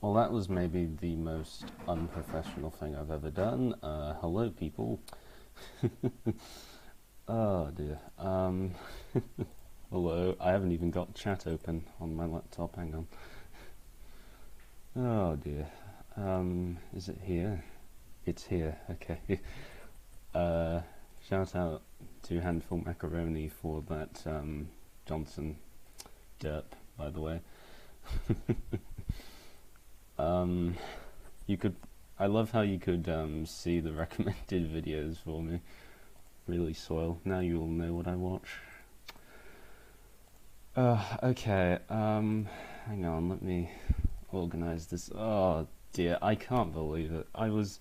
Well, that was maybe the most unprofessional thing I've ever done. Hello, people. Oh dear. Hello. I haven't even got chat open on my laptop. Hang on. Oh dear. Is it here? It's here. Okay. Shout out to Handful Macaroni for that Johnson derp, by the way. You could. I love how you could see the recommended videos for me. Really soil. Now you all know what I watch. Okay. Hang on. Let me organize this. Oh dear, I can't believe it. I was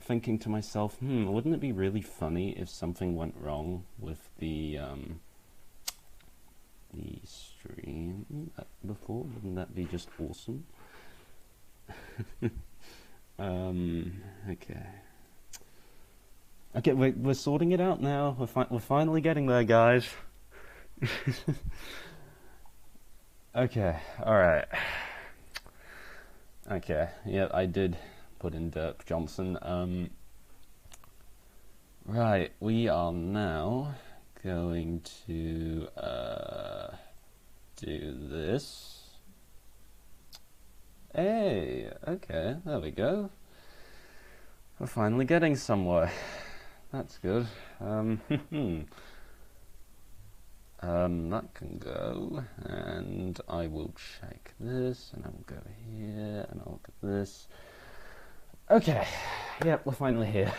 thinking to myself, wouldn't it be really funny if something went wrong with the stream before? Wouldn't that be just awesome? Okay. Okay, we're sorting it out now. We're finally getting there, guys. Okay, alright. Okay, yeah, I did put in Derp Johnson. Right, we are now going to do this. Hey, okay, there we go. We're finally getting somewhere. That's good. That can go, and I will check this, and I will go here, and I'll look at this. Okay, yep, we're finally here.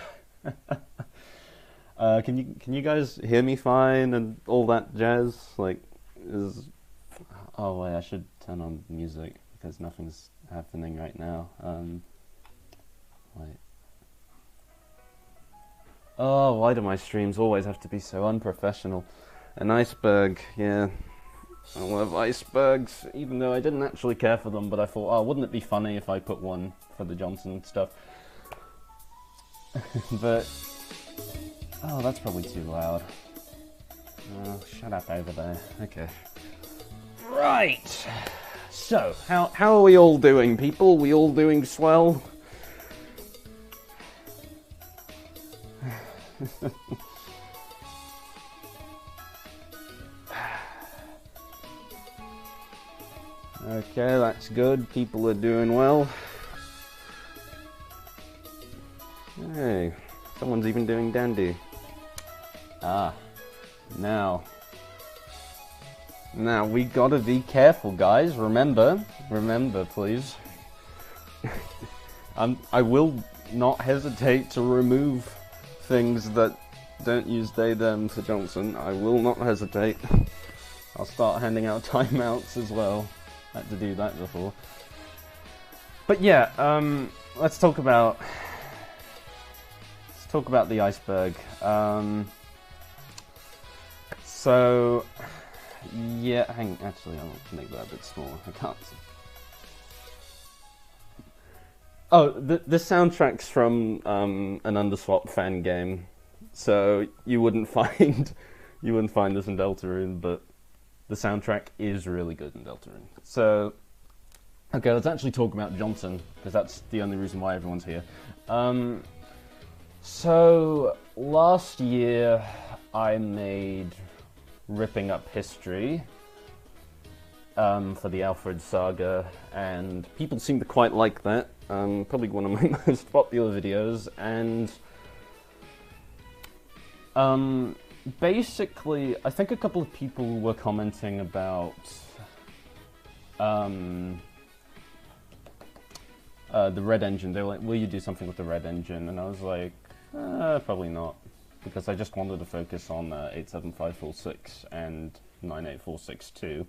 Can you guys hear me fine and all that jazz? Like, oh wait, I should turn on music because nothing's happening right now. Wait. Oh, why do my streams always have to be so unprofessional? An iceberg, yeah. I love icebergs, even though I didn't actually care for them, but I thought, oh, wouldn't it be funny if I put one for the Johnson stuff? But, oh, that's probably too loud. Oh, shut up over there. Okay. Right. So, how are we all doing, people? We all doing swell? Okay, that's good. People are doing well. Hey, someone's even doing dandy. Ah, now we gotta be careful, guys. Remember, please. I will not hesitate to remove things that don't use they them for Johnson. I will not hesitate. I'll start handing out timeouts as well. Had to do that before. But yeah, let's talk about the iceberg. So yeah, actually I'll make that a bit smaller. I can't. Oh, the soundtrack's from an Underswap fan game, so you wouldn't find this in Deltarune, but the soundtrack is really good in Deltarune. So, okay, let's actually talk about Johnson, because that's the only reason why everyone's here. So, last year I made Ripping Up History for the Alfred Saga, and people seem to quite like that. Probably one of my most popular videos, and basically, I think a couple of people were commenting about the red engine. They were like, will you do something with the red engine? And I was like, probably not, because I just wanted to focus on 87546 and 98462.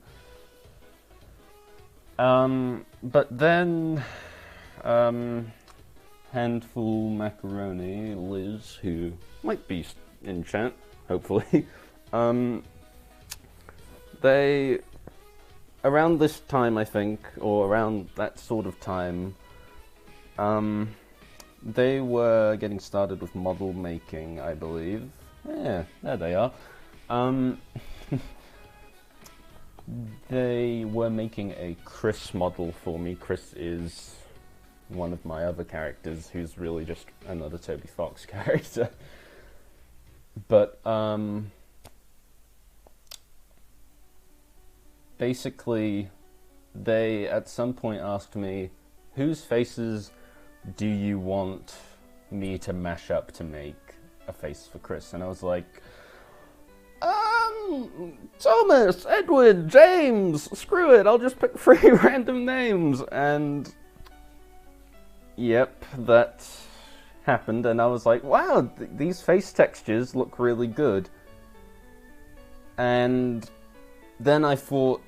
But then Handful Macaroni, Liz, who might be in chat, hopefully, they, around this time, I think, or around that sort of time, they were getting started with model making, I believe. Yeah, there they are. They were making a Chris model for me. Chris is one of my other characters who's really just another Toby Fox character. But, basically, they at some point asked me, whose faces do you want me to mash up to make a face for Chris? And I was like, Thomas, Edward, James, screw it, I'll just pick 3 random names. And yep, that happened, and I was like, wow, these face textures look really good. And then I thought,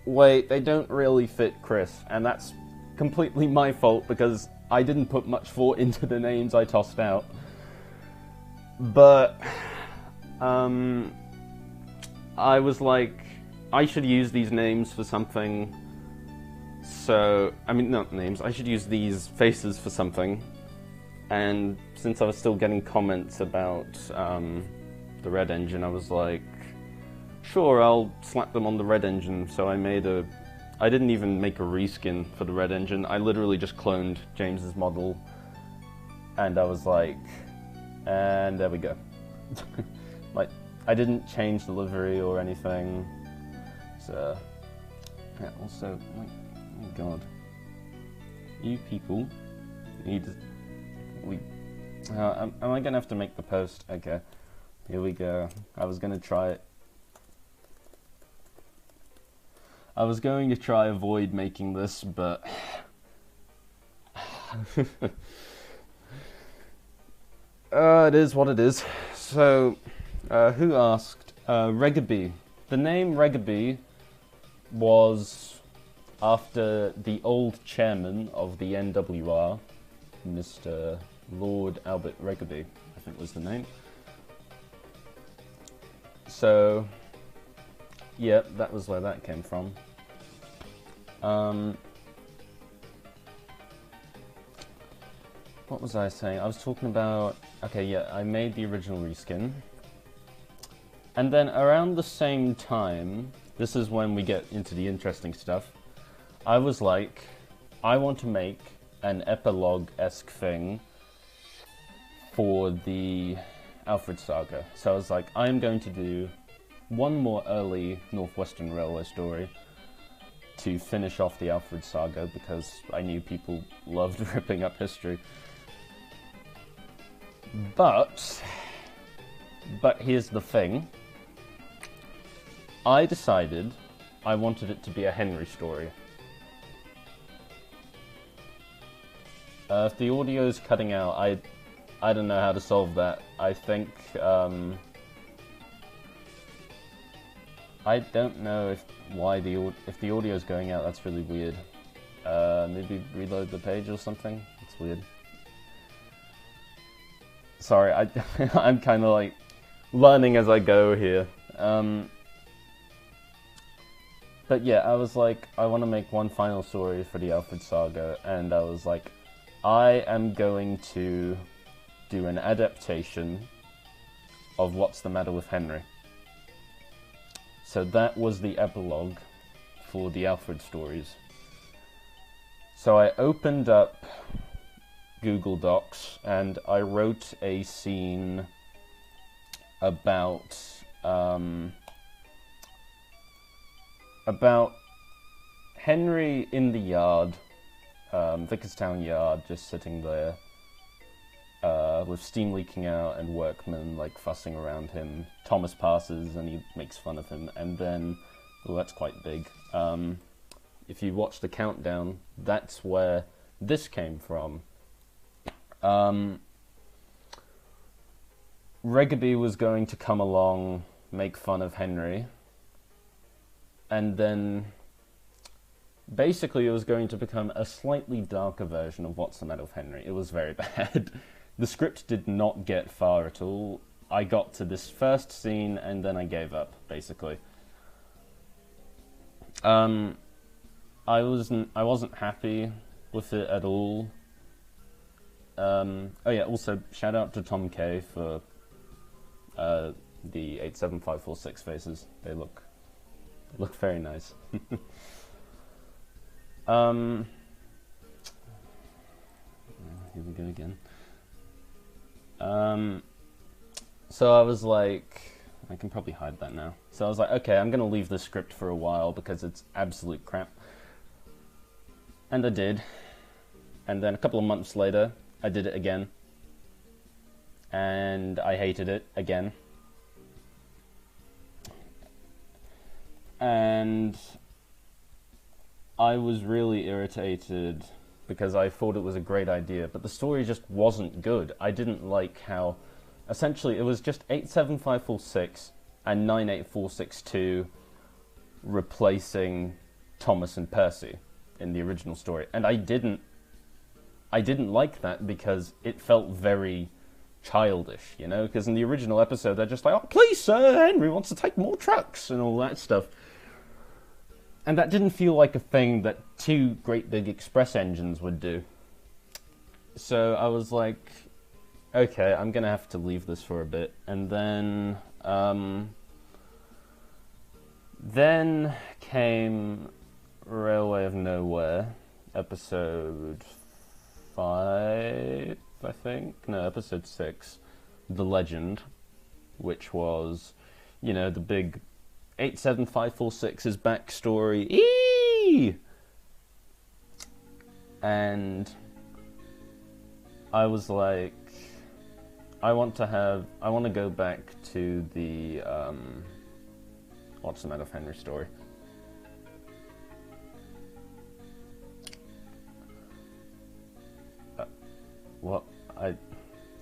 wait, they don't really fit Chris, and that's completely my fault because I didn't put much thought into the names I tossed out. But I was like, I should use these names for something. So, I mean, not names, I should use these faces for something. And since I was still getting comments about the Red Engine, I was like, sure, I'll slap them on the Red Engine. So I didn't even make a reskin for the Red Engine. I literally just cloned James's model. And I was like, and there we go. Like, I didn't change the livery or anything. So, yeah, also, like, oh god. You people need to... am I gonna have to make the post? Okay, here we go. I was gonna try it. I was going to try avoid making this, but... it is what it is. So, who asked? Regaby. The name Regaby was after the old chairman of the NWR, Mr. Lord Albert Regaby, I think was the name. So, yeah, that was where that came from. What was I saying? I was talking about... Okay, yeah, I made the original reskin. And then around the same time, this is when we get into the interesting stuff, I was like, I want to make an epilogue-esque thing for the Alfred Saga. So I was like, I'm going to do one more early Northwestern Railway story to finish off the Alfred Saga, because I knew people loved ripping up history. But here's the thing. I decided I wanted it to be a Henry story. If the audio's cutting out, I don't know how to solve that. I think, I don't know if the audio's going out, that's really weird. Maybe reload the page or something? It's weird. Sorry, I'm kind of like learning as I go here. But yeah, I was like, I want to make one final story for the Alfred Saga, and I was like, I am going to do an adaptation of What's the Matter with Henry. So that was the epilogue for the Alfred stories. So I opened up Google Docs and I wrote a scene about Henry in the yard, Vickerstown Yard, just sitting there with steam leaking out and workmen like fussing around him. Thomas passes and he makes fun of him, and then, well, that's quite big. If you watch the countdown, that's where this came from. Regaby was going to come along, make fun of Henry, and then basically it was going to become a slightly darker version of What's the Matter with Henry. It was very bad. The script did not get far at all. I got to this first scene and then I gave up, basically. I wasn't happy with it at all. Oh yeah, also shout out to Tom K for the 87546 faces. They look They look very nice. Here we go again. So I was like, I can probably hide that now. So I was like, okay, I'm gonna leave this script for a while because it's absolute crap. And I did. And then a couple of months later, I did it again. And I hated it again. And I was really irritated because I thought it was a great idea, but the story just wasn't good. I didn't like how, essentially, it was just 87546 and 98462 replacing Thomas and Percy in the original story, and I didn't like that because it felt very childish, you know, because in the original episode they're just like, oh, please sir, Henry wants to take more trucks and all that stuff. And that didn't feel like a thing that two great big express engines would do. So I was like, okay, I'm gonna have to leave this for a bit. And then came Railway of Nowhere, episode 5, I think? No, episode 6, The Legend, which was, you know, the big 87546's backstory. Eee! And I was like, I want to go back to the What's the Matter with Henry story.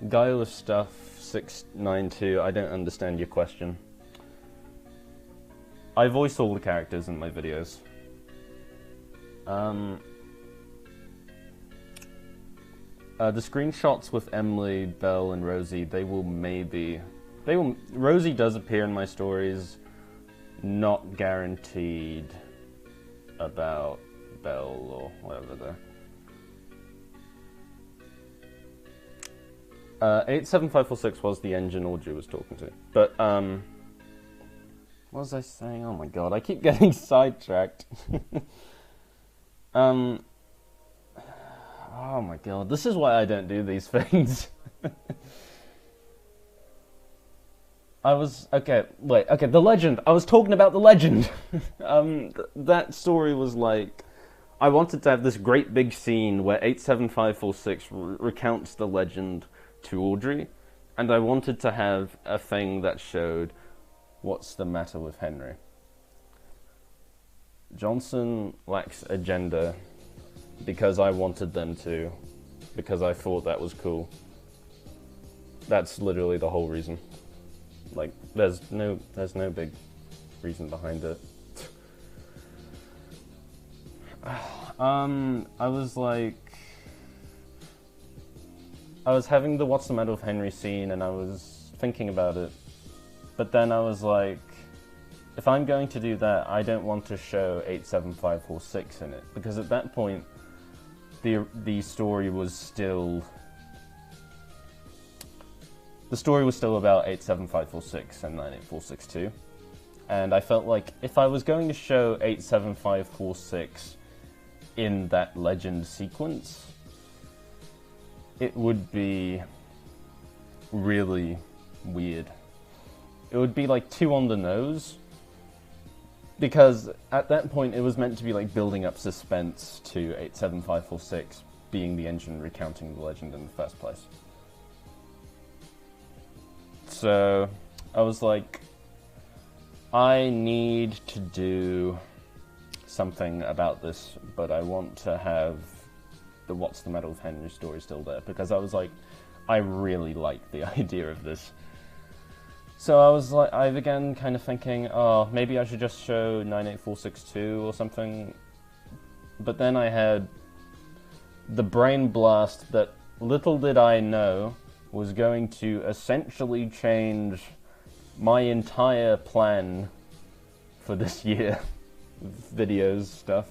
Guy with Stuff 692, I don't understand your question. I voice all the characters in my videos. The screenshots with Emily, Belle, and Rosie, Rosie does appear in my stories, not guaranteed about Belle or whatever though. 87546 was the engine Audrey was talking to. But, what was I saying? Oh my god, I keep getting sidetracked. Oh my god, this is why I don't do these things. The Legend. I was talking about The Legend. That story was like, I wanted to have this great big scene where 87546 recounts the legend to Audrey, and I wanted to have a thing that showed what's the matter with Henry. Johnson lacks agenda because I wanted them to, because I thought that was cool. That's literally the whole reason. Like, there's no big reason behind it. I was having the What's the Matter with Henry scene and I was thinking about it, but then I was like, if I'm going to do that, I don't want to show 87546 in it, because at that point, the story was still about 87546 and 98462, and I felt like if I was going to show 87546 in that legend sequence, it would be really weird. It would be like too on the nose, because at that point it was meant to be like building up suspense to 87546 being the engine recounting the legend in the first place. So I was like, I need to do something about this, but I want to have the What's the Matter with Henry story still there, because I was like, I really like the idea of this. So I began kind of thinking, oh, maybe I should just show 98462 or something. But then I had the brain blast that, little did I know, was going to essentially change my entire plan for this year. Videos, stuff.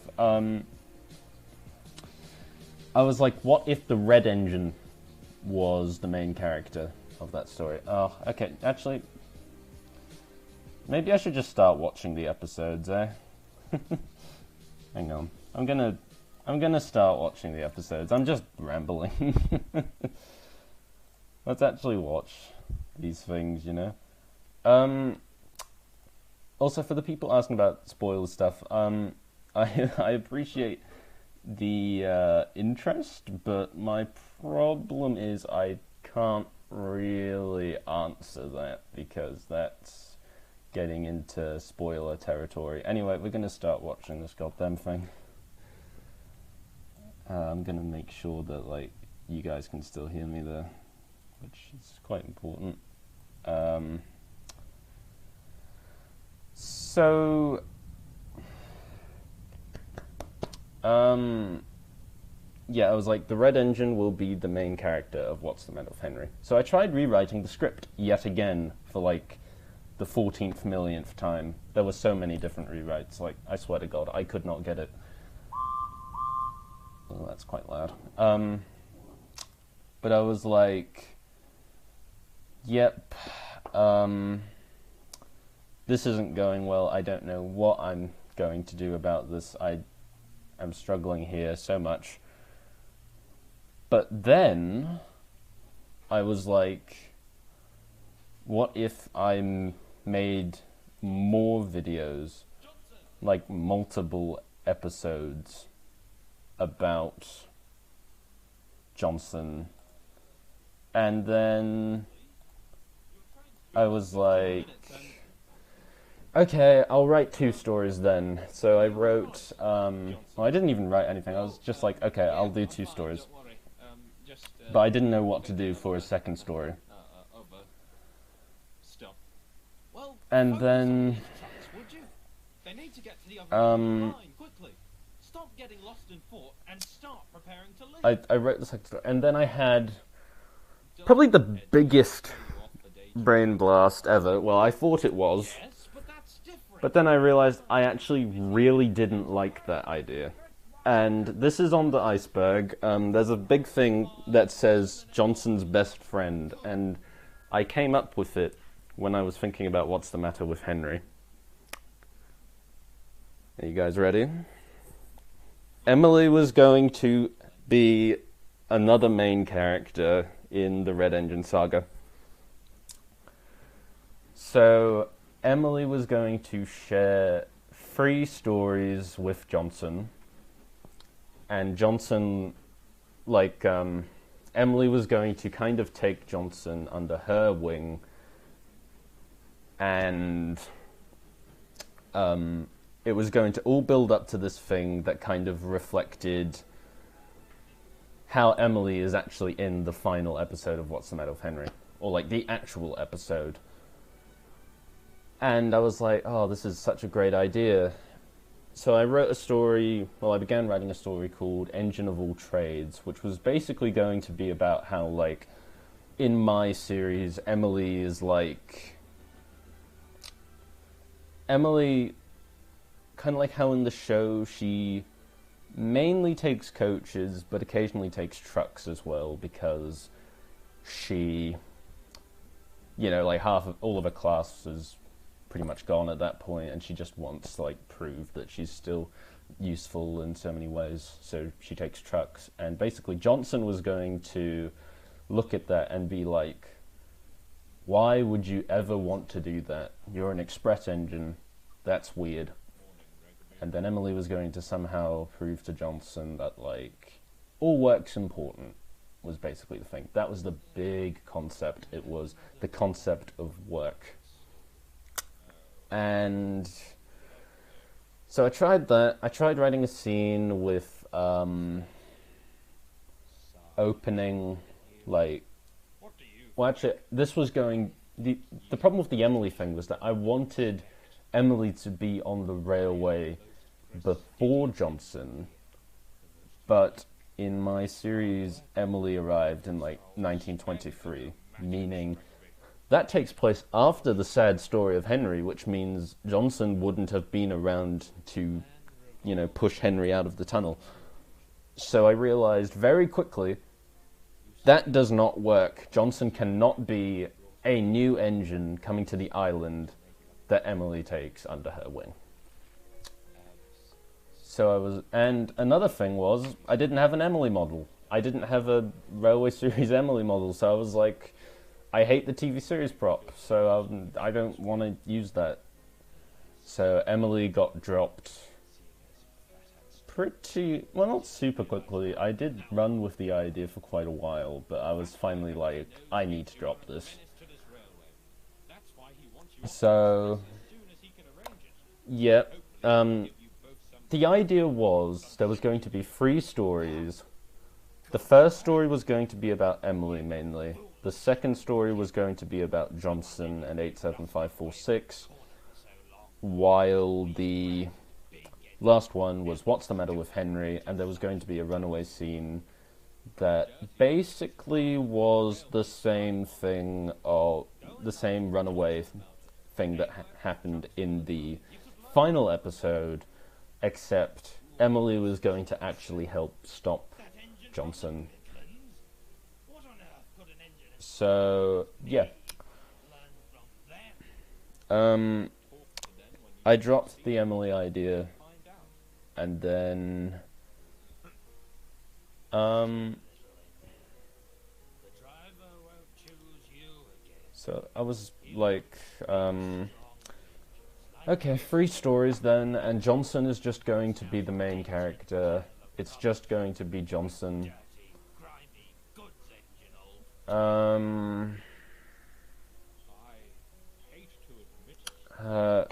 I was like, what if the Red Engine was the main character of that story? Oh, okay, actually, Maybe I should just start watching the episodes, eh? Hang on. I'm gonna start watching the episodes. I'm just rambling. Let's actually watch these things, you know? Also, for the people asking about spoiler stuff, I appreciate the interest, but my problem is I can't really answer that because that's getting into spoiler territory. Anyway, we're going to start watching this goddamn thing. I'm going to make sure that, like, you guys can still hear me there, which is quite important. Yeah, I was like, the Red Engine will be the main character of What's the Matter with Henry. So I tried rewriting the script yet again for, like, the 14th millionth time. There were so many different rewrites, like, I swear to God, I could not get it. Oh, that's quite loud. But I was like, yep, this isn't going well. I don't know what I'm going to do about this. I'm struggling here so much. But then I was like, what if I made more videos, like multiple episodes about Johnson? And then I was like, okay, I'll write 2 stories then. So I wrote, well, I didn't even write anything. I was just like, okay, I'll do 2 stories. But I didn't know what to do for a second story. And then, I wrote the second story. And then I had probably the biggest brain blast ever. Well, I thought it was. But then I realized I actually really didn't like that idea. And this is on the iceberg. There's a big thing that says Johnson's best friend, and I came up with it when I was thinking about What's the Matter with Henry. Are you guys ready? Emily was going to be another main character in the Red Engine saga. So Emily was going to share 3 stories with Johnson. And Johnson, like, Emily was going to kind of take Johnson under her wing, and it was going to all build up to this thing that kind of reflected how Emily is actually in the final episode of What's the Matter with Henry, or like the actual episode. And I was like, oh, this is such a great idea. So I wrote a story, well, I began writing a story called Engine of All Trades, which was basically going to be about how, like, in my series, Emily is like... Emily, kind of like how in the show, she mainly takes coaches, but occasionally takes trucks as well, because she, you know, like all of her class is pretty much gone at that point, and she just wants to, like, prove that she's still useful in so many ways, so she takes trucks. And basically Johnson was going to look at that and be like, why would you ever want to do that? You're an express engine, that's weird. And then Emily was going to somehow prove to Johnson that, like, all work's important, was basically the thing. That was the big concept. It was the concept of work. And so I tried that. I tried writing a scene with opening, like, well, actually, this was going, the problem with the Emily thing was that I wanted Emily to be on the railway before Johnson, but in my series, Emily arrived in, like, 1923, meaning that takes place after the sad story of Henry, which means Johnson wouldn't have been around to, you know, push Henry out of the tunnel. So I realized very quickly that does not work. Johnson cannot be a new engine coming to the island that Emily takes under her wing. So I was, and another thing was, I didn't have an Emily model. I didn't have a Railway Series Emily model, so I was like, I hate the TV series prop, so I don't want to use that. So Emily got dropped pretty, well, not super quickly. I did run with the idea for quite a while, but I was finally like, I need to drop this. So, yeah, the idea was there was going to be 3 stories. The first story was going to be about Emily mainly. The second story was going to be about Johnson and 87546, while the last one was What's the Matter with Henry, and there was going to be a runaway scene that basically was the same thing, or the same runaway thing that happened in the final episode, except Emily was going to actually help stop Johnson. So, yeah. I dropped the Emily idea, and then so I was like, okay, 3 stories then, and Johnson is just going to be the main character. It's just going to be Johnson.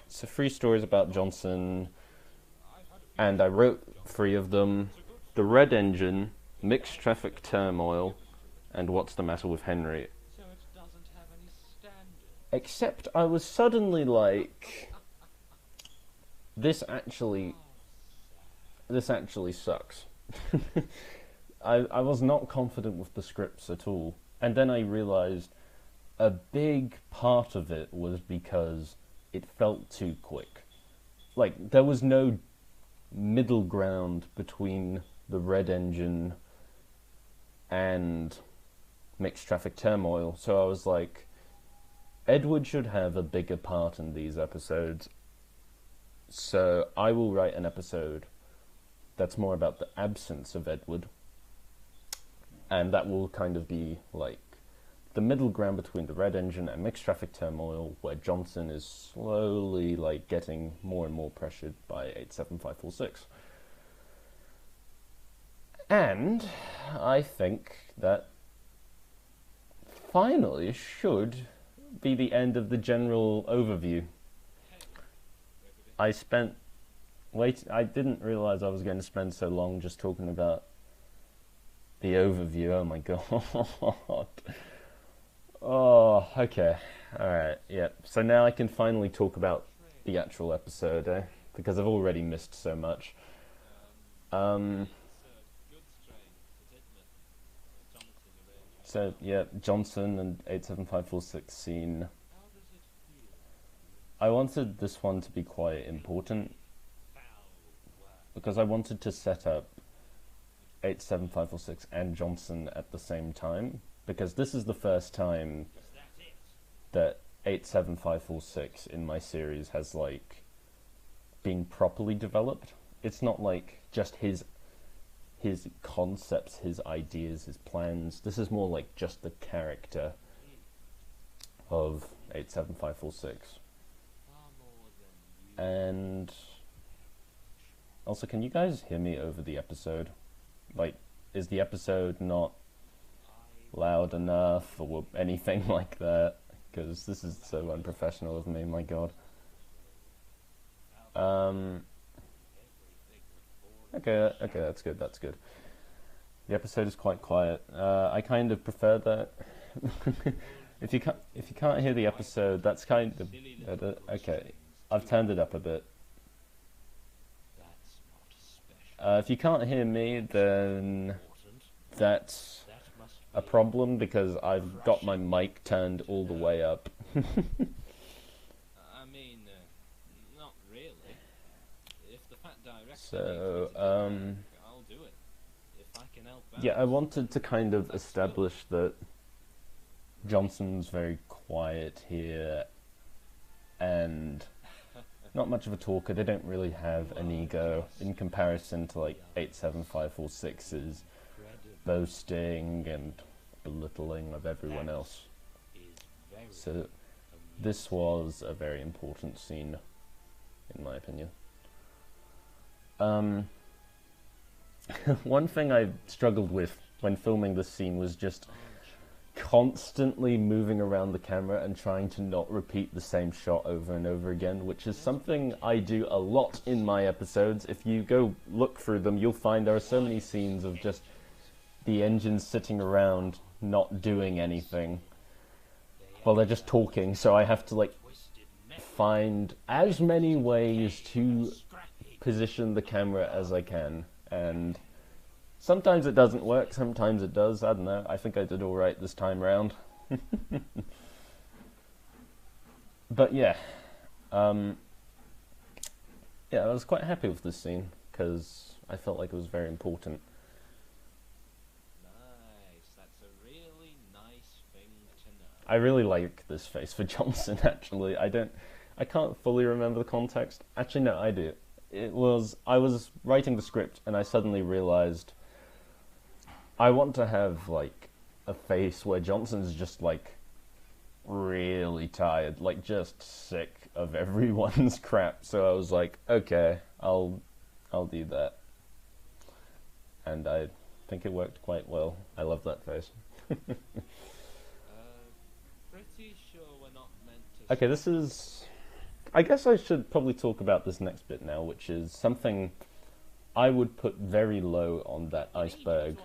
So 3 stories about Johnson, and I wrote 3 of them. The Red Engine, Mixed Traffic Turmoil, and What's the Matter with Henry. Except I was suddenly like, this actually sucks. I was not confident with the scripts at all. And then I realized a big part of it was because it felt too quick. Like, there was no middle ground between the Red Engine and Mixed Traffic Turmoil. So I was like, Edward should have a bigger part in these episodes. So I will write an episode that's more about the absence of Edward. And that will kind of be like the middle ground between the Red Engine and Mixed Traffic Turmoil, where Johnson is slowly like getting more and more pressured by 87546. And I think that finally should be the end of the general overview. I didn't realize I was going to spend so long just talking about the overview. Oh my god. Oh, okay. Alright, yeah. So now I can finally talk about the actual episode, because I've already missed so much. So, yeah, Johnson and 87546 scene. I wanted this one to be quite important, because I wanted to set up 87546 and Johnson at the same time, because this is the first time that 87546 in my series has like been properly developed. It's not like just his concepts, his ideas, his plans. This is more like just the character of 87546. And also, can you guys hear me over the episode? Like, is the episode not loud enough or anything like that? Because this is so unprofessional of me, my god. Okay, that's good. The episode is quite quiet. I kind of prefer that. If you can't hear the episode, that's kind of okay. I've turned it up a bit. If you can't hear me, then that's a problem, because I've got my mic turned all the way up. I mean, not really. If the fat director So, I'll do it. If I can help out. yeah, I wanted to kind of establish that Johnson's very quiet here, and not much of a talker. They don't really have an ego in comparison to like 87546's boasting and belittling of everyone else. So this was a very important scene, in my opinion. One thing I struggled with when filming this scene was just constantly moving around the camera and trying to not repeat the same shot over and over again, which is something I do a lot in my episodes. If you go look through them, you'll find there are so many scenes of just the engines sitting around not doing anything while they're just talking, so I have to like find as many ways to position the camera as I can, and sometimes it doesn't work, sometimes it does. I don't know. I think I did all right this time round. But yeah, I was quite happy with this scene because I felt like it was very important. Nice. That's a really nice thing to know. I really like this face for Johnson. Actually, I can't fully remember the context. Actually, no, I do. I was writing the script and I suddenly realized I want to have, like, a face where Johnson's just, like, really tired, like, just sick of everyone's crap. So I was like, okay, I'll do that. And I think it worked quite well. I love that face. Pretty sure we're not meant to... Okay, this is... I guess I should probably talk about this next bit now, which is something I would put very low on that iceberg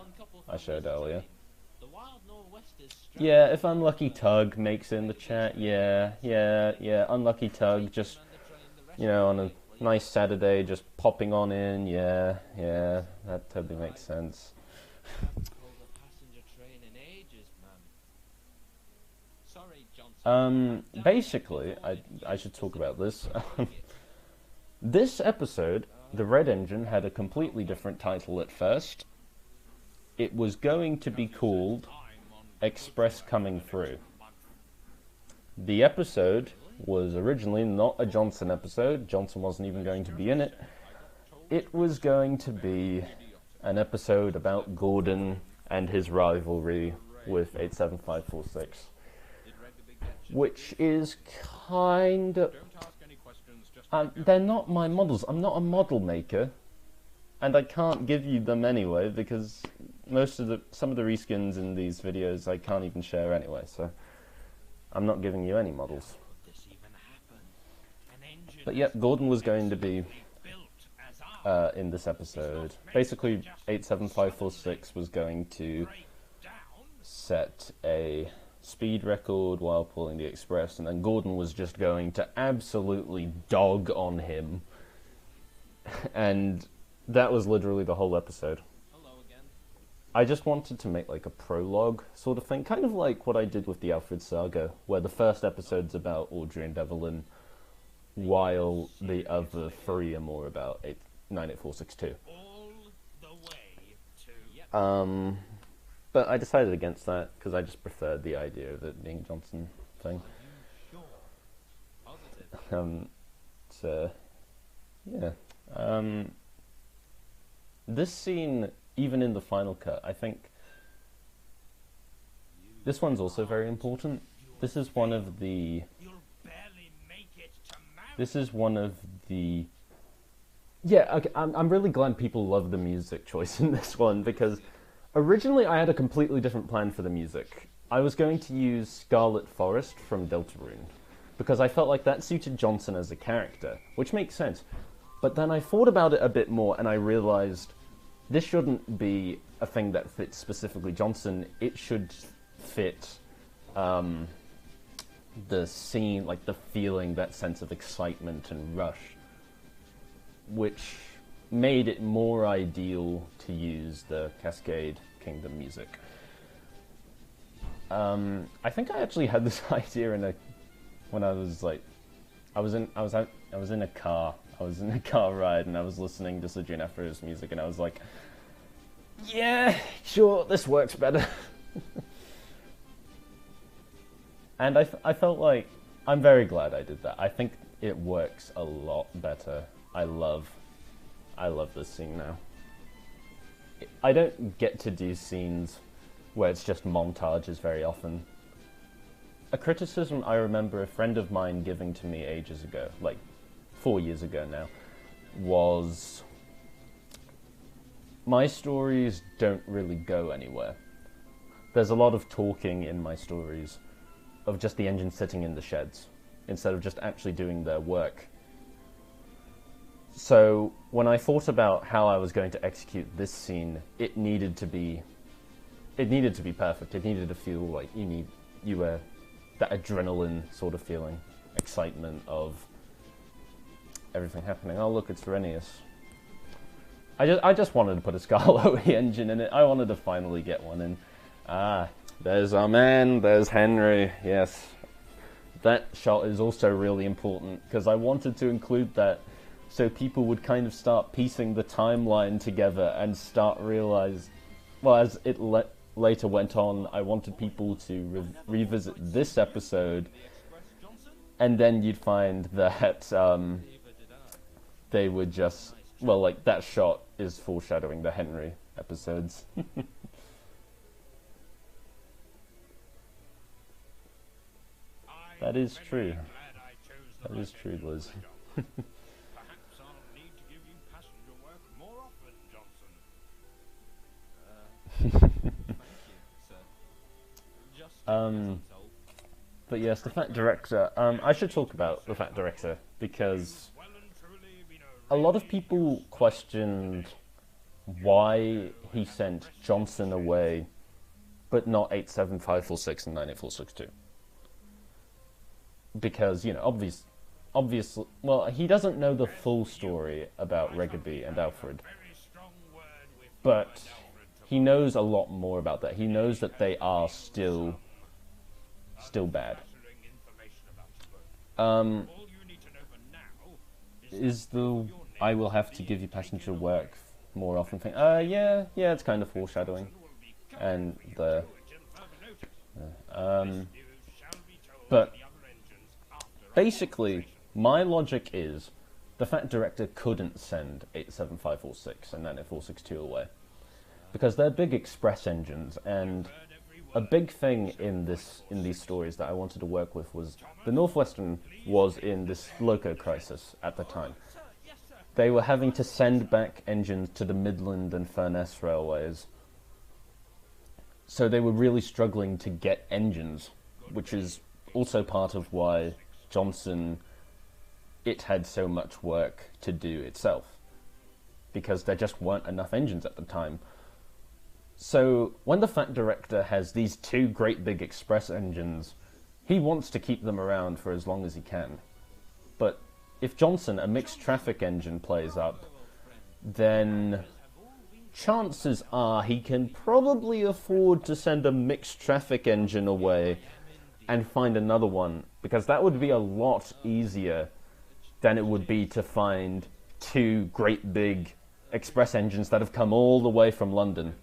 I showed earlier. Yeah, if Unlucky Tug makes it in the chat, yeah, Unlucky Tug, just, you know, on a nice Saturday, just popping on in, yeah, that totally makes sense. Basically, I should talk about this. This episode, the Red Engine, had a completely different title at first. It was going to be called Express Coming Through. The episode was originally not a Johnson episode. Johnson wasn't even going to be in it. It was going to be an episode about Gordon and his rivalry with 87546. Which is kind of... they're not my models. I'm not a model maker. And I can't give you them anyway, because some of the reskins in these videos I can't even share anyway, so I'm not giving you any models. But yeah, Gordon was going to be in this episode. Basically, 87546 was going to set a speed record while pulling the Express, and then Gordon was just going to absolutely dog on him. And that was literally the whole episode. Hello again. I just wanted to make like a prologue sort of thing, kind of like what I did with the Alfred Saga, where the first episode's about Audrey and Evelyn, while the other three are more about 98462. All the way to... But I decided against that because I just preferred the idea of it being a Johnson thing. Sure. Positive. So, yeah. This scene, even in the final cut, I think this one's also very important. This is one of the... This is one of the... Yeah, okay, I'm really glad people love the music choice in this one, because originally I had a completely different plan for the music. I was going to use Scarlet Forest from Deltarune, because I felt like that suited Johnson as a character, which makes sense. But then I thought about it a bit more, and I realized this shouldn't be a thing that fits specifically Johnson. It should fit the scene, like the feeling, that sense of excitement and rush, which made it more ideal to use the Cascade Kingdom music. I think I actually had this idea when I was like, I was in a car ride, and I was listening to Sajin Afro's music, and I was like, yeah, sure, this works better. And I felt like I'm very glad I did that. I think it works a lot better. I love this scene now. I don't get to do scenes where it's just montages very often. A criticism I remember a friend of mine giving to me ages ago, like 4 years ago now, was my stories don't really go anywhere. There's a lot of talking in my stories of just the engine sitting in the sheds instead of just actually doing their work. So when I thought about how I was going to execute this scene, it needed to be perfect. It needed to feel like you were that adrenaline sort of feeling, excitement of everything happening. Oh look, it's Renius. I just wanted to put a Scarlowe engine in it. I wanted to finally get one in. Ah, There's our man, there's Henry, yes. that shot is also really important because I wanted to include that so people would kind of start piecing the timeline together and start realize, well, as it later went on, I wanted people to revisit this episode, and then you'd find that they would just, well, like, that shot is foreshadowing the Henry episodes. That is true. That is true, Liz. Perhaps I'll need to give you passenger work more often, Johnson. Thank you, sir. Just as I'm told. But yes, the Fat Director. I should talk about the Fat Director because Well and truly been a lot of people questioned why he sent Johnson away, but not 87546 and 98462. Because, you know, obviously, well, he doesn't know the full story about Regaby and Alfred, very strong word with but he knows a lot more about that. He knows that they are still bad. answering information about the book. Um, All you need to know for now is the I will have to give you passenger work more often thing. Yeah, it's kind of foreshadowing, and the but basically, my logic is the Fat Director couldn't send 87546 and 98462 away because they're big express engines, and a big thing in these stories that I wanted to work with was the Northwestern was in this loco crisis at the time. They were having to send back engines to the Midland and Furness railways, so they were really struggling to get engines, which is also part of why Johnson, it had so much work to do itself, because there just weren't enough engines at the time. So when the Fat Director has these two great big express engines, he wants to keep them around for as long as he can. But if Johnson, a mixed traffic engine, plays up, then chances are he can probably afford to send a mixed traffic engine away and find another one, because that would be a lot easier than it would be to find two great big express engines that have come all the way from London.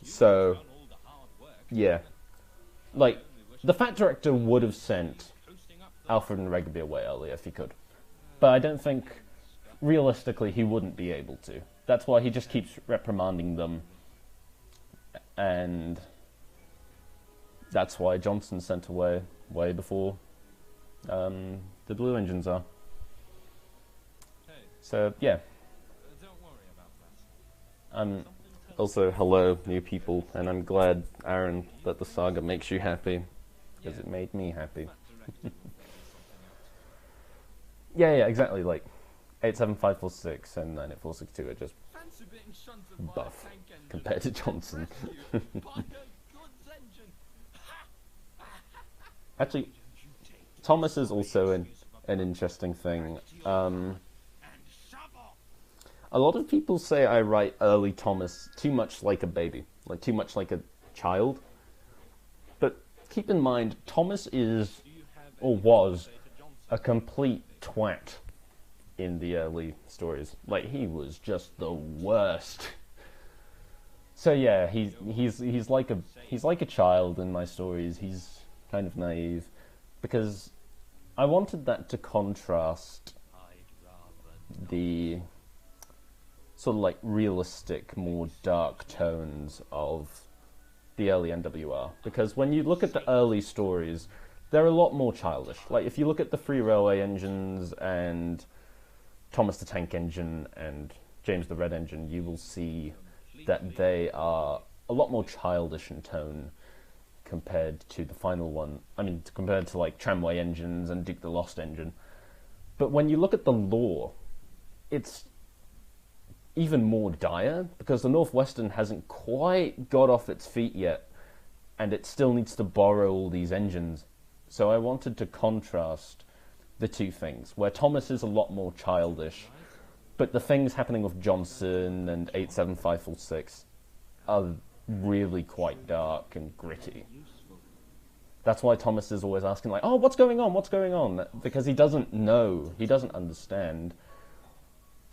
So, yeah. Like, the Fat Director would have sent Alfred and Regaby away earlier if he could. But I don't think, realistically, he wouldn't be able to. That's why he just keeps reprimanding them, and that's why Johnson sent away way before the blue engines are. So, yeah. Don't worry about that. Also, hello, new people, and I'm glad, Aaron, that the saga makes you happy, because it made me happy. Yeah, exactly, like, 87546 and 98462 are just Fancy being shunted by a buff tank engine. compared to Johnson. By a goods engine. Actually, Thomas is also an interesting thing. A lot of people say I write early Thomas too much like a baby, like too much like a child. But keep in mind, Thomas is, or was, a complete twat in the early stories. Like, he was just the worst. So yeah, he's like a child in my stories. He's kind of naive, because I wanted that to contrast the sort of like realistic, more dark tones of the early NWR. Because when you look at the early stories, they're a lot more childish. Like, if you look at the Free Railway engines and Thomas the Tank Engine and James the Red Engine, you will see that they are a lot more childish in tone compared to the final one. I mean, compared to like Tramway Engines and Duke the Lost Engine. But when you look at the lore, it's even more dire, because the Northwestern hasn't quite got off its feet yet, and it still needs to borrow all these engines. So I wanted to contrast the two things, where Thomas is a lot more childish, but the things happening with Johnson and 87546 are really quite dark and gritty. That's why Thomas is always asking, like, oh, what's going on? What's going on? Because he doesn't know, he doesn't understand,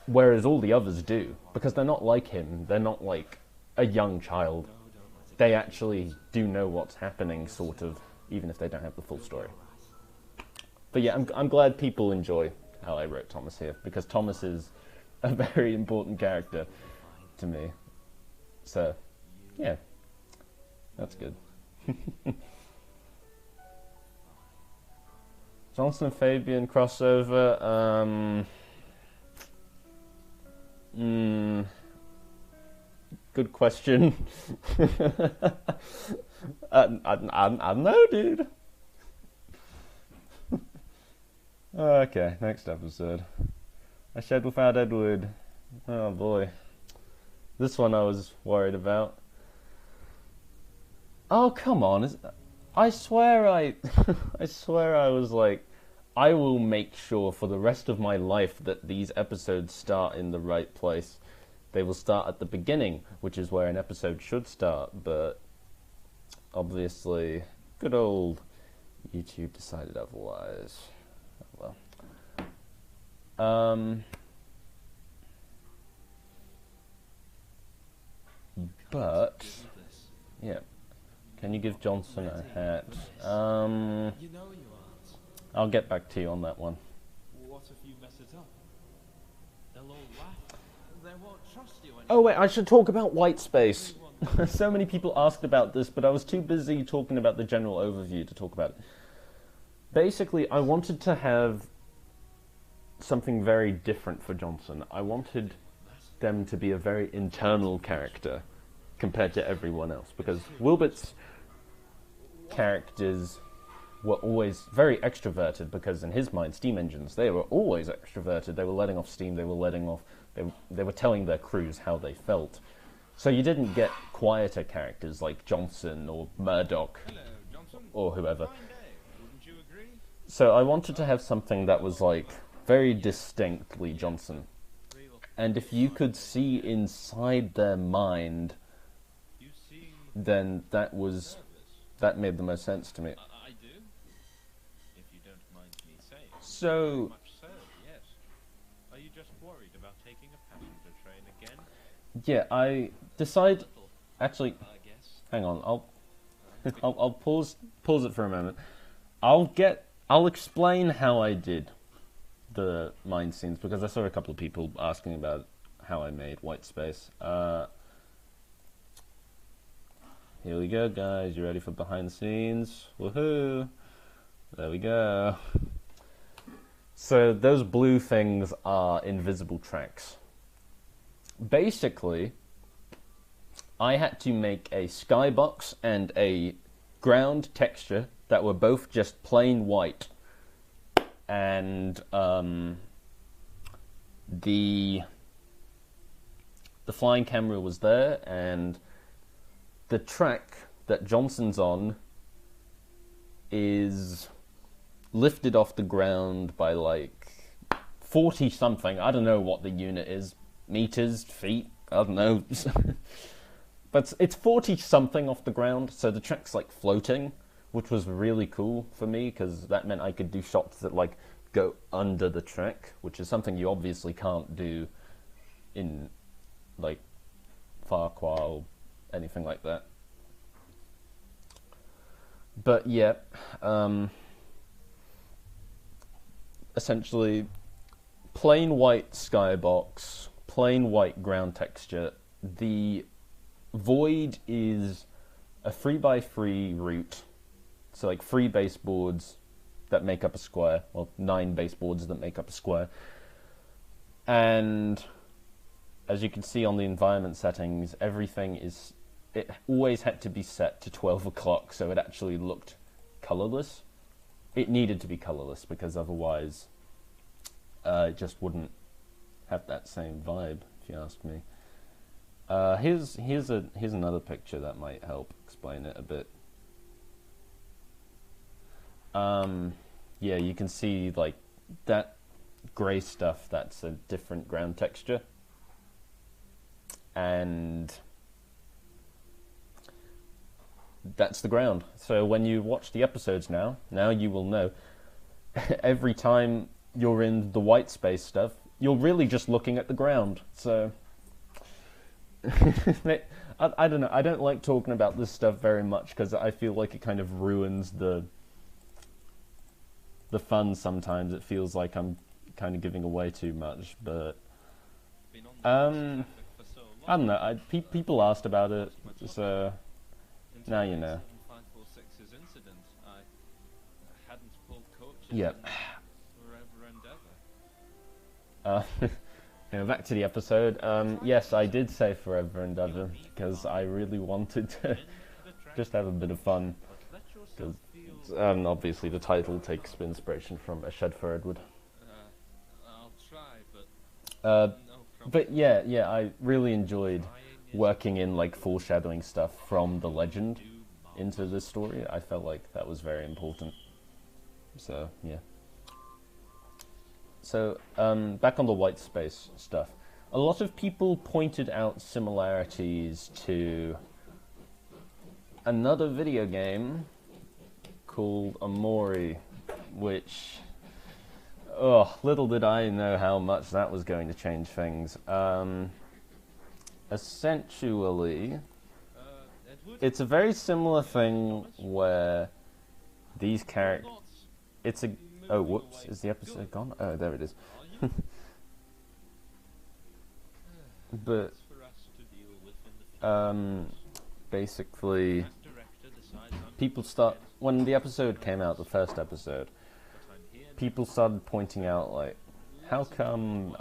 whereas all the others do, because they're not like him. They're not like a young child. They actually do know what's happening, sort of, even if they don't have the full story. But yeah, I'm glad people enjoy how I wrote Thomas here, because Thomas is a very important character to me. So, yeah, that's good. Johnson and Fabian crossover, good question. I don't know, dude. Okay, next episode. I shed without Edward. Oh boy. This one I was worried about. Oh, come on. I swear I was like, I will make sure for the rest of my life that these episodes start in the right place. They will start at the beginning, which is where an episode should start, but obviously, good old YouTube decided otherwise. Oh, well. But, yeah. Can you give Johnson a hat? You know you aren't. I'll get back to you on that one. What if you mess it up? They'll all laugh. They won't trust you anymore. Oh wait, I should talk about white space. So many people asked about this, but I was too busy talking about the general overview to talk about it. Basically, I wanted to have something very different for Johnson. I wanted them to be a very internal character compared to everyone else, because Wilbert's characters were always very extroverted, because in his mind, steam engines, they were always extroverted. They were letting off steam, they were telling their crews how they felt. So you didn't get quieter characters like Johnson or Murdoch or whoever. Wouldn't you agree? So I wanted to have something that was like very distinctly Johnson. And if you could see inside their mind, You seem then that made the most sense to me. I do. If you don't mind me saying. So, much so, yes. Are you just worried about taking a passenger train again? yeah, I decide. Actually, I guess. hang on. I'll pause it for a moment. I'll explain how I did the mind scenes, because I saw a couple of people asking about how I made white space. Here we go, guys. You ready for behind the scenes? Woohoo! There we go. So those blue things are invisible tracks. Basically, I had to make a skybox and a ground texture that were both just plain white. And the flying camera was there, and the track that Johnson's on is lifted off the ground by like 40 something. I don't know what the unit is. Meters, feet, I don't know. But it's 40 something off the ground, so the track's like floating, which was really cool for me, because that meant I could do shots that like go under the track, which is something you obviously can't do in like Farquhar or anything like that. But yeah, essentially plain white skybox, plain white ground texture. The void is a 3x3 route, so like 3 baseboards that make up a square, well, 9 baseboards that make up a square. And as you can see on the environment settings, it always had to be set to 12 o'clock, so it actually looked colorless. It needed to be colorless because otherwise it just wouldn't have that same vibe, if you ask me. Here's another picture that might help explain it a bit. Yeah, you can see like that grey stuff, that's a different ground texture. And that's the ground. So when you watch the episodes now you will know every time you're in the white space stuff, you're really just looking at the ground. So I don't know, I don't like talking about this stuff very much because I feel like it kind of ruins the fun sometimes. It feels like I'm kind of giving away too much, but I don't know, people asked about it, so now you know. Yep. Back to the episode. Yes, I did say forever and ever because I really wanted to just have a bit of fun. Because obviously the title takes inspiration from A Shed for Edward. I'll try, but yeah, I really enjoyed working in like foreshadowing stuff from the legend into the story. I felt like that was very important. So yeah. So back on the white space stuff, a lot of people pointed out similarities to another video game called Amori, which, little did I know how much that was going to change things. Essentially, it's a very similar thing where these characters... It's a... Oh, whoops, is the episode gone? Oh, there it is. But, basically, people start... When the episode came out, the first episode, people started pointing out, like, how come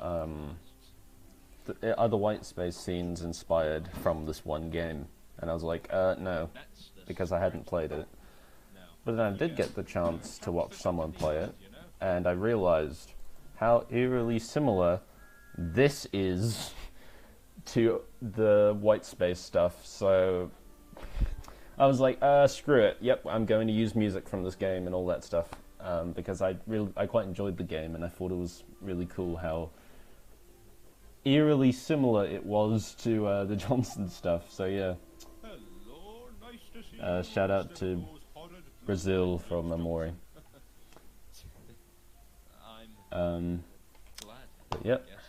the other white space scenes inspired from this one game? And I was like, no, because I hadn't played it. But then I did get the chance to watch someone play it, and I realized how eerily similar this is to the white space stuff. So I was like, screw it. Yep, I'm going to use music from this game and all that stuff, because I quite enjoyed the game, and I thought it was really cool how eerily similar it was to the Johnson stuff. So yeah, shout out to Brazil from Amori. I'm glad. Yep. Yes.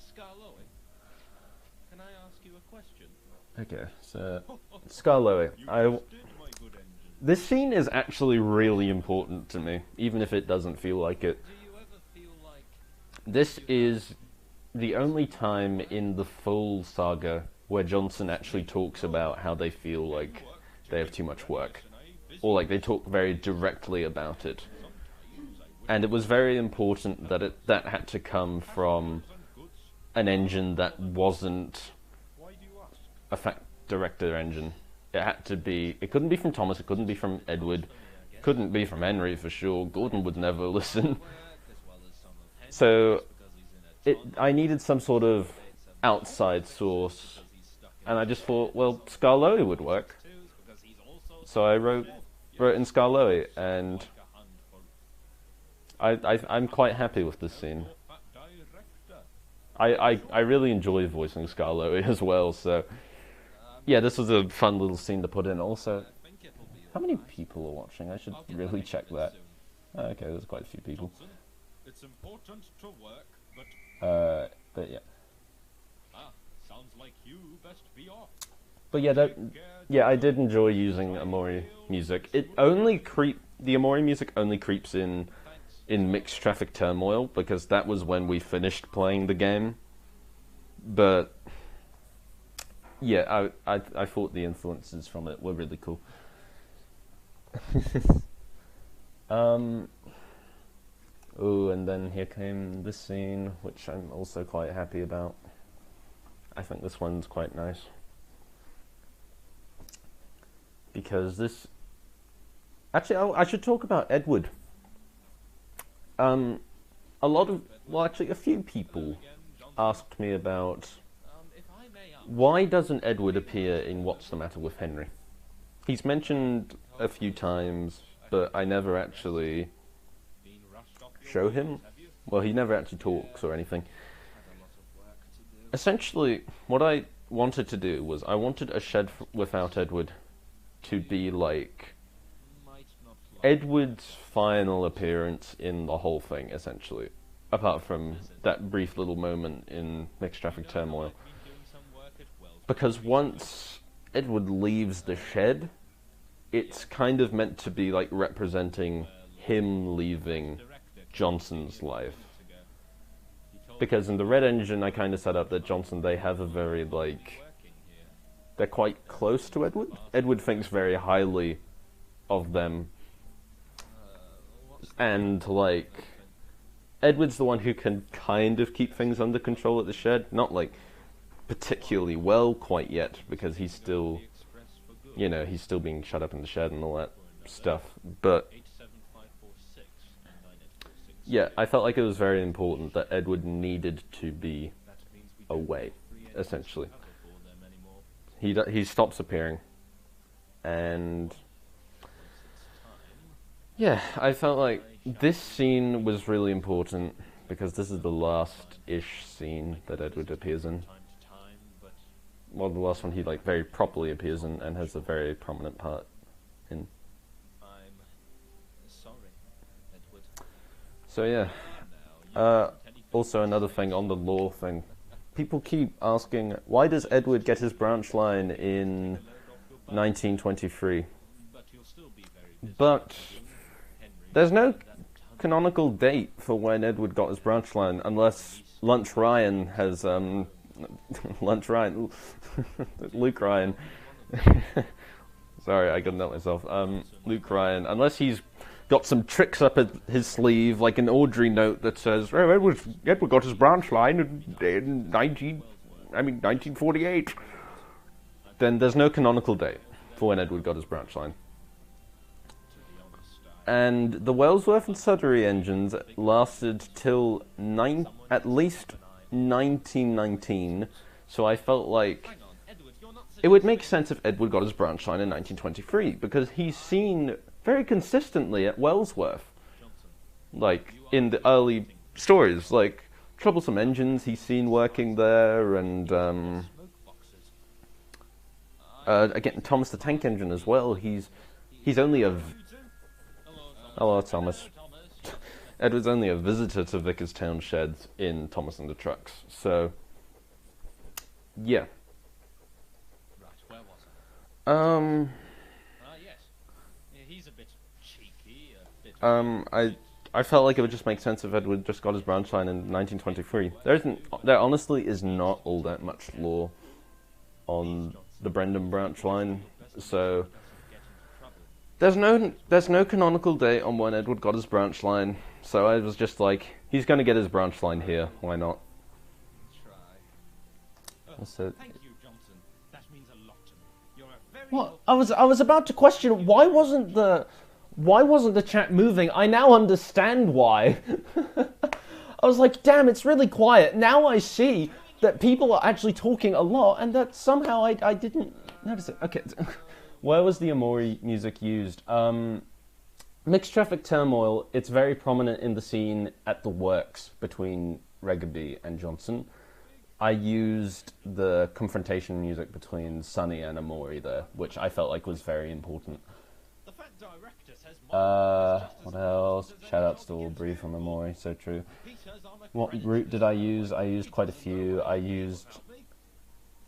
Scarloey, can I ask you a question? Okay, so Scarloey. This scene is actually really important to me, even if it doesn't feel like it. Do you ever feel like This is the only time in the full saga where Johnson actually talks about how they feel like they have too much work. Or like they talk very directly about it. And it was very important that that had to come from an engine that wasn't a fact director engine. It had to be, it couldn't be from Thomas, it couldn't be from Edward, it couldn't be from Henry for sure. Gordon would never listen. So I needed some sort of outside source, and I just thought, well, Scarloey would work. So I wrote in Scarloey, and I'm quite happy with this scene. I really enjoy voicing Scarloey as well, so yeah, this was a fun little scene to put in. Also, how many people are watching? I should really check that. Okay, there's quite a few people. It's important to work, but But yeah. sounds like you best be off. But yeah, I did enjoy using Amori music. The Amori music only creeps in Mixed Traffic Turmoil because that was when we finished playing the game. But yeah, I thought the influences from it were really cool. Oh, and then here came this scene, which I'm also quite happy about. I think this one's quite nice. Because this... Actually, I should talk about Edward. A few people asked me about why doesn't Edward appear in What's the Matter with Henry? He's mentioned a few times, but I never actually show him. Well, he never actually talks or anything. Essentially, what I wanted to do was I wanted a Shed Without Edward to be like Edward's final appearance in the whole thing, essentially. Apart from that brief little moment in Mixed Traffic Turmoil. Because once Edward leaves the shed, it's kind of meant to be like representing him leaving Johnson's life. Because in the Red Engine, I kind of set up that Johnson, they have a very, like... They're quite close to Edward. Edward thinks very highly of them. And, like... Edward's the one who can kind of keep things under control at the shed. Not, like, particularly well quite yet, because he's still... You know, he's still being shut up in the shed and all that stuff. But... Yeah, I felt like it was very important that Edward needed to be away, essentially. He stops appearing. And... Yeah, I felt like this scene was really important because this is the last-ish scene that Edward appears in. Well, the last one he like very properly appears in and has a very prominent part in. I'm sorry, Edward. So yeah. Also another thing on the lore thing. People keep asking, why does Edward get his branch line in 1923? But there's no canonical date for when Edward got his branch line, unless Lunch Ryan has, Lunch Ryan, Luke Ryan, sorry, I couldn't help myself, Luke Ryan, unless he's got some tricks up his sleeve, like an Audrey note that says, oh, Edward got his branch line in 1948, then there's no canonical date for when Edward got his branch line. And the Wellsworth and Sudbury engines lasted till at least 1919, so I felt like it would make sense if Edward got his branch line in 1923, because he's seen very consistently at Wellsworth, like in the early stories, like Troublesome Engines he's seen working there, and again Thomas the Tank Engine as well. He's only a hello Thomas. Edward's only a visitor to Vickerstown sheds in Thomas and the Trucks, so yeah. Right, where was yes. Yeah, he's a bit cheeky, a bit... I felt like it would just make sense if Edward just got his branch line in 1923. There honestly is not all that much lore on the Brendan branch line, so there's no canonical date on when Edward got his branch line, so I was just like, he's going to get his branch line here, why not? That's it. Thank you, Johnson. That means a lot to me. You're a very... What? I was about to question why wasn't the chat moving? I now understand why. I was like, damn, it's really quiet. Now I see that people are actually talking a lot, and that somehow I didn't notice it. Okay. Where was the Amori music used? Mixed Traffic Turmoil, it's very prominent in the scene at the works between Regaby and Johnson. I used the confrontation music between Sonny and Amori there, which I felt like was very important. The Fat Director says... What else? Shoutouts to Aubrey from Amori, so true. What route did I use? I used quite a few. I used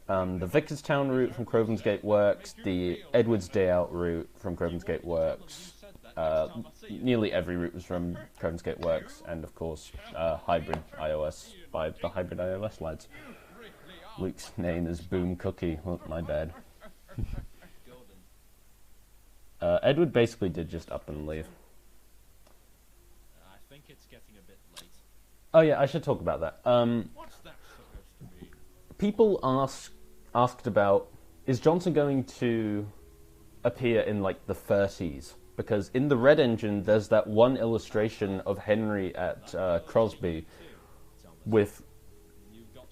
The Vickerstown route from Crovan's Gate works, the Edwards Day Out route from Crovan's Gate works, nearly every route was from Crovan's Gate works, and of course, Hybrid iOS by the Hybrid iOS lads. Luke's name is Boom Cookie, oh, my bad. Edward basically did just up and leave. I think it's getting a bit late. Oh yeah, I should talk about that. What's that supposed to mean? People asked about, is Johnson going to appear in like the 30s? Because in the Red Engine, there's that one illustration of Henry at Crosby with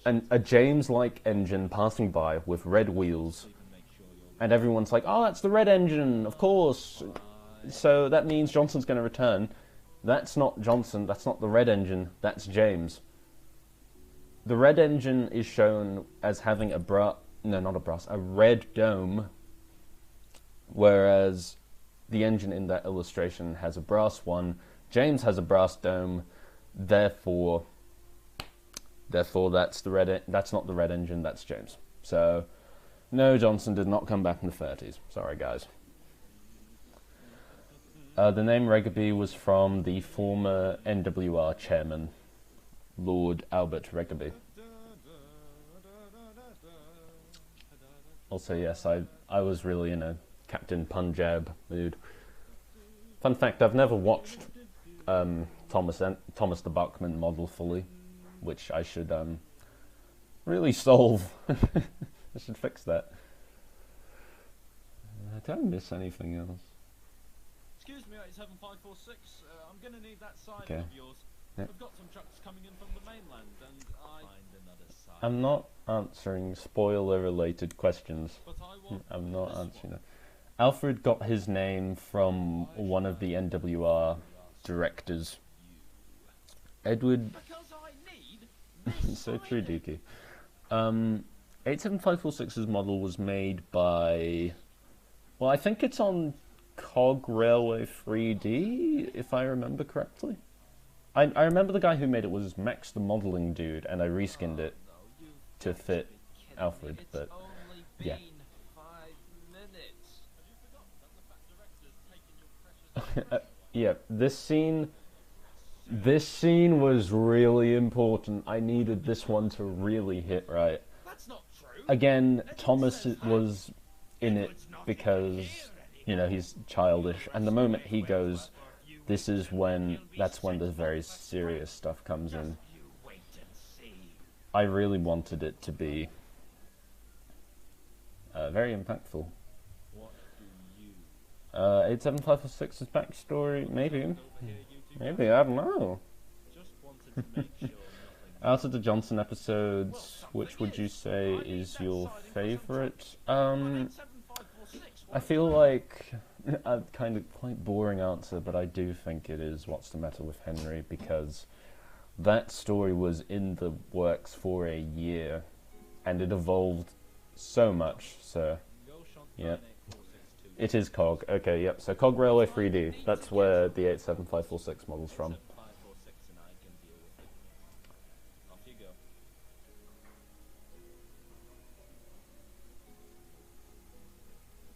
a James-like engine passing by with red wheels. And everyone's like, oh, that's the Red Engine, of course. So that means Johnson's going to return. That's not Johnson, that's not the Red Engine, that's James. The Red Engine is shown as having a red dome, whereas the engine in that illustration has a brass one. James has a brass dome, therefore that's not the Red Engine, that's James. So, no, Johnson did not come back in the 30s. Sorry, guys. The name Regaby was from the former NWR chairman, Lord Albert Regaby. Also, yes, I was really in a Captain Punjab mood. Fun fact, I've never watched Thomas the Buckman model fully, which I should really solve. I should fix that. Did I miss anything else? Excuse me, 87546. I'm going to need that side Okay. of yours. Yep. We've got some trucks coming in from the mainland, and I find another side. I'm not answering spoiler-related questions. But I want I'm not this answering one. that. Alfred got his name from one of the NWR directors. Edward... Because I need this So side true, of it. Dookie. 87546's model was made by... Well, I think it's on Cog Railway 3D, if I remember correctly. I remember the guy who made it was Max the Modeling Dude, and I reskinned it to fit Alfred, It's but only yeah. been 5 minutes. Have you forgotten that the Fat Director's taken your precious yeah, this scene was really important. I needed this one to really hit right. That's not true. Again, Thomas was in it because, you know, he's childish, and the moment he goes, that's when the very serious stuff comes in. You wait and see. I really wanted it to be very impactful. What do you 87546's backstory, maybe, I don't know. just wanted to make sure nothing Out of the Johnson episodes, which would you say is your favourite? 7546. I feel like a kind of quite boring answer, but I do think it is What's the Matter with Henry, because that story was in the works for a year, and it evolved so much, so yeah. It is COG, okay, yep, so COG Railway 3D, that's where the 87546 model's from. 7546 and I can deal with it. Off you go.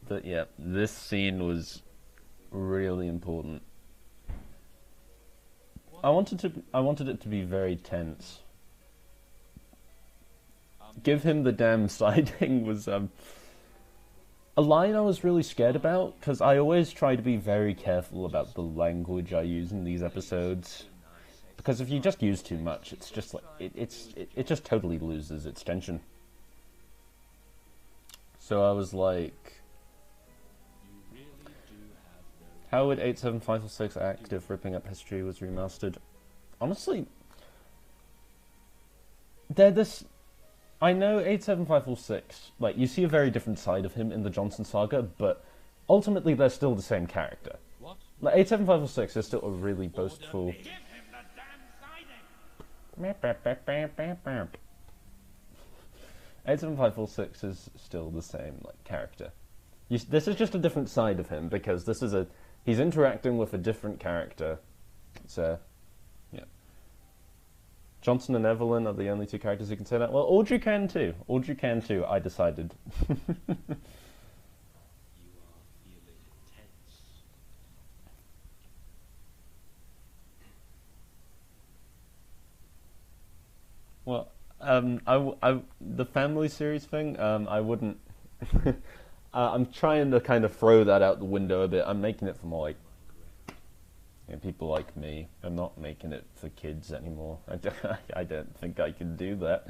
But yeah, this scene was really important. I wanted it to be very tense. Give him the damn siding was a line I was really scared about, because I always try to be very careful about the language I use in these episodes. Because if you just use too much, it's just like it just totally loses its tension. So I was like, how would 87546 act if Ripping Up History was remastered? Honestly, they're this... I know 87546, like, you see a very different side of him in the Johnson saga, but ultimately they're still the same character. What? Like, 87546 is still a really boastful... Give him the damn siding! 87546 is still the same, like, character. This is just a different side of him, because this is he's interacting with a different character. So, yeah. Johnson and Evelyn are the only two characters who can say that. Well, Audrey can too. Audrey can too, I decided. You are feeling tense. Well, the family series thing, I wouldn't. I'm trying to kind of throw that out the window a bit. I'm making it for more like people like me. I'm not making it for kids anymore. I don't think I can do that.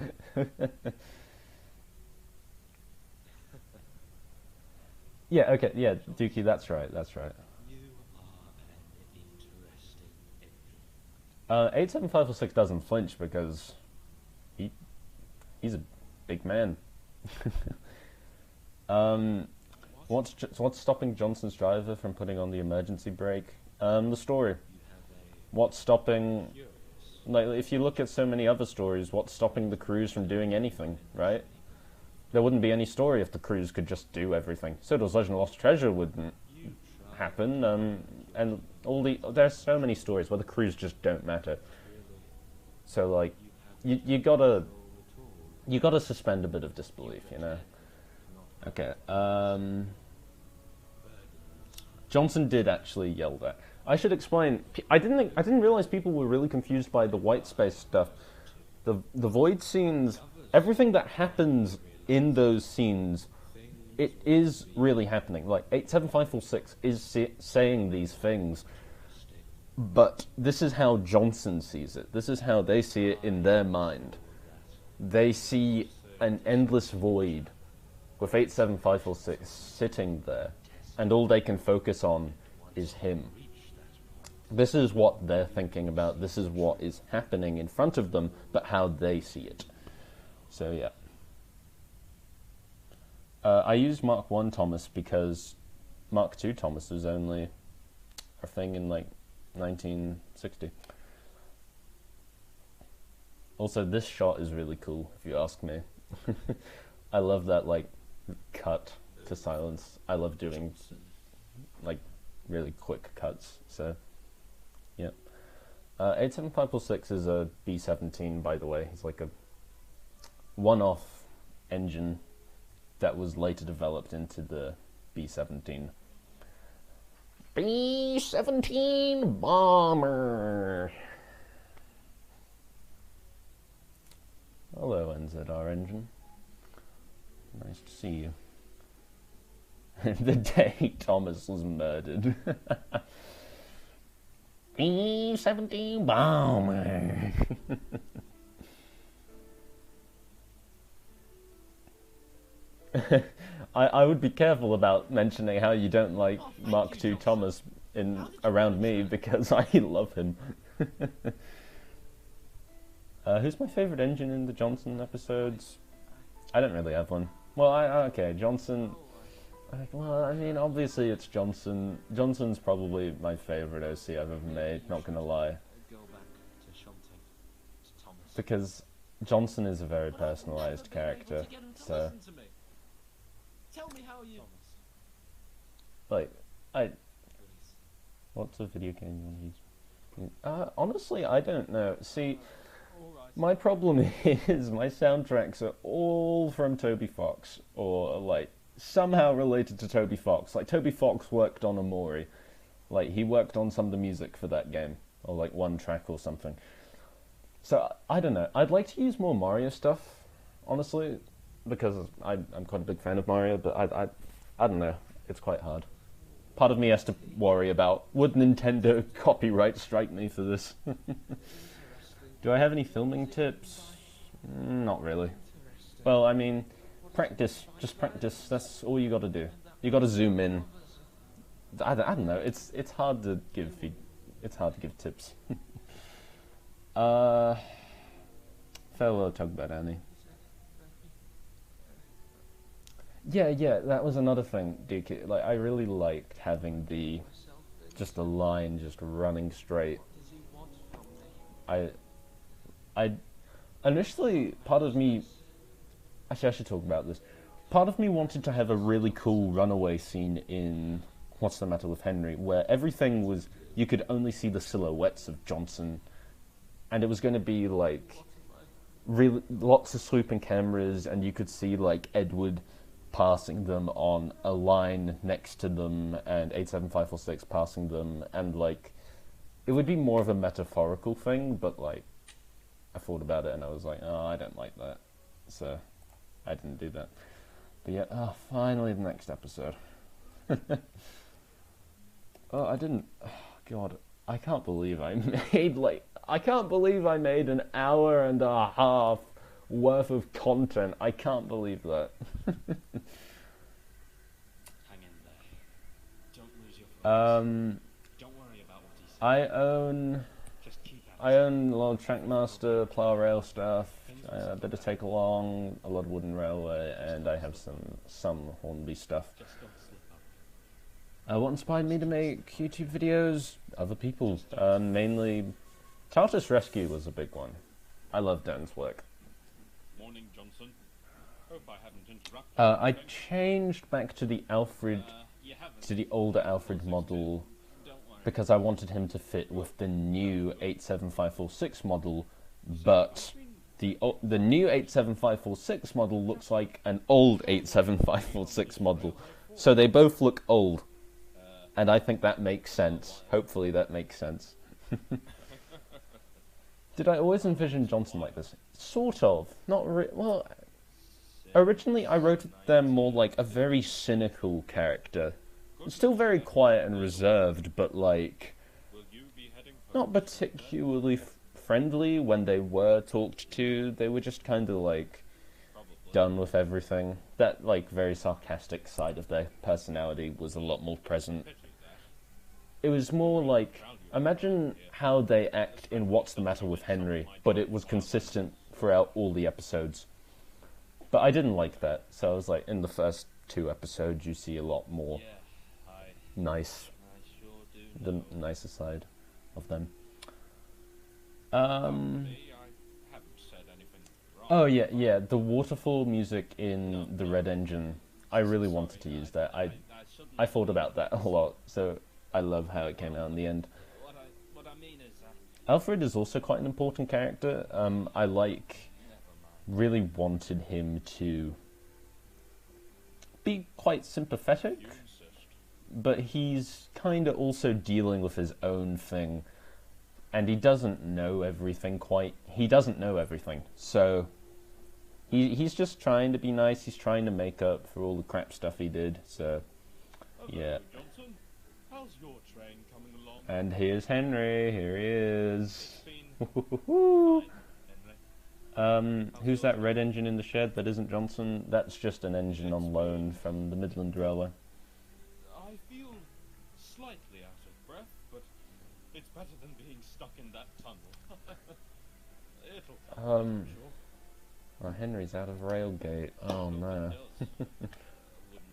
Yeah, okay, yeah, Dookie, that's right, that's right. You are an interesting engine. 87546 doesn't flinch because he's a big man. What's stopping Johnson's driver from putting on the emergency brake? The story. You have a What's stopping... curious. Like, if you look at so many other stories, what's stopping the crews from doing anything, right? There wouldn't be any story if the crews could just do everything. So does Legend of Lost Treasure wouldn't You try. happen, and there's so many stories where the crews just don't matter. Really, So, like, you have you no gotta... control at all. You gotta suspend a bit of disbelief, you know? Not Okay, burdens. Johnson did actually yell that. I should explain. I didn't realize people were really confused by the white space stuff. The void scenes, everything that happens in those scenes, it is really happening. Like 87546 is saying these things, but this is how Johnson sees it. This is how they see it in their mind. They see an endless void with 87546 sitting there, and all they can focus on is him. This is what they're thinking about. This is what is happening in front of them, but how they see it. So yeah. I used Mark 1 Thomas because Mark 2 Thomas was only a thing in like 1960. Also, this shot is really cool, if you ask me. I love that, like, cut to silence. I love doing, like, really quick cuts, so, yeah. 87546 is a B-17, by the way. It's like a one-off engine that was later developed into the B-17. B-17 bomber! Hello, NZR engine. Nice to see you. The day Thomas was murdered. B-17 bomber! I would be careful about mentioning how you don't like Mark II Thomas around me because I love him. Who's my favourite engine in the Johnson episodes? I don't really have one. Well, okay, Johnson... Well, I mean, obviously it's Johnson. Johnson's probably my favourite OC I've ever made, not gonna lie. Go back to shunting, to Thomas. Because Johnson is a very personalised character, so... Tell me how you... Like, Please. what's a video game you want to use? Honestly, I don't know. See, Alright. my problem is my soundtracks are all from Toby Fox, or, like, somehow related to Toby Fox. Like, Toby Fox worked on Amori. Like, he worked on some of the music for that game, or, like, one track or something. So, I don't know. I'd like to use more Mario stuff, honestly, because I'm quite a big fan of Mario, but I don't know. It's quite hard. Part of me has to worry about, would Nintendo copyright strike me for this? Do I have any filming tips? Not really. Well, I mean, practice. Just practice. That's all you gotta do. You gotta zoom in. I don't know. It's hard to give tips. Farewell, Tugbat Annie. Yeah, that was another thing, Duke. Like, I really liked having the line just running straight. I initially, part of me, actually I should talk about this. Part of me wanted to have a really cool runaway scene in What's the Matter with Henry, where everything was, you could only see the silhouettes of Johnson and it was going to be like really lots of swooping cameras, and you could see like Edward passing them on a line next to them, and 87546 passing them, and like it would be more of a metaphorical thing, but like I thought about it and I was like, oh, I don't like that, so I didn't do that. But yeah, oh, finally the next episode. Oh, I didn't. Oh, God, I can't believe I made an hour and a half worth of content. I can't believe that. Hang in there. Don't lose your focus. Don't worry about what he says. Just keep at I own a lot of Trackmaster, plow rail stuff, a bit of Take Along, a lot of Wooden Railway, and I have some Hornby stuff. Just don't slip up. What inspired me to make YouTube videos? Other people. Mainly, TARDIS Rescue was a big one. I love Dan's work. Morning, Johnson. Hope I haven't interrupted. I changed back to the Alfred, You haven't. to the older Alfred model, Don't worry. because I wanted him to fit with the new 87546 model, but the new 87546 model looks like an old 87546 model, so they both look old, and I think that makes sense. Hopefully that makes sense. Did I always envision Johnson like this? Sort of. Not well. Originally, I wrote them more like a very cynical character. Still very quiet and reserved, but like Will you be heading for not particularly friendly when they were talked to. They were just kind of like done with everything. That like very sarcastic side of their personality was a lot more present. It was more like, imagine how they act in What's the Matter with Henry, but it was consistent throughout all the episodes. But I didn't like that, so I was like, in the first 2 episodes you see a lot more Yeah, nice, I sure do. the nicer side of them. me? I haven't said anything wrong. Oh yeah, the waterfall music in the Red Engine, I really wanted to use that. I thought about that a lot, so I love how it came out in the end. What I mean is, Alfred is also quite an important character. I really wanted him to be quite sympathetic, You insist. but he's kind of also dealing with his own thing, and he doesn't know everything quite. He doesn't know everything, so he's just trying to be nice. He's trying to make up for all the crap stuff he did. So Hello, yeah. Johnson. How's your train coming along? And here's Henry. Here he is. It's been fine, Henry. Who's that red engine in the shed that isn't Johnson? That's just an engine on loan from the Midland Railway. I feel slightly out of breath, but it's better than being stuck in that tunnel. It'll come, I'm sure. Oh, Henry's out of railgate. Oh no. I wouldn't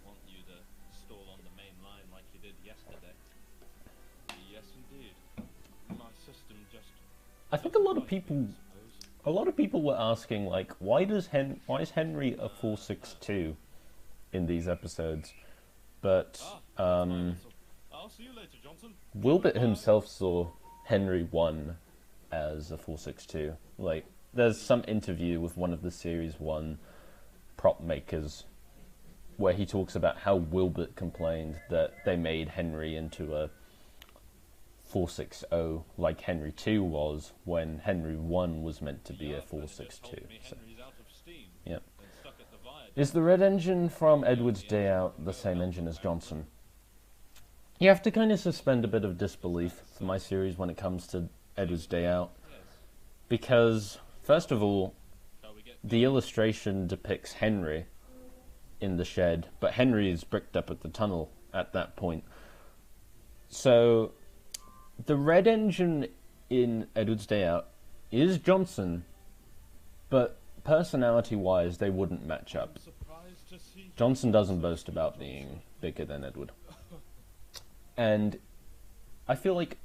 want you to stall on the main line like you did yesterday. Yes, indeed. My system just... I think a lot of people were asking, like, why is Henry a 462 in these episodes? But I'll see you later, Johnson. Wilbert himself saw Henry 1 as a 462. Like, there's some interview with one of the Series 1 prop makers where he talks about how Wilbert complained that they made Henry into a 460 like Henry 2 was, when Henry 1 was meant to be a 462. So, yeah. Is the red engine from Edward's Day Out the same engine as Johnson? You have to kind of suspend a bit of disbelief for my series when it comes to Edward's Day Out, because first of all, the illustration depicts Henry in the shed, but Henry is bricked up at the tunnel at that point. So the red engine in Edward's Day Out is Johnson, but personality-wise, they wouldn't match up. Johnson doesn't boast about being bigger than Edward. And I feel like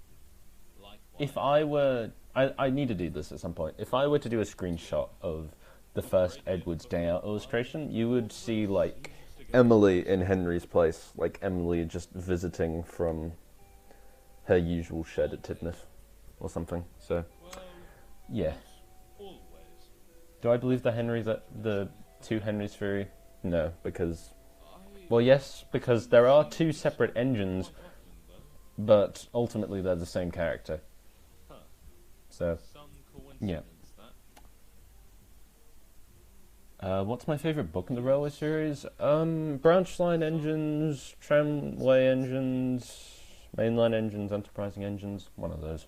if I were... I need to do this at some point. If I were to do a screenshot of the first Edward's Day Out illustration, you would see, like, Emily in Henry's place. Like, Emily just visiting from her usual shed at Tidmouth or something. So Yeah. Always. Do I believe the two Henrys theory? No, because... I Well, yes, because there are two separate engines, quite often, though. but ultimately they're the same character. Huh. So, Some coincidence, that. what's my favourite book in the Railway series? Branch line engines, tramway engines, mainline engines, enterprising engines, one of those.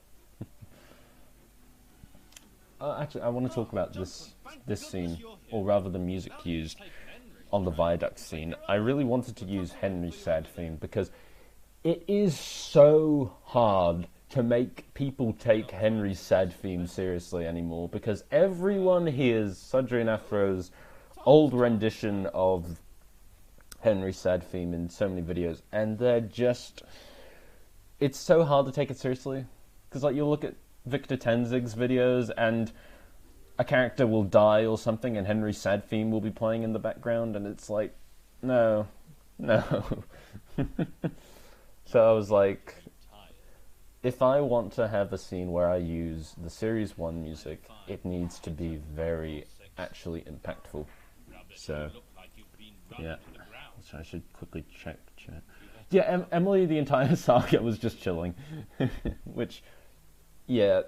Actually, I want to talk about this scene, or rather the music used on the viaduct scene. I really wanted to use Henry's sad theme because it is so hard to make people take Henry's sad theme seriously anymore, because everyone hears Sudrey and Afro's old rendition of Henry's sad theme in so many videos, and they're just... It's so hard to take it seriously, because like you'll look at Victor Tenzig's videos and a character will die or something and Henry's sad theme will be playing in the background, and it's like, no. So I was like, if I want to have a scene where I use the Series 1 music, it needs to be very actually impactful. So, yeah. So I should quickly check chat. Yeah, Emily, the entire saga was just chilling. Which, yeah.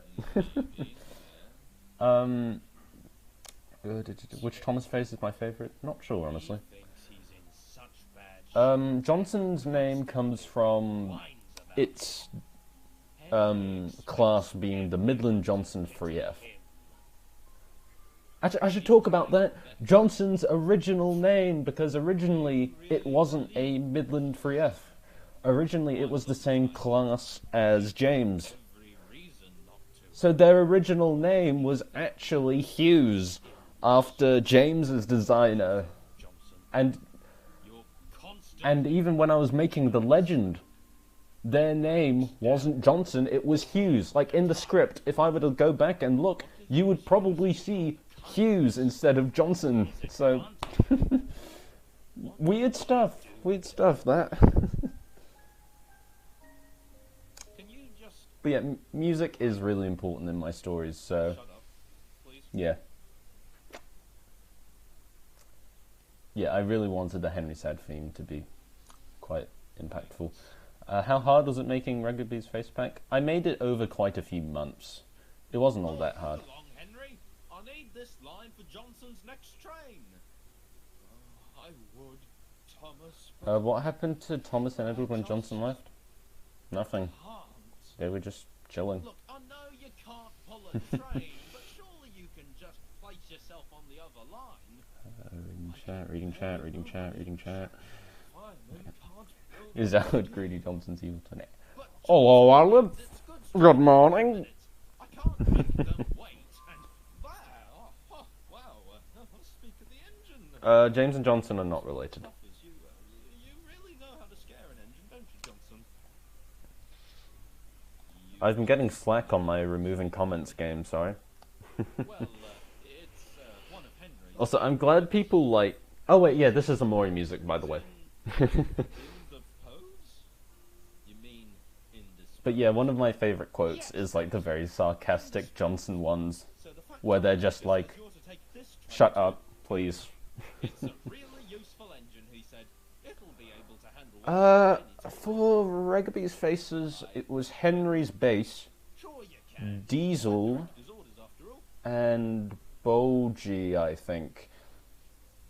Which Thomas face is my favourite? Not sure, honestly. Johnson's name comes from its class being the Midland Johnson 3F. Actually, I should talk about that. Johnson's original name, because originally it wasn't a Midland 3F. Originally it was the same class as James. So their original name was actually Hughes, after James's designer. And even when I was making the legend, their name wasn't Johnson, it was Hughes. Like in the script, if I were to go back and look, you would probably see Hughes instead of Johnson. So, weird stuff, that. But yeah, music is really important in my stories, so, yeah. Yeah, I really wanted the Henry Sad theme to be quite impactful. How hard was it making Rugby's face pack? I made it over quite a few months. It wasn't all that hard. Henry, I need this line for Johnson's next train. I would, Thomas. What happened to Thomas and Edward when Johnson left? Nothing. They were just chilling. Look, I know you can't pull a train, but surely you can just place yourself on the other line. Reading chat. Is that what Greedy Johnson's evil tonight? Hello, Alan. Good morning. I can't make them wait, and wow, speak of the engine. James and Johnson are not related. You really know how to scare an engine, don't you, Johnson? I've been getting slack on my removing comments game, sorry. Well, it's one of Henry's. Also, I'm glad people like... Oh wait, yeah, this is the Maury music, by the way. But yeah, one of my favourite quotes is like the very sarcastic Johnson ones, where they're just like, "Shut up, please." It's a really useful engine, he said. It'll be able to handle For Rugby's faces, it was Henry's base, Sure you can. Diesel, His orders after all. and Bogie, I think.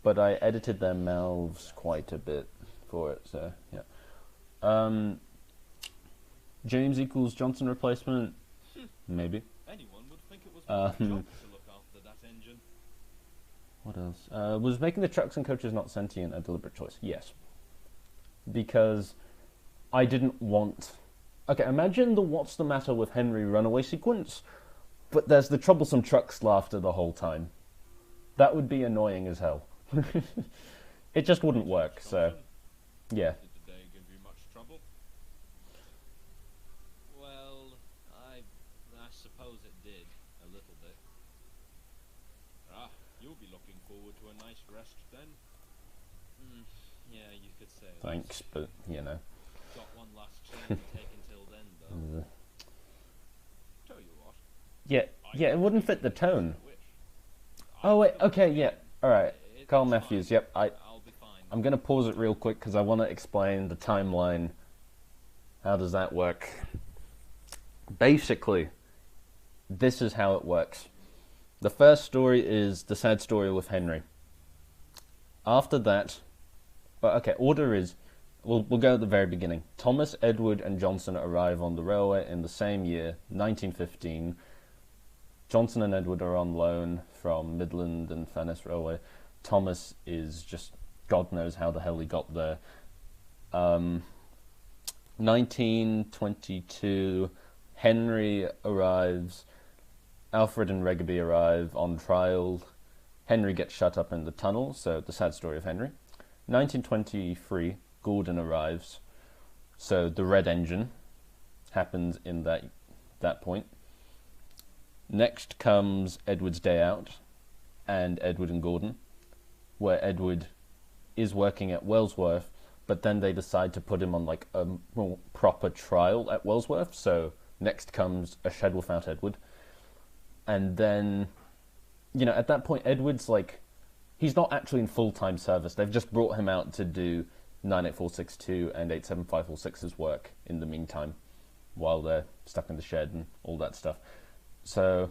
But I edited their mouths quite a bit for it, so yeah. James equals Johnson replacement? Maybe. Anyone would think it was my job to look after that engine. What else? Was making the trucks and coaches not sentient a deliberate choice? Yes. Because I didn't want... Okay, imagine the What's the Matter with Henry runaway sequence, but there's the troublesome trucks laughter the whole time. That would be annoying as hell. It just wouldn't work, so... Yeah. Did the day give you much trouble? Well, I suppose it did, a little bit. You'll be looking forward to a nice rest then. Yeah, you could say that. Thanks, but, you know. Got one last train to take until then, though. Tell you what. Yeah, Yeah, it wouldn't fit the tone. Oh wait, okay, yeah, alright. Carl Matthews, yep, I'm gonna pause it real quick because I want to explain the timeline. How does that work? Basically, this is how it works. The first story is the sad story with Henry. After that, okay, order is, we'll go at the very beginning. Thomas, Edward, and Johnson arrive on the railway in the same year, 1915. Johnson and Edward are on loan from Midland and Furness Railway. Thomas is just, God knows how the hell he got there. 1922, Henry arrives. Alfred and Regaby arrive on trial. Henry gets shut up in the tunnel, so the sad story of Henry. 1923, Gordon arrives. So the Red Engine happens in that point. Next comes Edward's Day Out and Edward and Gordon, where Edward is working at Wellsworth, but then they decide to put him on like a more proper trial at Wellsworth. So next comes A Shed Without Edward. And then, you know, at that point, Edward's like, he's not actually in full-time service. They've just brought him out to do 98462 and 87546's work in the meantime, while they're stuck in the shed and all that stuff. So,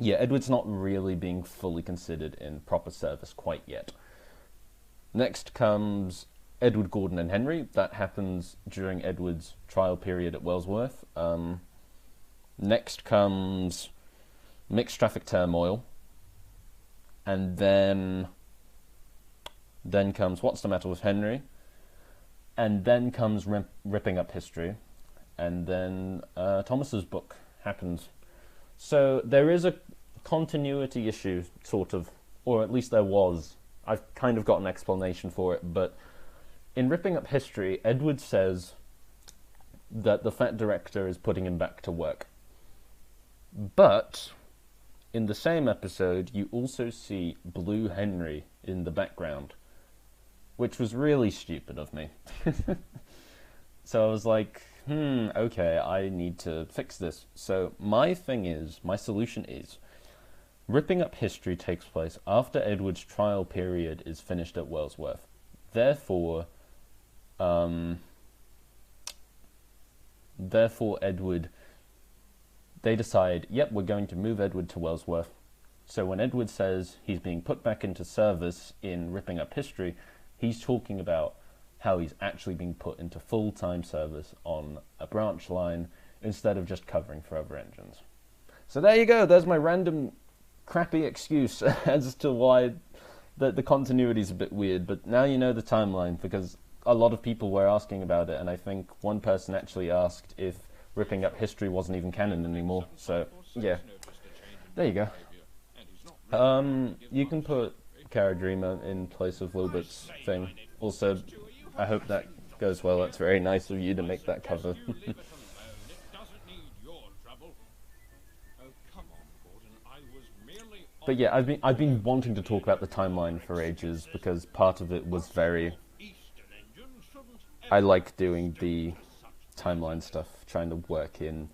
yeah, Edward's not really being fully considered in proper service quite yet. Next comes Edward, Gordon, and Henry. That happens during Edward's trial period at Wellsworth. Next comes Mixed Traffic Turmoil. And then comes What's the Matter with Henry? And then comes Ripping Up History. And then Thomas's book happens. So there is a continuity issue, sort of, or at least there was. I've kind of got an explanation for it, but in Ripping Up History, Edward says that the Fat Director is putting him back to work. But in the same episode, you also see Blue Henry in the background, which was really stupid of me. So I was like, okay, I need to fix this. So my solution is, Ripping Up History takes place after Edward's trial period is finished at Wellsworth. Therefore, Edward, they decide, yep, we're going to move Edward to Wellsworth. So when Edward says he's being put back into service in Ripping Up History, he's talking about how he's actually being put into full-time service on a branch line instead of just covering for other engines. So there you go, there's my random crappy excuse as to why the continuity is a bit weird, but now you know the timeline, because a lot of people were asking about it, and I think one person actually asked if Ripping Up History wasn't even canon anymore, so yeah, there you go. You can put Chara Dreemurr in place of Wilbert's thing. Also, I hope that goes well. That's very nice of you to make that cover. But yeah, I've been wanting to talk about the timeline for ages, because part of it was very, I like doing the timeline stuff, trying to work in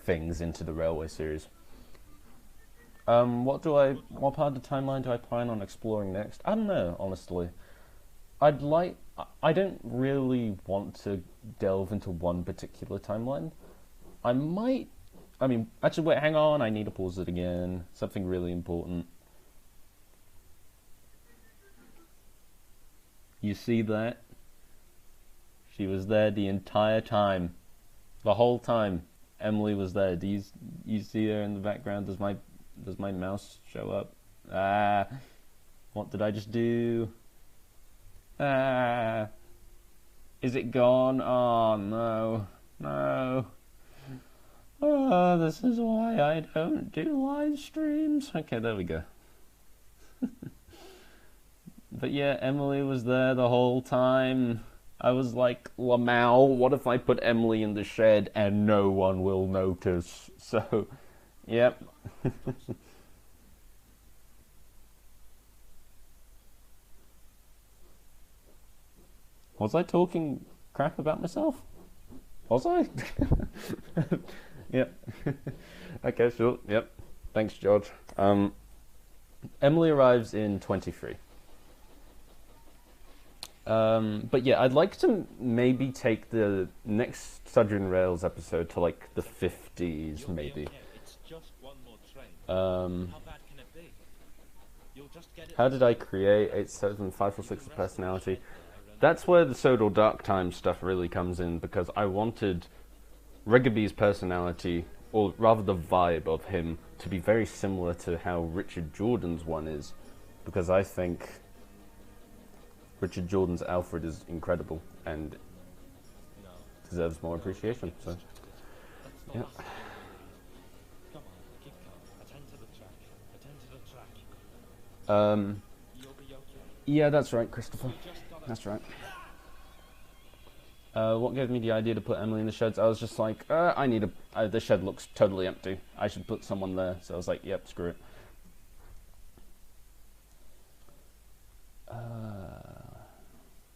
things into the Railway series. What part of the timeline do I plan on exploring next? I don't know, honestly. I don't really want to delve into one particular timeline. Actually, wait, hang on, I need to pause it again. Something really important. You see that? She was there the entire time. The whole time. Emily was there. Do you see her in the background? Does my mouse show up? What did I just do? Is it gone? Oh, no. No. Oh, this is why I don't do live streams. Okay, there we go. But yeah, Emily was there the whole time. I was like, Lamau, what if I put Emily in the shed and no one will notice? So, yep. Was I talking crap about myself? Was I? Yep. Okay, sure, yep. Thanks, George. Emily arrives in 23. But yeah, I'd like to maybe take the next Sudden Rails episode to like the 50s, maybe. It's just one more train. Um, How bad can it be? You'll just get it. how did I create 87546 personality? That's where the Sodal Dark Time stuff really comes in, because I wanted Regaby's personality, or rather the vibe of him, to be very similar to how Richard Jordan's one is, because I think Richard Jordan's Alfred is incredible and deserves more appreciation. So, yeah. Come on, keep calm. Attend to the track. Attend to the track. You'll be okay. Yeah, that's right, Christopher. You just gotta. That's right. What gave me the idea to put Emily in the sheds? I was just like, I need a. The shed looks totally empty. I should put someone there. So I was like, yep, screw it.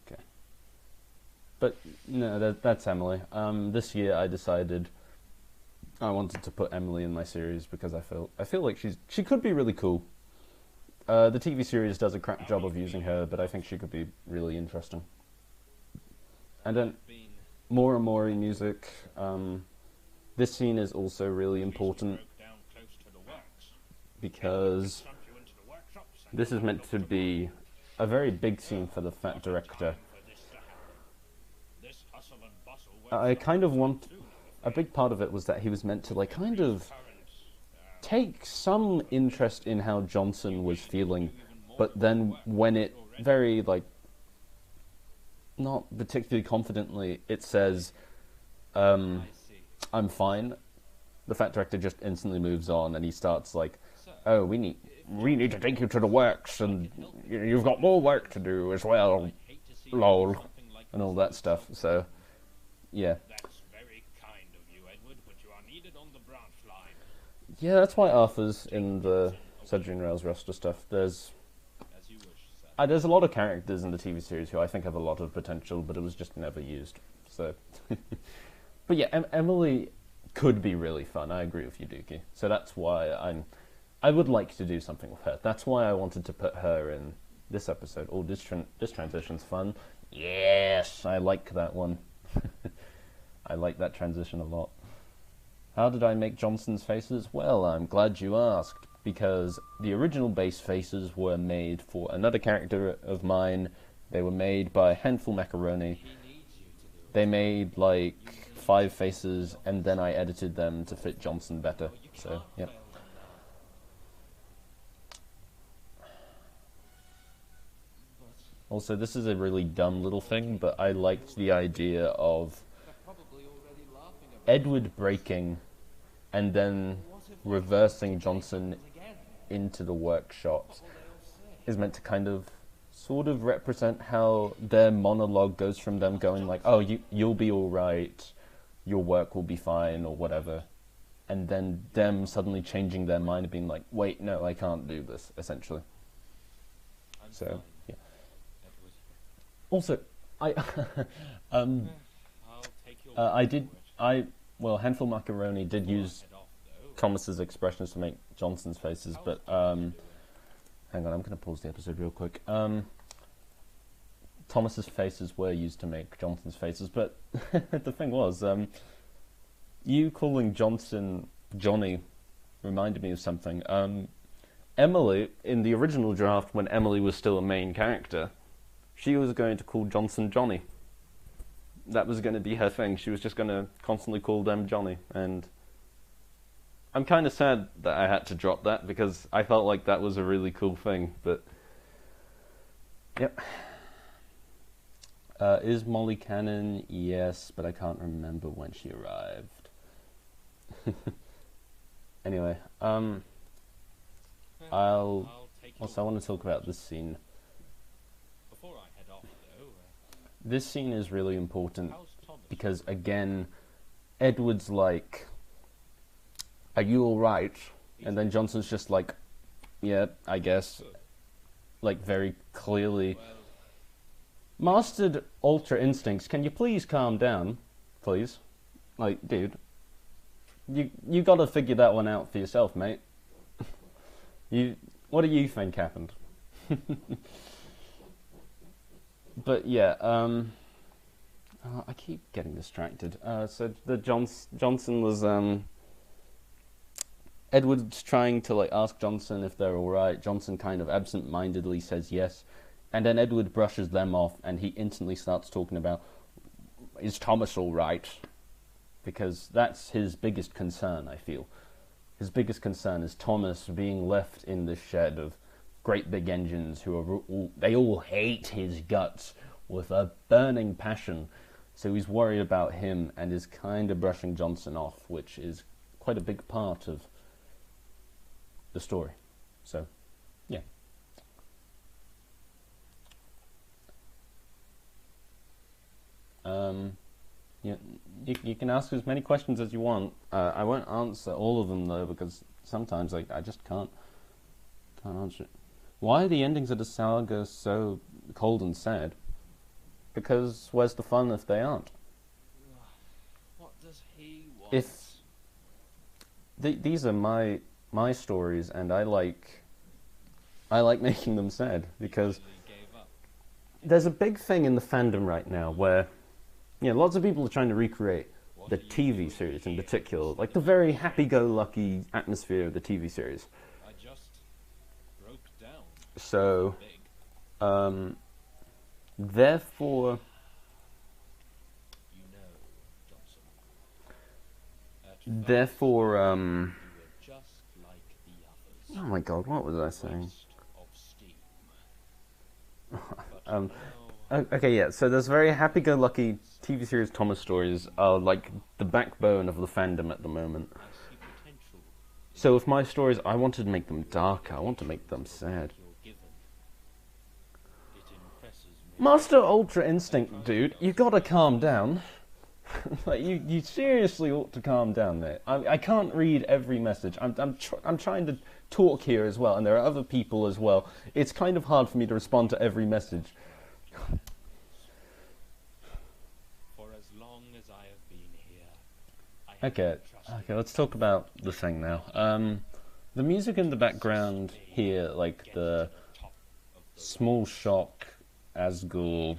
Okay. But no, that's Emily. This year I decided I wanted to put Emily in my series because I feel like she could be really cool. The TV series does a crap job of using her, but I think she could be really interesting. And then more and more in music. This scene is also really important because this is meant to be a very big scene for the Fat Director. I kind of want... A big part of it was that he was meant to like kind of take some interest in how Johnson was feeling, but then when it very like not particularly confidently it says I'm fine, the Fat Director just instantly moves on and he starts like, oh, we need to take you to the works and you've got more work to do as well, lol, and all that stuff. So yeah. Yeah, that's why Arthur's in the Surgery and Rails roster stuff. There's a lot of characters in the TV series who I think have a lot of potential, but it was just never used. So, but yeah, Emily could be really fun. I agree with you, Dookie. So that's why I would like to do something with her. That's why I wanted to put her in this episode. Oh, this transition's fun. Yes, I like that one. I like that transition a lot. How did I make Johnson's faces? Well, I'm glad you asked, because the original base faces were made for another character of mine. They were made by Handful Macaroni. They made like 5 faces, and then I edited them to fit Johnson better. So, yeah. Also, this is a really dumb little thing, but I liked the idea of Edward breaking and then reversing Johnson into the workshops is meant to kind of sort of represent how their monologue goes from them going like, oh, you'll be all right, your work will be fine or whatever, and then them suddenly changing their mind and being like, wait, no, I can't do this, essentially. So yeah. Also, Handful Macaroni did use Thomas's expressions to make Johnson's faces, but hang on, I'm going to pause the episode real quick. Thomas's faces were used to make Johnson's faces, but the thing was, you calling Johnson Johnny reminded me of something. Emily, in the original draft, when Emily was still a main character, she was going to call Johnson Johnny. That was going to be her thing. She was just going to constantly call them Johnny, and I'm kind of sad that I had to drop that because I felt like that was a really cool thing, but yep. Is Molly canon? Yes, but I can't remember when she arrived. Anyway, I want to talk about this scene. Before I head off, though, this scene is really important because, again, Edward's like, are you alright? And then Johnson's just like, yeah, I guess. Like, very clearly. Mastered Ultra Instincts, can you please calm down? Please. Like, dude. You gotta figure that one out for yourself, mate. What do you think happened? But yeah, I keep getting distracted. So the Johnson was Edward's trying to like ask Johnson if they're all right. Johnson kind of absent-mindedly says yes, and then Edward brushes them off, and he instantly starts talking about, is Thomas all right? Because that's his biggest concern, I feel. His biggest concern is Thomas being left in this shed of great big engines who are they all hate his guts with a burning passion. So he's worried about him and is kind of brushing Johnson off, which is quite a big part of the story. So, yeah. Yeah, you can ask as many questions as you want. I won't answer all of them though, because sometimes I just can't answer it. Why are the endings of the saga so cold and sad? Because where's the fun if they aren't? What does he want? If these are my stories, and I like making them sad, because there's a big thing in the fandom right now where, lots of people are trying to recreate the TV series in particular, like the very happy-go-lucky atmosphere of the TV series. I just broke down. So, therefore, You know, Johnson. therefore, You were just like the others. oh my God, what was I saying? Waste of steam. But now, Okay, yeah, so there's very happy-go-lucky TV series Thomas stories are like the backbone of the fandom at the moment. I see potential So with my stories, I wanted to make them darker, I want to make them sad. you're given. It impresses me. Master Ultra Instinct, dude, you gotta calm down. Like, you seriously ought to calm down there. I can't read every message. I'm trying to talk here as well, and there are other people as well. It's kind of hard for me to respond to every message. For as long as I have been here, I have Okay, trusted let's talk about the thing now. The music in the background here, like the top of the Small Shock, Asgul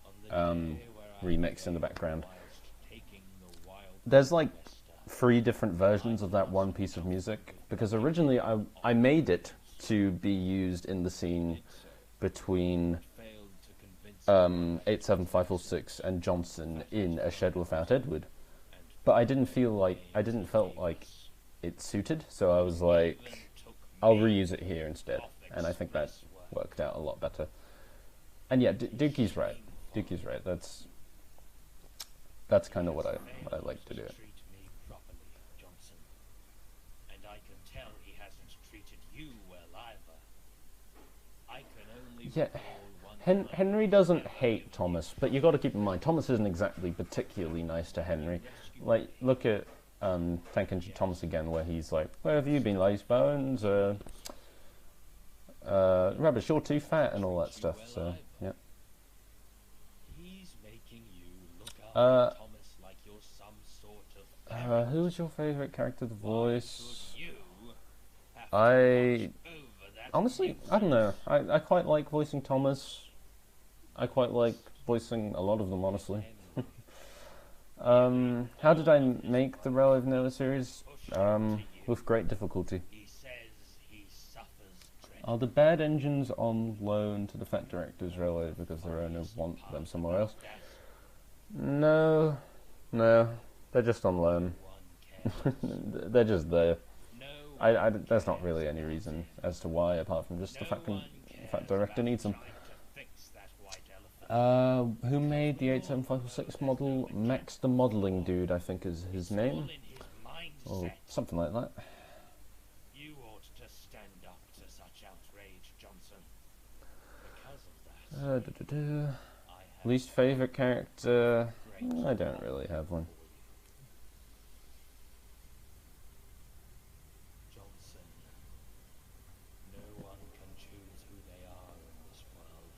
on the day where I remix in the background. whilst taking the wild There's like Vesta, 3 different versions of that one piece of music, because originally I made it to be used in the scene between failed to convince 87546 and Johnson in A Shed Without Edward. But I didn't felt like it suited, so I was like, I'll reuse it here instead, and I think that worked out a lot better. And yeah, Dookie's right. Dookie's right. That's kind of what I like to do. treat me properly, Johnson. And I can tell he hasn't treated you well either. I can only Yeah, recall one Henry doesn't hate Thomas, but you got to keep in mind Thomas isn't exactly particularly nice to Henry. Like, look at Tank Engine Thomas again, where he's like, "Where have you been, lace bones? Rubbish, you're too fat," and all that stuff. So yeah. He's making you look Uh, after Thomas like you're some sort of Who was your favourite character? The voice. should you have to I watch over that honestly, I don't know. I quite like voicing Thomas. I quite like voicing a lot of them, honestly. How did I make the Railway of Noah series? With great difficulty. He says he suffers dread. Are the bad engines on loan to the Fat Directors Railway because their owners want them somewhere else? No, they're just on loan. One cares. They're just there. No There's not really any reason as to why, apart from just the fact the Fat Director needs them. trying to fix that white elephant. Who made the 87506 model? Max the Modelling Dude, I think is his All name. in his mindset. Or something like that. You ought to stand up to such outrage, Johnson. Because of that, I have Least favourite character? great I don't really have one. Johnson. No one can choose who they are in this world.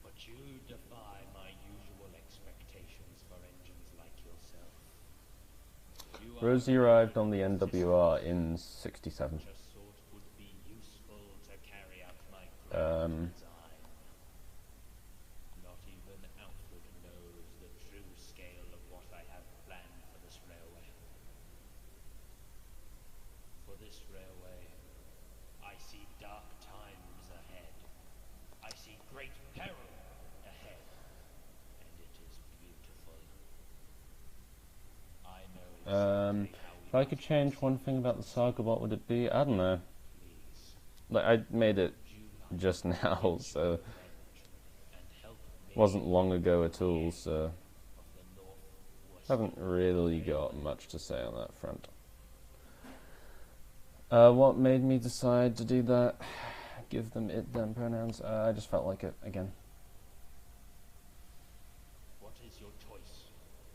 But you defy my usual expectations for engines like yourself. You are Rosie arrived on the NWR in '67. such a sort Not even Alfred knows the true scale of what I have planned for this railway. For this railway, I see dark times ahead. I see great peril ahead. And it is beautiful. I know exactly how If I could change one thing about the saga, what would it be? I don't know. please Like, I made it just now, so and help me wasn't long ago at all, so of the Northwest. haven't really got much to say on that front. What made me decide to do that? Give them it them pronouns. I just felt like it again. What is your choice,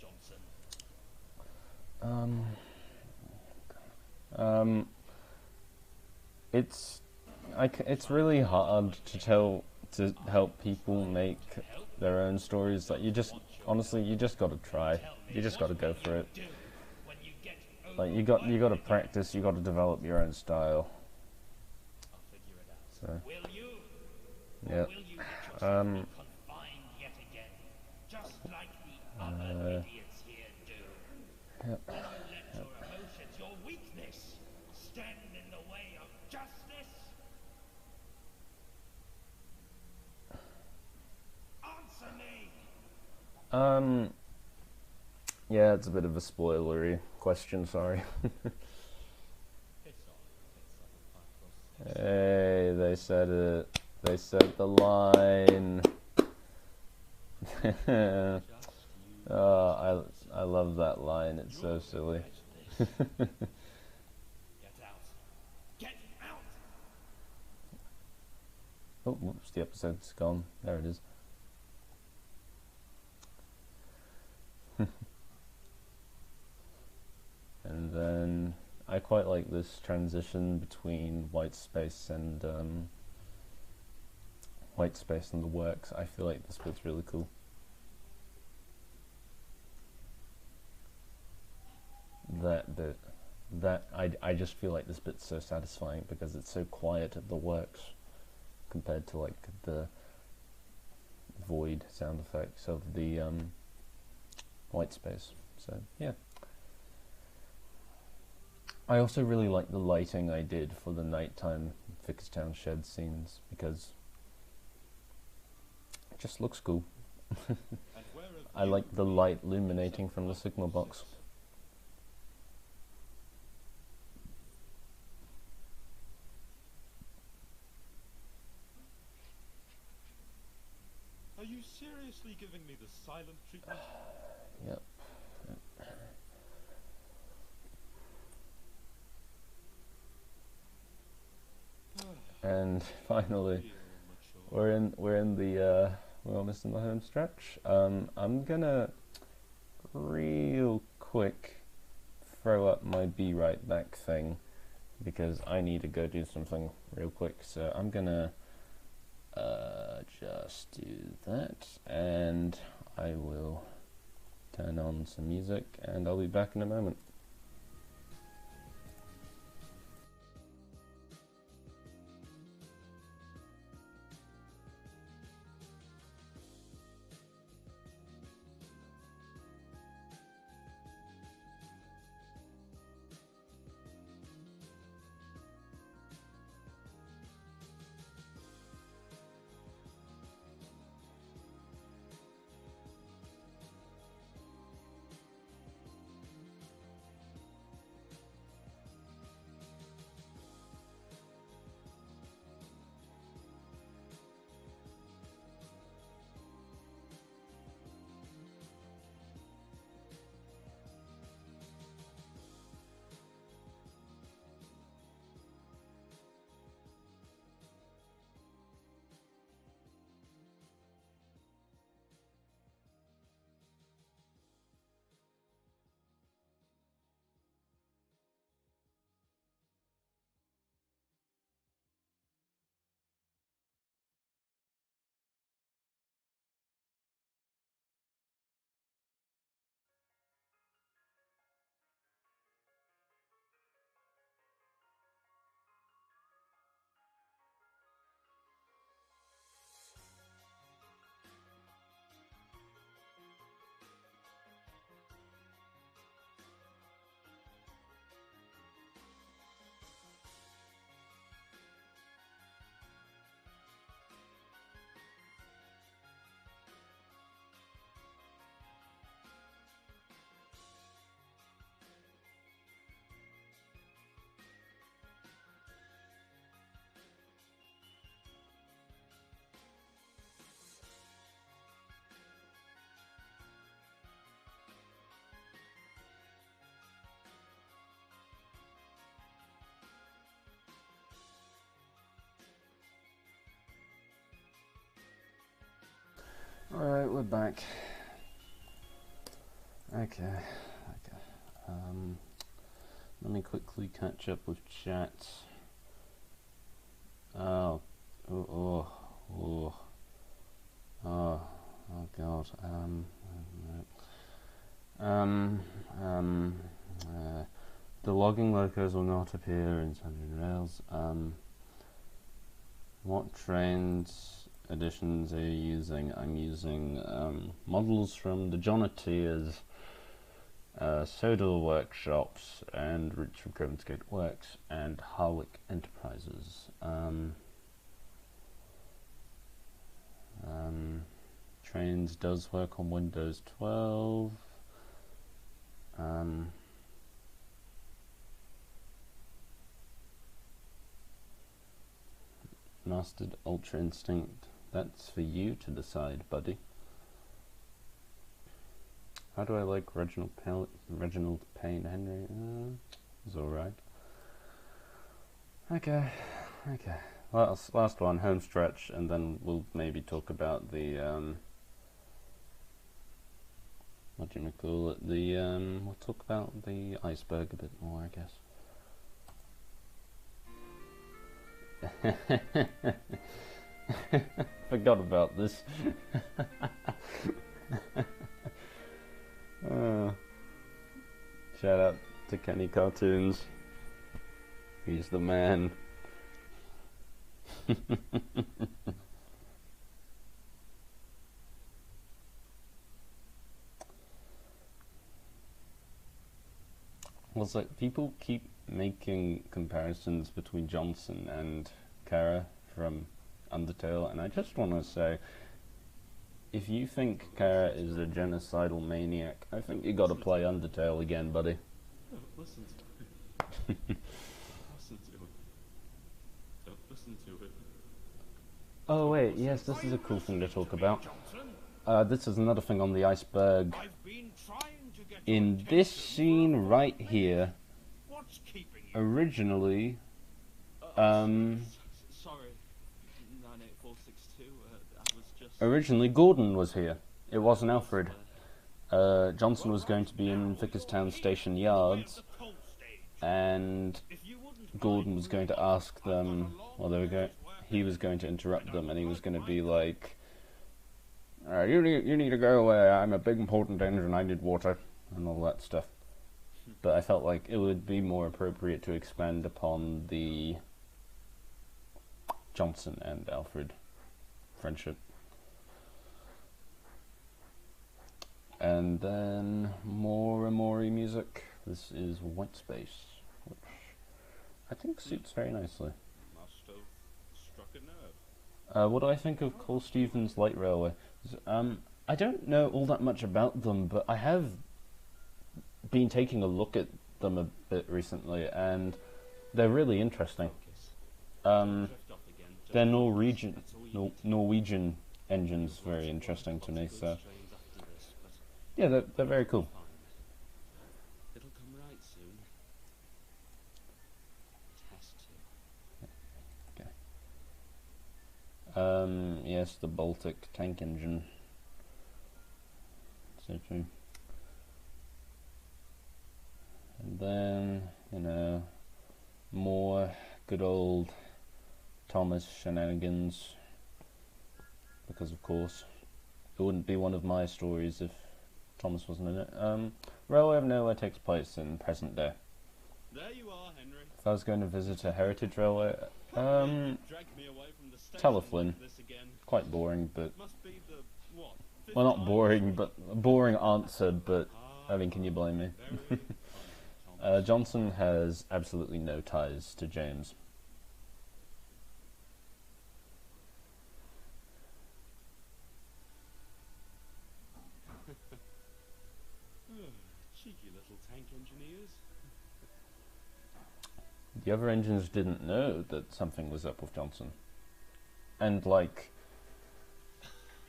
Johnson? It's really hard to help people make their own stories. Like, honestly, you just gotta try. You just gotta go for it. Do when you get Like, you gotta practice. You gotta develop your own style. I'll figure it out. So, Will you? yeah. Will you let yourself be confined yet again, just like the other idiots here do? Yep. Will you let your emotions, your weakness, stand in the way of justice? Answer me! Yeah, it's a bit of a spoilery question. Sorry. Piss off, Hey, they said it. They said the line. Oh, I love that line. It's so silly. Get out! Get out! Oh, whoops, the episode's gone. There it is. And then I quite like this transition between white space and the works. I feel like this bit's really cool. That bit, I just feel like this bit's so satisfying because it's so quiet at the works compared to like the void sound effects of the white space. So yeah. I also really like the lighting I did for the nighttime Vickerstown shed scenes because it just looks cool. And where have I you like the been light since illuminating from the signal box. six? Are you seriously giving me the silent treatment? Yep. And finally, Feel mature. we're almost in the home stretch. I'm gonna real quick throw up my be right back thing because I need to go do something real quick. So I'm gonna just do that, and I will turn on some music, and I'll be back in a moment. Alright, we're back. Okay. Let me quickly catch up with chat. Oh god. The logging locos will not appear in Sundry Rails. What trains editions are you using? I'm using models from the Jonatiers, Sodal Workshops, and Richard Grimsgate Works, and Harwick Enterprises. Trains does work on Windows 12. Mastered Ultra Instinct. That's for you to decide, buddy. How do I like Reginald Payne Henry? It's alright. Okay. Last one, home stretch, and then we'll maybe talk about the what do you call it? We'll talk about the iceberg a bit more, I guess. Forgot about this. Shout out to Kenny Cartoons. He's the man. Also, people keep making comparisons between Johnson and Chara from Undertale, and I just want to say, if you think Chara is a genocidal maniac, I think you gotta play Undertale again, buddy. Listen to it. Listen to it. Don't listen to it. Oh wait, yes, this is a cool thing to talk about. This is another thing on the iceberg. In this scene right here, originally, Sorry, 98462. I was just. Originally Gordon was here. It wasn't Alfred. Johnson was going to be in Vickerstown Station Yards, and Gordon was going to ask them. Well, he was going to interrupt them, and he was going to be like, "You need to go away. I'm a big important engine. I need water." And all that stuff. But I felt like it would be more appropriate to expand upon the Johnson and Alfred friendship. And then more Amori music. This is White Space, which I think suits very nicely. Must have struck a nerve. What do I think of Cole Stevens' Light Railway? I don't know all that much about them, but I have been taking a look at them a bit recently, and they're really interesting. Their Norwegian engine's very interesting to me, so yeah, they're very cool. It'll come right soon. It has to. Okay. Yes, the Baltic tank engine. So true. And then, more good old Thomas shenanigans. Because, of course, it wouldn't be one of my stories if Thomas wasn't in it. Railway of Nowhere takes place in present day. There you are, Henry. If I was going to visit a heritage railway, Dragged me away from the station Teleflin. like this again. Quite boring, but... Must be the, what, fifth Well, not time boring, this but a boring answer, but, I mean, can you blame me? Very funny, Thomas. Johnson has absolutely no ties to James. Cheeky little tank engineers. The other engines didn't know that something was up with Johnson. And, like,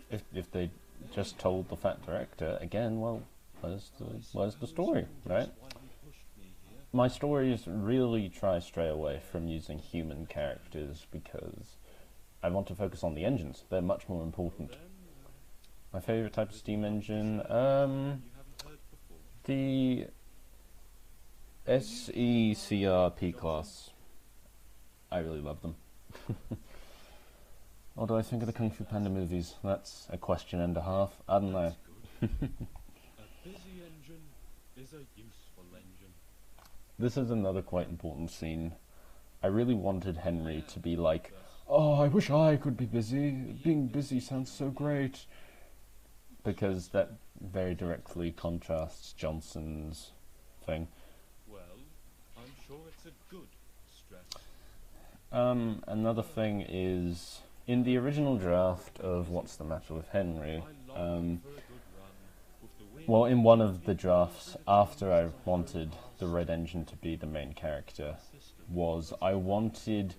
if they just told the Fat Director, again, well, where's the story, right? My stories really try to stray away from using human characters because I want to focus on the engines. They're much more important. My favourite type of steam engine? You haven't heard before. The SECR Class. I really love them. What do I think of the Kung Fu Panda movies? That's a question and a half. I don't know. A busy engine is a useful engine. This is another quite important scene. I really wanted Henry to be like, "Oh, I wish I could be busy. Being busy sounds so great." Because that very directly contrasts Johnson's thing. Well, I'm sure it's a good stress. Another thing is, in the original draft of What's the Matter with Henry, I long for a good run with the wind. well, in one of the drafts, after I wanted the Red Engine to be the main character, was I wanted...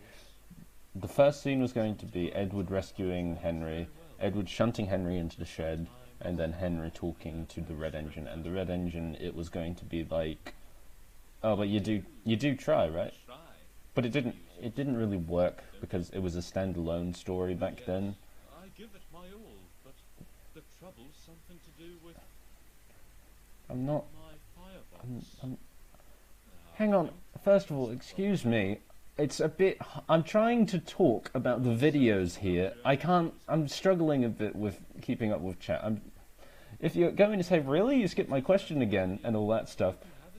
The first scene was going to be Edward rescuing Henry, Edward shunting Henry into the shed, and then Henry talking to the Red Engine. And the Red Engine, it was going to be like, "Oh, but you do try, right?" Try. But it didn't really work because it was a standalone story back then. I give it my all, but the trouble's something to do with I'm not... my firebox. Hang on. First of all, excuse me. It's a bit... I'm trying to talk about the videos here. I'm struggling a bit with keeping up with chat. If you're going to say, "Really? You skipped my question again," and all that stuff,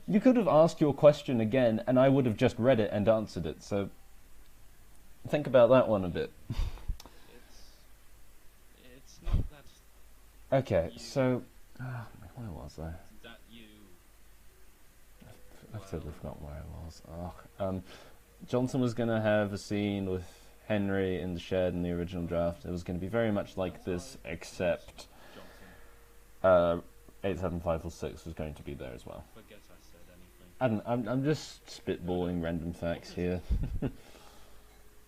you could have asked your question again, and I would have just read it and answered it. So, think about that one a bit. It's not that Okay, so... where was I? that you. I've totally forgot where I was. Johnson was going to have a scene with Henry in the shed in the original draft. It was going to be very much like this, except 87546 was going to be there as well. Forget I said anything. I'm just spitballing random facts here.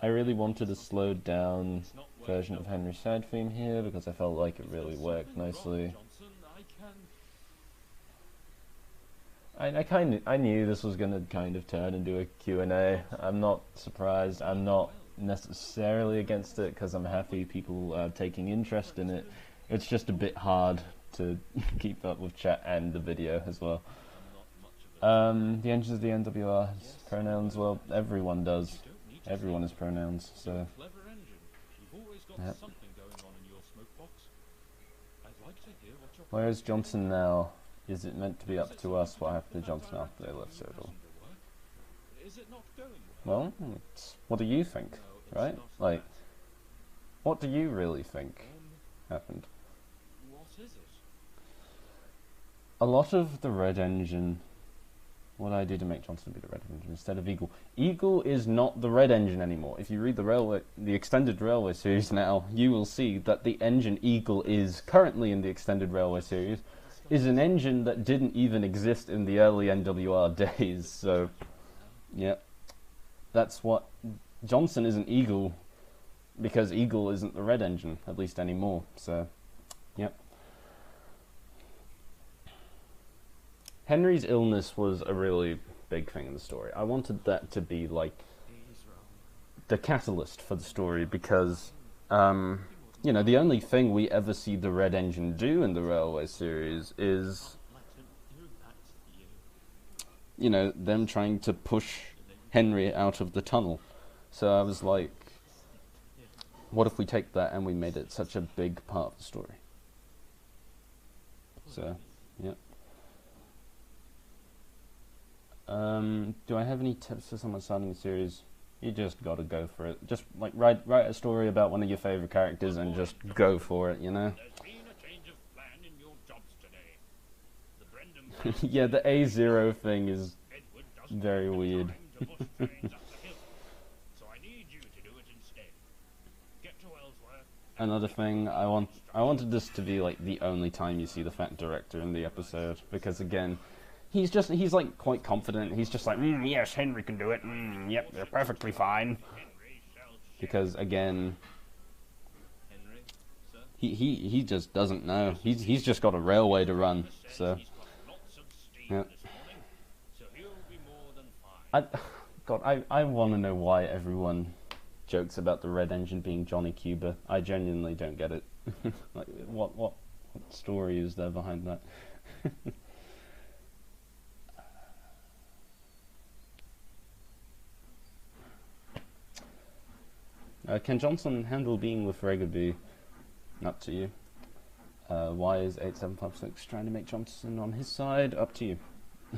I really wanted a slowed down version of Henry's side theme here because I felt like it really worked nicely. Johnson, I I knew this was going to kind of turn into a Q&A. I'm not surprised. I'm not necessarily against it because I'm happy people are taking interest in it. It's just a bit hard to keep up with chat and the video as well. The engines of the NWR has pronouns. Well, everyone does. Everyone has pronouns. So clever engine. You've always got Yep. something going on in your smoke box. I'd like to hear what your where is Johnson now? Is it meant to be up to us? What happened to Johnson after they left Cyril? Is it not going well? Well, what do you think, right? Like, what do you really think happened? What is it? A lot of the Red Engine... What did I do to make Johnson be the Red Engine instead of Eagle? Eagle is not the Red Engine anymore. If you read the extended Railway series now, you will see that the engine Eagle is currently in the extended Railway series is an engine that didn't even exist in the early NWR days. So, yeah, that's what... Johnson isn't Eagle because Eagle isn't the Red Engine, at least anymore. So, yep. Henry's illness was a really big thing in the story. I wanted that to be like the catalyst for the story because, you know, the only thing we ever see the Red Engine do in the Railway series is, you know, them trying to push Henry out of the tunnel. So I was like, what if we take that and we made it such a big part of the story? So, yeah. Do I have any tips for someone starting a series? You just gotta go for it. Just like write a story about one of your favorite characters and just go for it, you know? There's been a change of plan in your jobs today. The Brendan Yeah, the A0 thing is Edward doesn't very have the weird. time to push trains up the hill. So I need you to do it instead. Get to Ellsworth. Another thing, I wanted this to be like the only time you see the Fat Director in the episode, because again, he's like quite confident. He's just like, yes, Henry can do it. Yep, they're perfectly fine. Henry shall Because again, Henry, sir? he just doesn't know. He's just got a railway to run. So, He's got lots of steam yeah. this morning, so he'll be more than fine. I want to know why everyone jokes about the Red Engine being Johnny Cuba. I genuinely don't get it. Like, what What story is there behind that? Can Johnson handle being with Regaby? Up to you. Why is 8756 trying to make Johnson on his side? Up to you.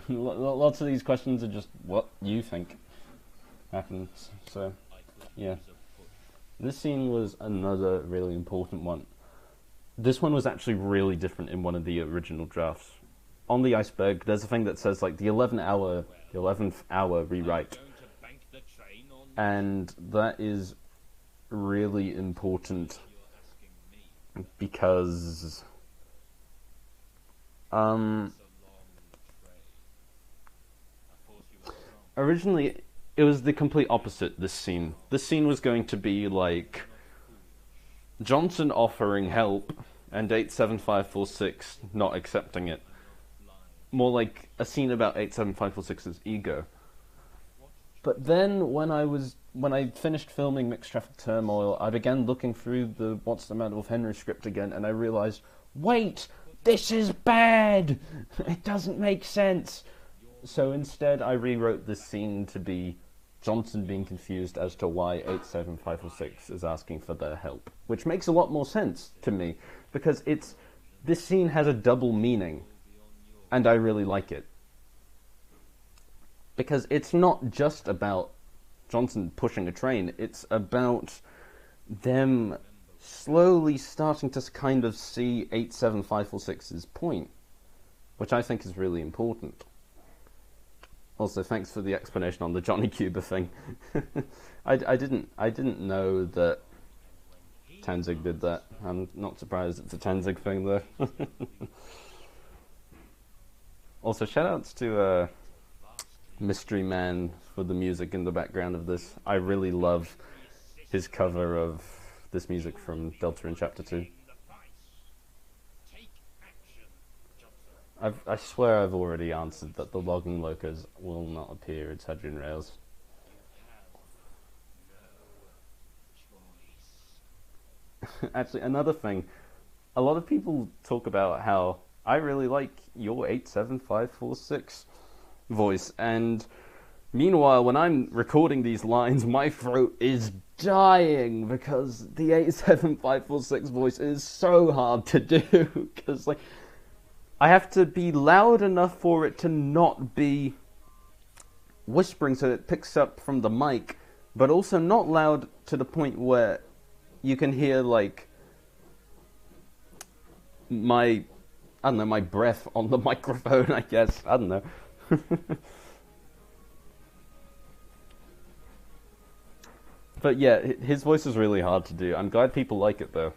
Lots of these questions are just what you think happens. So, yeah. This scene was another really important one. This one was actually really different in one of the original drafts. On the iceberg, there's a thing that says like the 11th hour rewrite. And that is really important because originally it was the complete opposite. This scene was going to be like Johnson offering help and 87546 not accepting it. More like a scene about 87546's ego. But then when I finished filming Mixed Traffic Turmoil, I began looking through the What's the Matter with Henry script again, and I realised, wait, this is bad! It doesn't make sense! So instead I rewrote this scene to be Johnson being confused as to why 87546 is asking for their help. Which makes a lot more sense to me, because this scene has a double meaning, and I really like it. Because it's not just about Johnson pushing a train, it's about them slowly starting to kind of see 87546's point, which I think is really important. Also, thanks for the explanation on the Johnny Cuba thing. I didn't know that Tanzig did that. I'm not surprised it's a Tanzig thing though. Also, shoutouts to Mystery Man for the music in the background of this. I really love his cover of this music from Delta in Chapter 2. I swear I've already answered that the logging locos will not appear in Hadrian Rails. Actually, another thing, a lot of people talk about how I really like your 87546 voice, and meanwhile when I'm recording these lines my throat is dying because the 87546 voice is so hard to do, because like I have to be loud enough for it to not be whispering so it picks up from the mic, but also not loud to the point where you can hear like my breath on the microphone, I guess. I don't know. But yeah, his voice is really hard to do. I'm glad people like it though.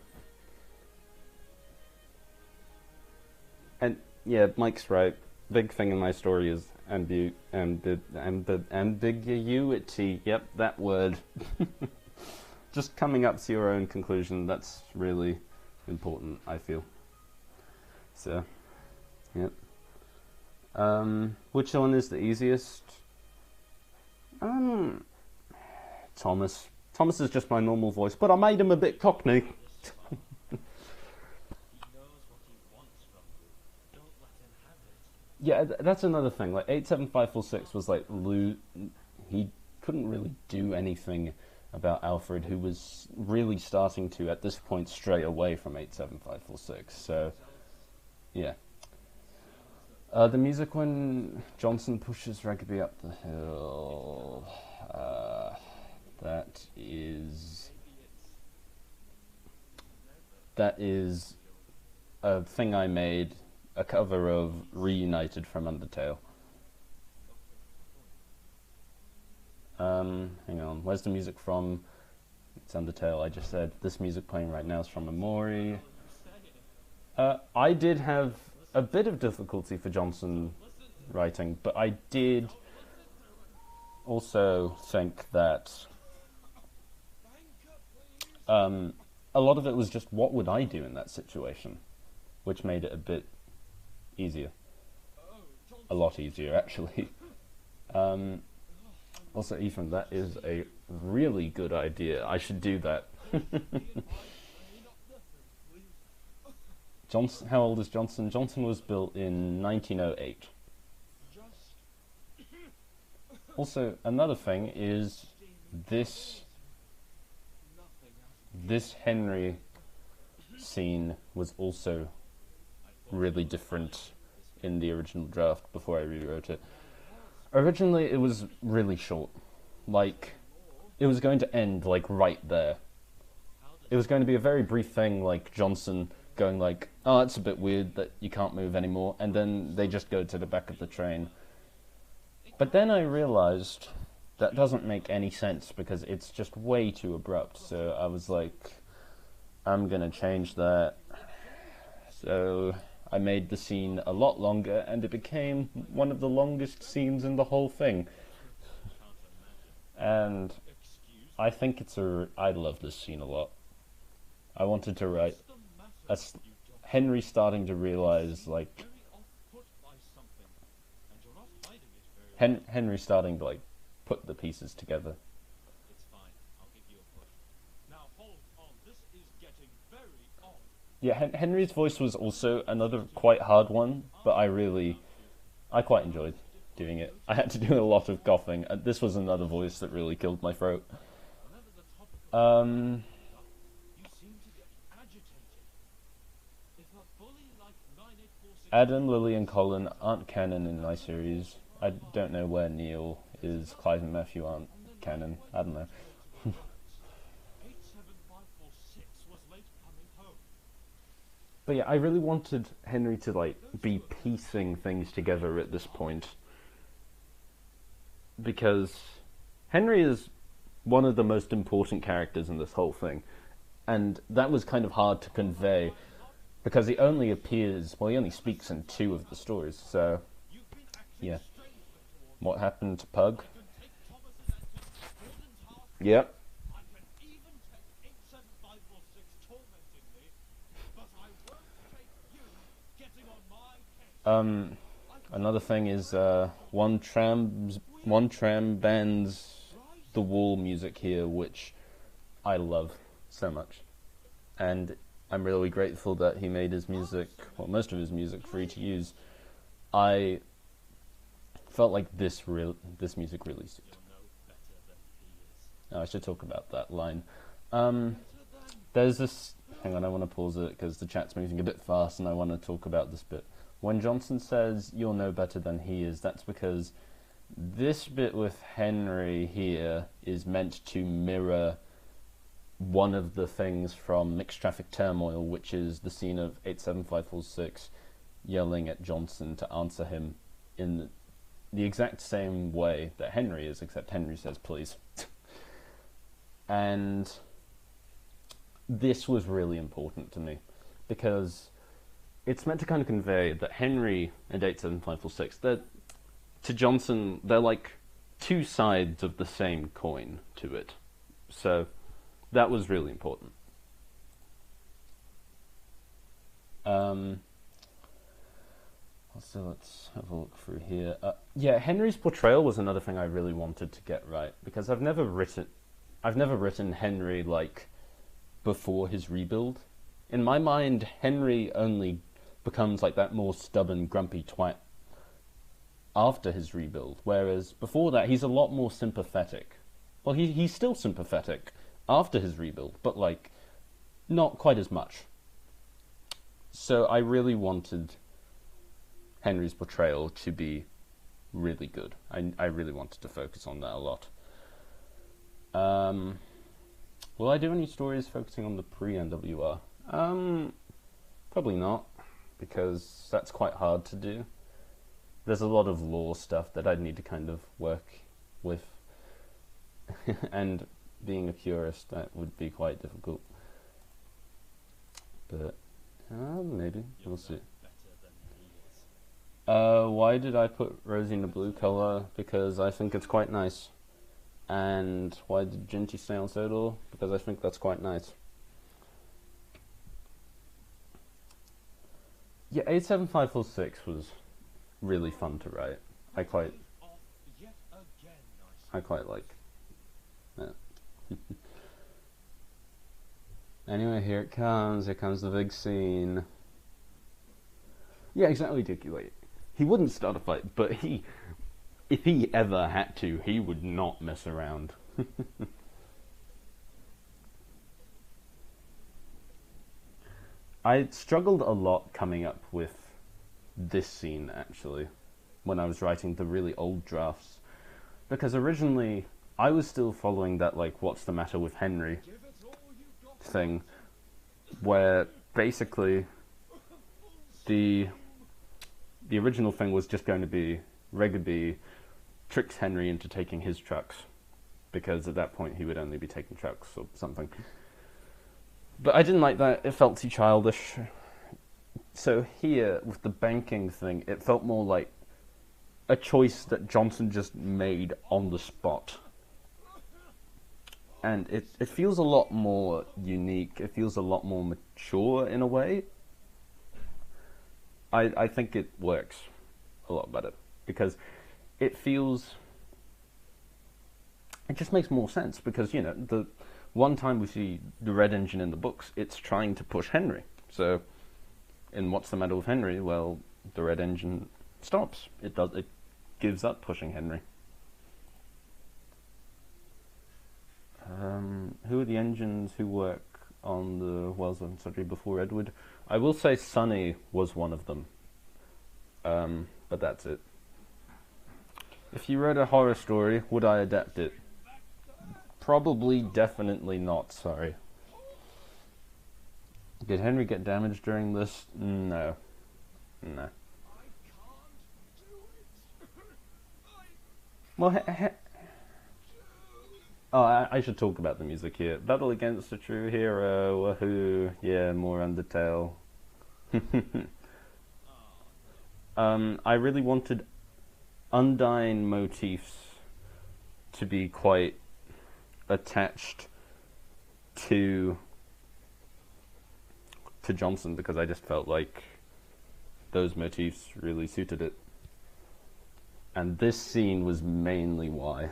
And yeah, Mike's right. Big thing in my story is ambiguity. Yep, that word. Just coming up to your own conclusion, that's really important, I feel. So, yep. Which one is the easiest? Thomas. Thomas is just my normal voice, but I made him a bit cockney. Yeah, that's another thing. Like 87546 was like he couldn't really do anything about Alfred, who was really starting to at this point stray away from 87546. So, yeah. The music when Johnson pushes Regaby up the hill. That is a thing I made. A cover of Reunited from Undertale. Hang on, where's the music from? It's Undertale, I just said. This music playing right now is from Amori. I did have a bit of difficulty for Johnson writing, but I did also think that a lot of it was just what would I do in that situation, which made it a bit easier. A lot easier, actually. Also, Ethan, that is a really good idea. I should do that. Johnson. How old is Johnson? Johnson was built in 1908. Also, another thing is this Henry scene was also really different in the original draft before I rewrote it. Originally, it was really short. Like, it was going to end, like, right there. It was going to be a very brief thing, like Johnson going like, oh, it's a bit weird that you can't move anymore, and then they just go to the back of the train. But then I realized that doesn't make any sense because it's just way too abrupt, so I was like, I'm gonna change that. So I made the scene a lot longer, and it became one of the longest scenes in the whole thing. And I think I love this scene a lot. I wanted to write Henry starting to realize, like, Henry starting to, like, put the pieces together. It's fine. I'll give you a push. Now hold on. This is getting very odd. Yeah, Henry's voice was also another quite hard one, but I quite enjoyed doing it. I had to do a lot of coughing. This was another voice that really killed my throat. Adam, Lily, and Colin aren't canon in my series. I don't know where Neil is. Clive and Matthew aren't canon. I don't know. But yeah, I really wanted Henry to, like, be piecing things together at this point. Because Henry is one of the most important characters in this whole thing. And that was kind of hard to convey. Because he only speaks in 2 of the stories, so, yeah. What happened to Pug? Yep. Another thing is, one tram bands The Wall music here, which I love so much. And I'm really grateful that he made his music, well, most of his music, free to use. I felt like this music really suited. Oh, I should talk about that line. There's this... Hang on, I want to pause it because the chat's moving a bit fast and I want to talk about this bit. When Johnson says, "You'll know better than he is," that's because this bit with Henry here is meant to mirror one of the things from Mixed Traffic Turmoil, which is the scene of 87546 yelling at Johnson to answer him in the exact same way that Henry is, except Henry says please. And this was really important to me, because it's meant to kind of convey that Henry and 87546, to Johnson, they're like 2 sides of the same coin to it. So that was really important. So let's have a look through here. Yeah, Henry's portrayal was another thing I really wanted to get right, because I've never written Henry like before his rebuild. In my mind, Henry only becomes like that more stubborn, grumpy twat after his rebuild, whereas before that he's a lot more sympathetic. Well, he's still sympathetic after his rebuild, but like not quite as much. So I really wanted Henry's portrayal to be really good. I really wanted to focus on that a lot. Will I do any stories focusing on the pre-NWR? Probably not, because that's quite hard to do. There's a lot of lore stuff that I'd need to kind of work with, and being a purist, that would be quite difficult. But maybe, we'll see. Why did I put Rosie in the blue colour? Because I think it's quite nice. And why did Ginty stay on Sodor? Because I think that's quite nice. Yeah, 87546 was really fun to write. I quite like that. Anyway, here it comes. Here comes the big scene. Yeah, exactly, Dickie. Like, he wouldn't start a fight, but if he ever had to, he would not mess around. I struggled a lot coming up with this scene, actually, when I was writing the really old drafts. Because originally, I was still following that, like, what's the matter with Henry thing, where basically the original thing was just going to be Reggaby tricks Henry into taking his trucks, because at that point he would only be taking trucks or something. But I didn't like that, it felt too childish. So here, with the banking thing, it felt more like a choice that Johnson just made on the spot. And it feels a lot more unique, it feels a lot more mature in a way. I think it works a lot better, because it just makes more sense, because, you know, the one time we see the Red Engine in the books, it's trying to push Henry. So, in What's the Matter with Henry, well, the Red Engine stops. It gives up pushing Henry. Who are the engines who work on the Wells and Sudbury before Edward? I will say Sonny was one of them. But that's it. If you wrote a horror story, would I adapt it? Probably, definitely not, sorry. Did Henry get damaged during this? No. No. Well, I should talk about the music here. Battle Against the True Hero, wahoo, yeah, more Undertale. I really wanted Undyne motifs to be quite attached to Johnson, because I just felt like those motifs really suited it. And this scene was mainly why.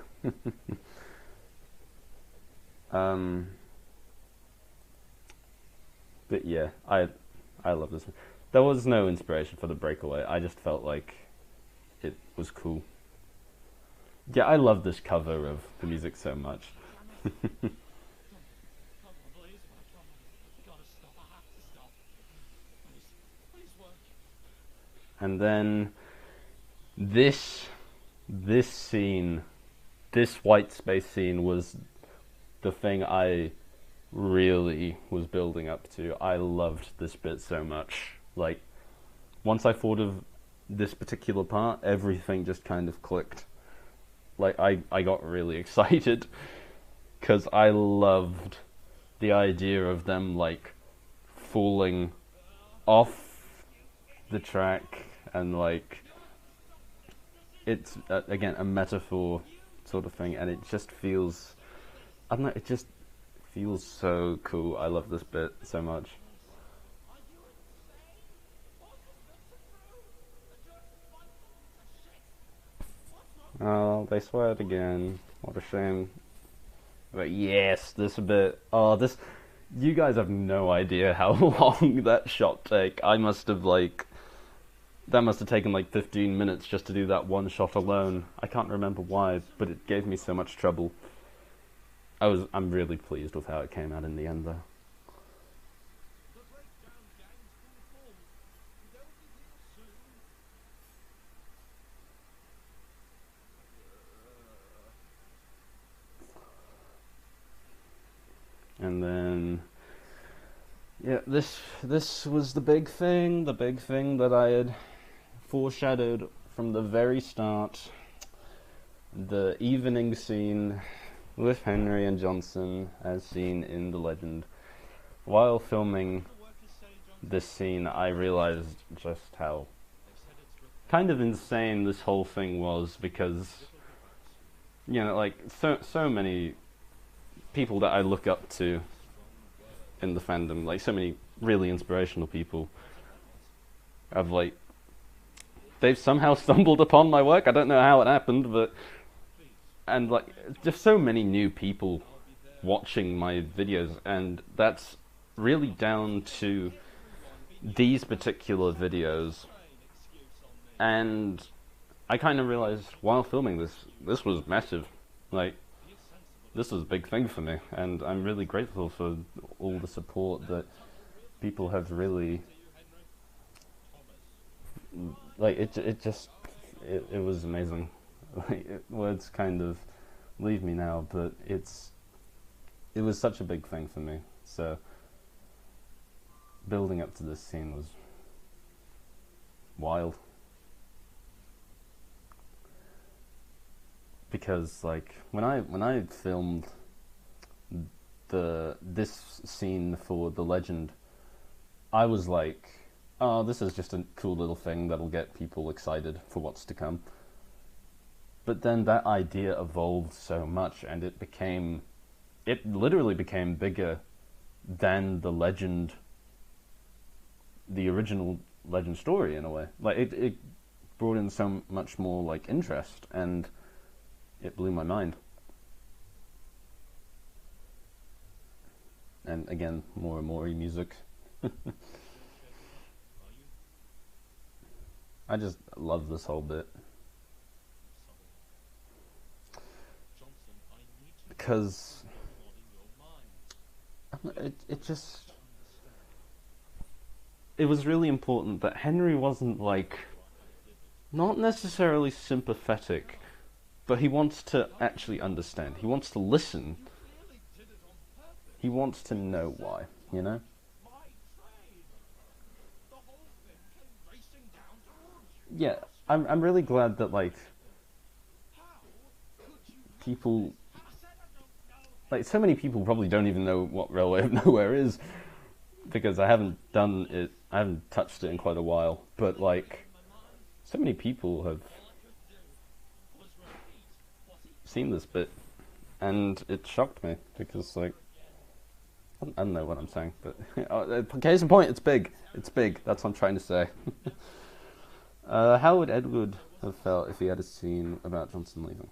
But yeah, I love this one. There was no inspiration for the breakaway. I just felt like it was cool. Yeah, I love this cover of the music so much. And then this scene, this white space scene, was the thing I really was building up to. I loved this bit so much. Like, once I thought of this particular part, everything just kind of clicked. Like, I got really excited, because I loved the idea of them, like, falling off the track, and, like, it's, again, a metaphor sort of thing, and it just feels, I don't know, it just feels so cool. I love this bit so much. Oh, they swear it again. What a shame. But yes, this bit. Oh, this. You guys have no idea how long that shot take. That must have taken like 15 minutes just to do that one shot alone. I can't remember why, but it gave me so much trouble. I'm really pleased with how it came out in the end, though. And then, yeah, this was the big thing that I had foreshadowed from the very start. The evening scene with Henry and Johnson, as seen in the legend. While filming this scene, I realized just how kind of insane this whole thing was, because, you know, like, so many people that I look up to in the fandom, like so many really inspirational people, have like, they've somehow stumbled upon my work. I don't know how it happened, but, and like, just so many new people watching my videos, and that's really down to these particular videos And I kind of realized while filming this was massive. Like, this was a big thing for me, and I'm really grateful for all the support that people have really, like, it was amazing. Like, words kind of leave me now, but it was such a big thing for me. So building up to this scene was wild. Because like when I filmed this scene for The Legend, I was like, oh, this is just a cool little thing that'll get people excited for what's to come. But then that idea evolved so much, and it literally became bigger than the Legend, the original Legend story in a way. Like it brought in so much more like interest, and it blew my mind. And again, more and more music. I just love this whole bit. Because it was really important that Henry wasn't like, not necessarily sympathetic, but he wants to actually understand. He wants to listen. He wants to know why, you know? Yeah, I'm really glad that like people, like so many people probably don't even know what Railway of Nowhere is, because I haven't touched it in quite a while, but like so many people have seen this bit, and it shocked me because like I don't know what I'm saying, but case in point, it's big. That's what I'm trying to say. How would Edward have felt if he had a scene about Johnson leaving?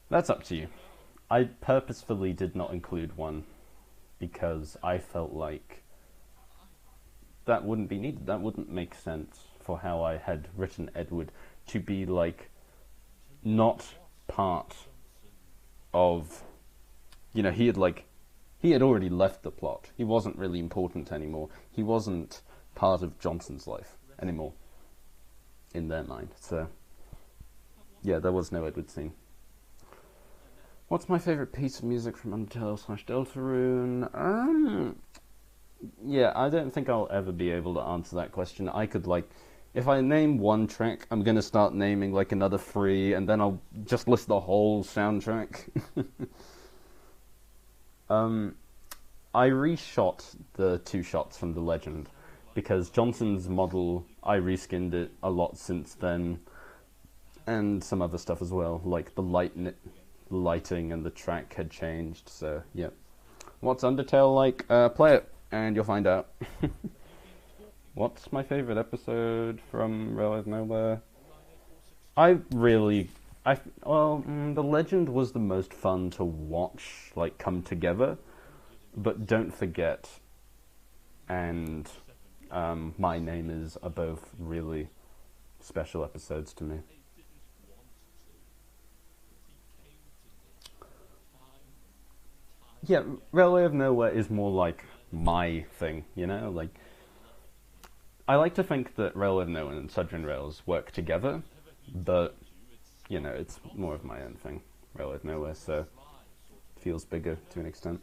That's up to you. I purposefully did not include one because I felt like that wouldn't be needed. That wouldn't make sense for how I had written Edward to be like not part of, you know, he had already left the plot. He wasn't really important anymore. He wasn't part of Johnson's life anymore in their mind. So yeah, there was no Edward scene. What's my favourite piece of music from Undertale/Deltarune? Yeah, I don't think I'll ever be able to answer that question. I could like, if I name one track, I'm gonna start naming like another 3, and then I'll just list the whole soundtrack. I reshot the 2 shots from The Legend because Johnson's model, I reskinned it a lot since then, and some other stuff as well, like the lighting and the track had changed. So yeah, what's Undertale like? Play it and you'll find out. What's my favorite episode from Railway of Nowhere? The Legend was the most fun to watch, like, come together, but Don't Forget and My Name Is are both really special episodes to me. Yeah, Railway of Nowhere is more like my thing, you know? Like, I like to think that Railway of Nowhere and Submarine Rails work together, but, you know, it's more of my own thing, Railway of Nowhere, so it feels bigger to an extent.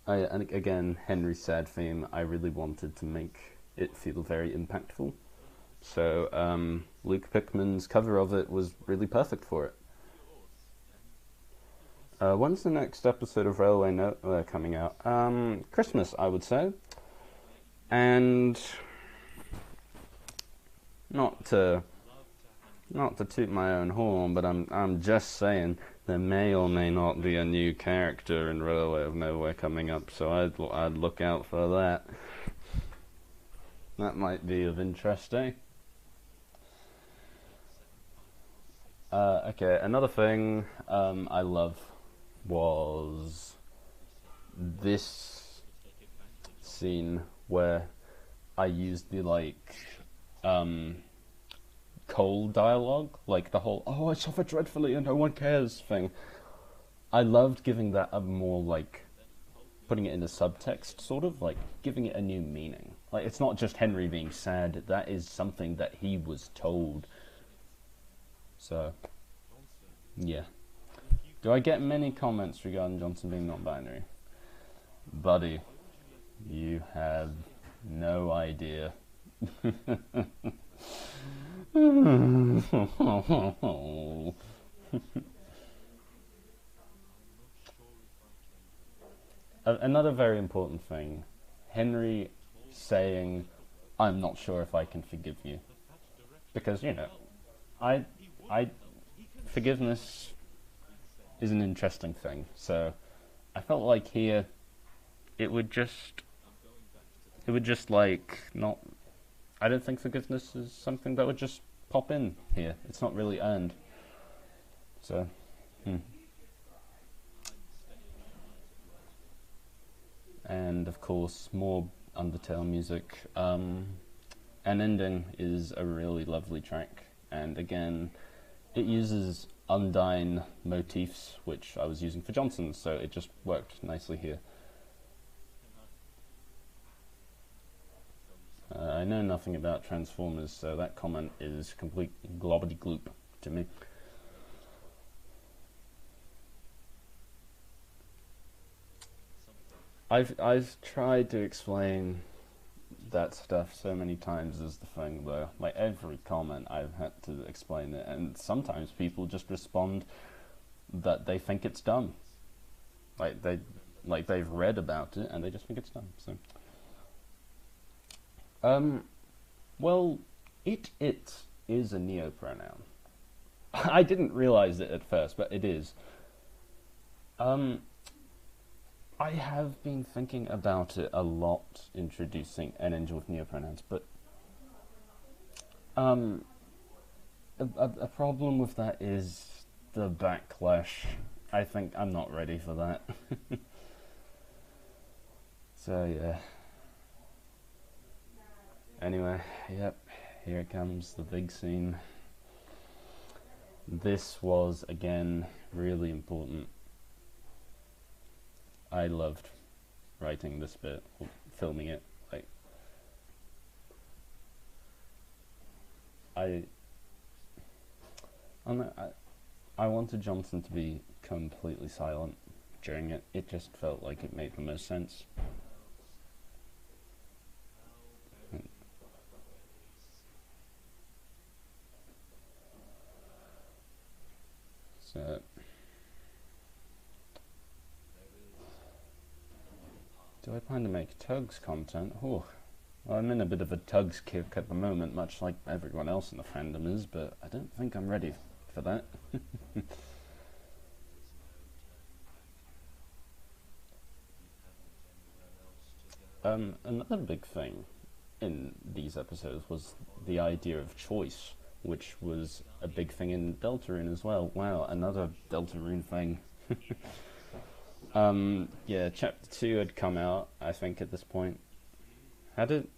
And again, Henry's sad theme, I really wanted to make it feel very impactful. So Luke Pickman's cover of it was really perfect for it. When's the next episode of Railway coming out? Christmas, I would say. And not to toot my own horn, but I'm just saying there may or may not be a new character in Railway of Nowhere coming up, so I'd look out for that. That might be of interest, eh? Okay, another thing I love was this scene where I used the like Cole dialogue, like the whole "oh, I suffer dreadfully and no one cares" thing. I loved giving that a more like putting it in a subtext, sort of like giving it a new meaning. Like it's not just Henry being sad; that is something that he was told. So, yeah. Do I get many comments regarding Johnson being non-binary? Buddy, you have no idea. Another very important thing, Henry saying, "I'm not sure if I can forgive you," because I, forgiveness is an interesting thing. So, I felt like here, it would just like not. I don't think forgiveness is something that would just pop in here. It's not really earned. So, And of course, more Undertale music. An Ending is a really lovely track, and again, it uses Undyne motifs, which I was using for Johnson, so it just worked nicely here. I know nothing about Transformers, so that comment is complete globbity-gloop to me. I've tried to explain that stuff so many times as the thing, though. Like every comment I've had to explain it, and sometimes people just respond that they think it's dumb. They've read about it and they just think it's dumb. So well, it is a neopronoun. I didn't realize it at first, but it is. I have been thinking about it a lot, introducing an engine with neopronouns, but a problem with that is the backlash. I think I'm not ready for that. So yeah. Anyway, yep, here it comes, the big scene. This was, again, really important. I loved writing this bit, or filming it. Like, I wanted Johnson to be completely silent during it. It just felt like it made the most sense. So, do I plan to make Tugs content? Oh, well, I'm in a bit of a Tugs kick at the moment, much like everyone else in the fandom is, but I don't think I'm ready for that. Another big thing in these episodes was the idea of choice, which was a big thing in Deltarune as well. Wow, another Deltarune thing. Yeah, Chapter 2 had come out, I think, at this point. Had it?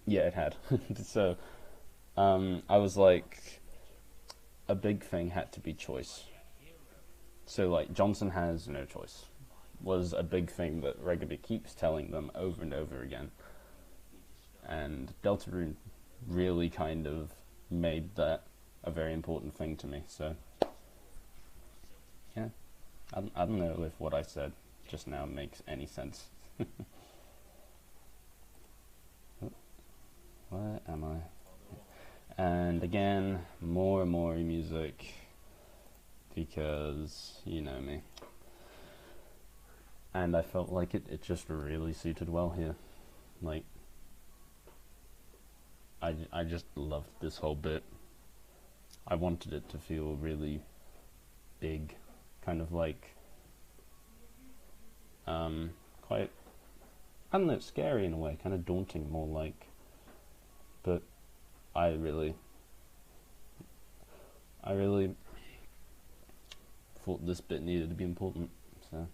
Yeah, it had. So, I was like, a big thing had to be choice. So, like, Johnson has no choice. Was a big thing that Reggaby keeps telling them over and over again. And Deltarune really kind of made that a very important thing to me, so yeah. I don't know if what I said just now makes any sense. Where am I? And again, more and more music, because you know me. And I felt like it just really suited well here. Like, I just loved this whole bit. I wanted it to feel really big, kind of like, quite, I don't know, scary in a way, kind of daunting more like, but I really thought this bit needed to be important, so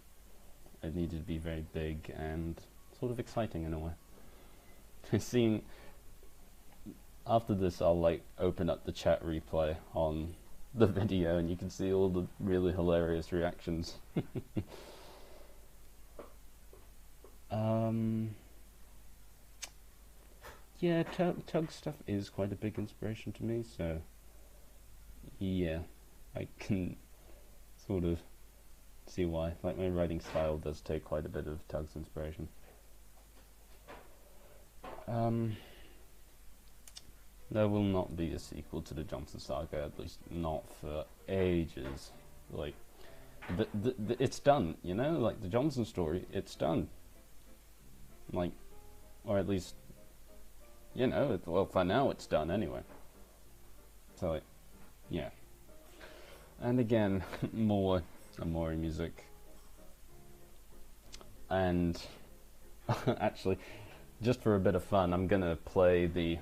it needed to be very big and sort of exciting in a way. Seeing after this, I'll like open up the chat replay on the video, and you can see all the really hilarious reactions. Yeah, Tug stuff is quite a big inspiration to me, so yeah, I can sort of see why. Like, my writing style does take quite a bit of Tug's inspiration. There will not be a sequel to the Johnson Saga, at least not for ages. Like, it's done, you know? Like, the Johnson story, it's done. Like, or at least, you know, well, for now it's done anyway. So, like, yeah. And again, more Amori music. And, actually, just for a bit of fun, I'm gonna play the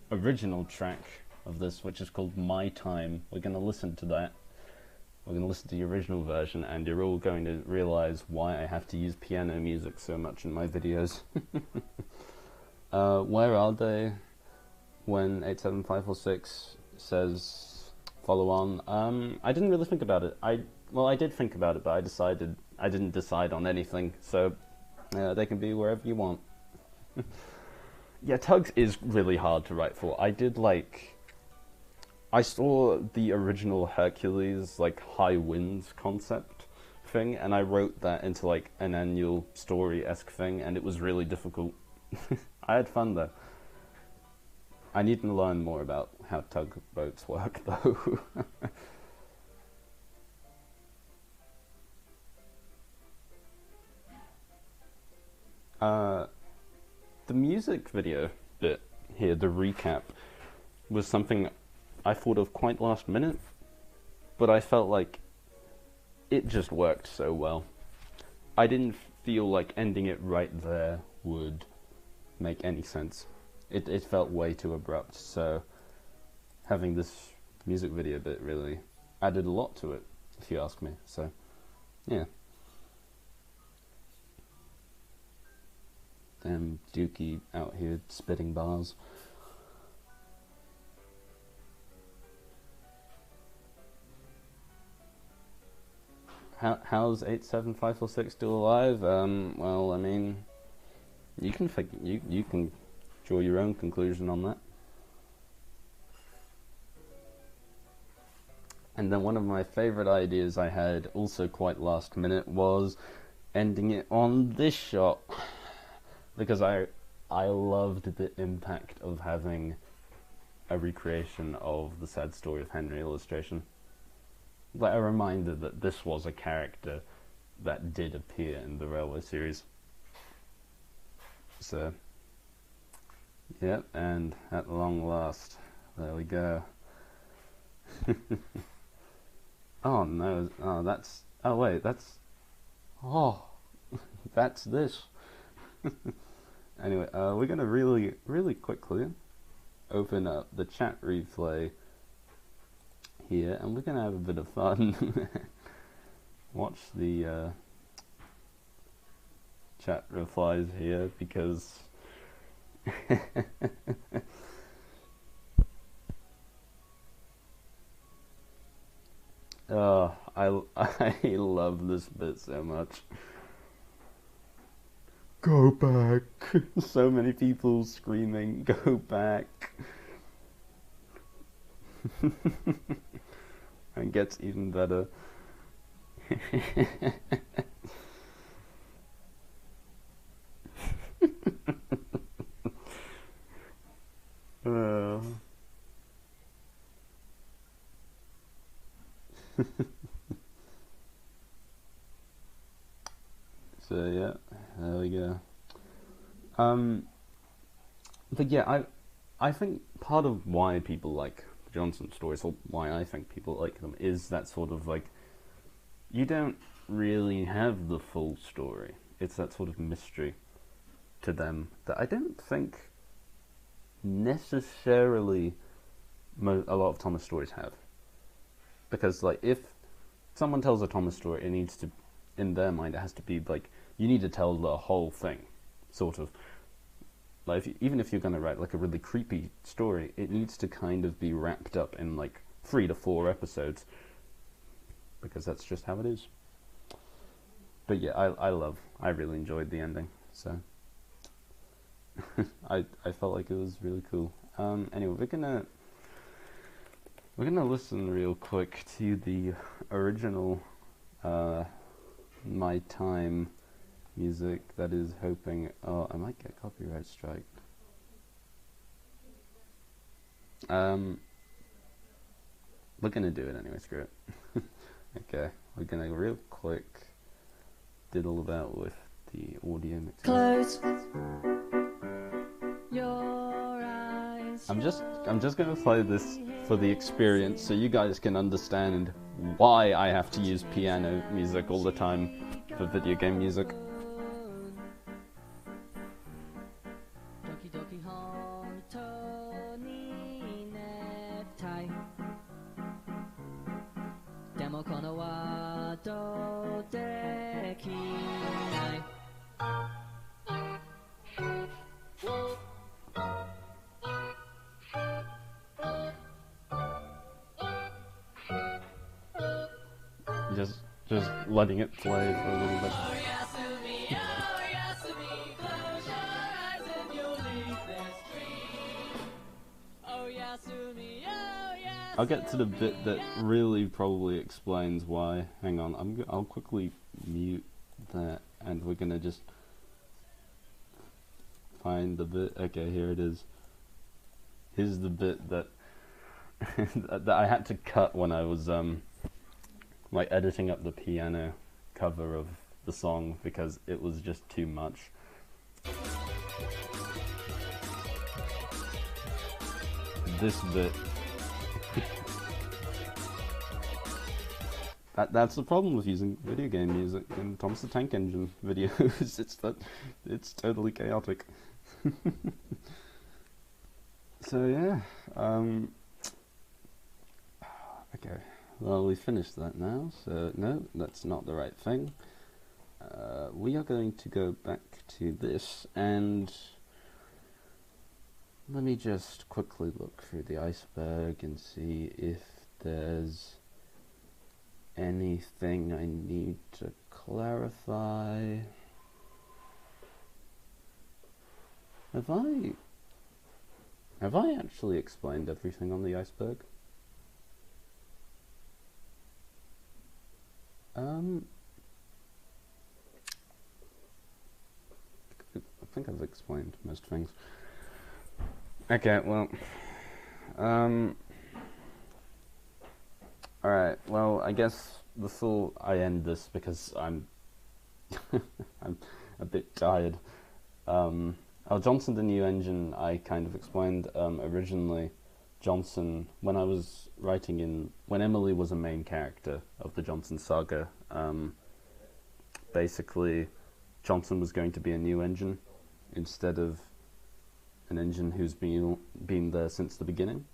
original track of this, which is called My Time. We're gonna listen to that. We're gonna listen to the original version, and you're all going to realize why I have to use piano music so much in my videos. Where are they when 87546 says follow on? I didn't really think about it. I did think about it, but I didn't decide on anything, so they can be wherever you want. Yeah, Tugs is really hard to write for. I saw the original Hercules, like, High Winds concept thing, and I wrote that into, like, an annual story-esque thing, and it was really difficult. I had fun, though. I need to learn more about how tugboats work, though. The music video bit here, the recap, was something I thought of quite last minute, but I felt like it just worked so well. I didn't feel like ending it right there would make any sense. It felt way too abrupt, so having this music video bit really added a lot to it, if you ask me, so yeah. Damn Dookie out here spitting bars. How's 87546 still alive? Well, I mean, you can you can draw your own conclusion on that. And then one of my favorite ideas I had, also quite last minute, was ending it on this shot, because I loved the impact of having a recreation of the Sad Story of Henry illustration. Like, a reminder that this was a character that did appear in the Railway series. So, yep, and at long last, there we go. Oh no, oh that's, oh wait, that's, oh, that's this. Anyway, we're gonna really quickly open up the chat replay here, and we're gonna have a bit of fun. Watch the chat replies here, because I love this bit so much. Go back. So many people screaming, go back. And gets even better. So yeah, there we go. But yeah, I think part of why people like Johnson stories, or why I think people like them, is that sort of like, you don't really have the full story. It's that sort of mystery to them that I don't think necessarily a lot of Thomas stories have. Because, like, if someone tells a Thomas story, it needs to, in their mind, it has to be like, you need to tell the whole thing, sort of. like even if you're going to write like a really creepy story, it needs to kind of be wrapped up in like 3 to 4 episodes, because that's just how it is. But yeah, I really enjoyed the ending, so I felt like it was really cool. Anyway, we're gonna listen real quick to the original My Time music that is hoping... Oh, I might get copyright strike. We're gonna do it anyway, screw it. Okay, we're gonna real quick diddle about with the audio mix. Close your eyes. I'm just gonna play this for the experience so you guys can understand why I have to use piano music all the time for video game music. Doki doki hontou ni nettai. Demo kono wa dekinai. Just letting it play for a little bit. I'll get to the bit that really probably explains why. Hang on, I'll quickly mute that, and we're gonna just find the bit. Okay, here it is. Here's the bit that that I had to cut when I was like editing up the piano cover of the song because it was just too much. This bit. That's the problem with using video game music in Thomas the Tank Engine videos. It's totally chaotic. So yeah, okay. Well, we finished that now. So no, that's not the right thing. We are going to go back to this, and let me just quickly look through the iceberg and see if there's anything I need to clarify. Have I actually explained everything on the iceberg? I think I've explained most things. Okay, well, alright, well, I guess before I end this, because I'm I'm a bit tired. Johnson, the new engine, I kind of explained originally. Johnson, when I was writing when Emily was a main character of the Johnson saga, basically Johnson was going to be a new engine instead of an engine who's been there since the beginning.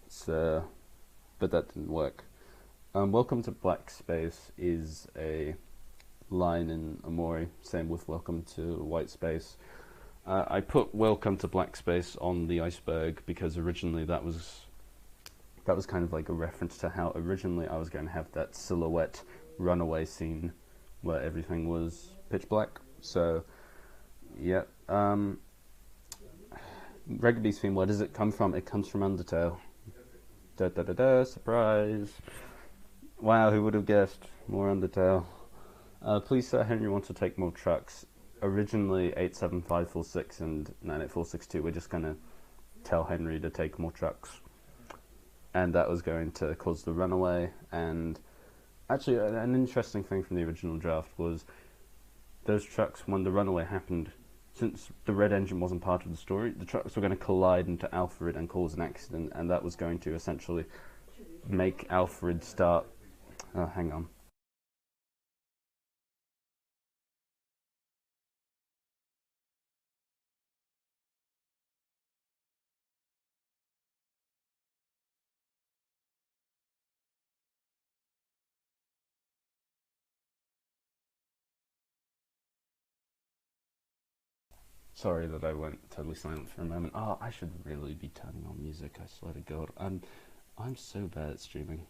So, but that didn't work. Welcome to Black Space is a line in Amori, same with Welcome to White Space. I put Welcome to Black Space on the iceberg because originally that was kind of like a reference to how originally I was going to have that silhouette runaway scene where everything was pitch black. So, yeah. Rugby's theme, where does it come from? It comes from Undertale. Da da da da, surprise. Wow, who would have guessed? More Undertale. Please, Sir Henry wants to take more trucks. Originally, 87546 and 98462 were just going to tell Henry to take more trucks. And that was going to cause the runaway. And actually, an interesting thing from the original draft was those trucks, when the runaway happened, since the red engine wasn't part of the story, the trucks were going to collide into Alfred and cause an accident, and that was going to essentially make Alfred start... Oh, hang on. Sorry that I went totally silent for a moment. Oh, I should really be turning on music, I swear to God. I'm so bad at streaming.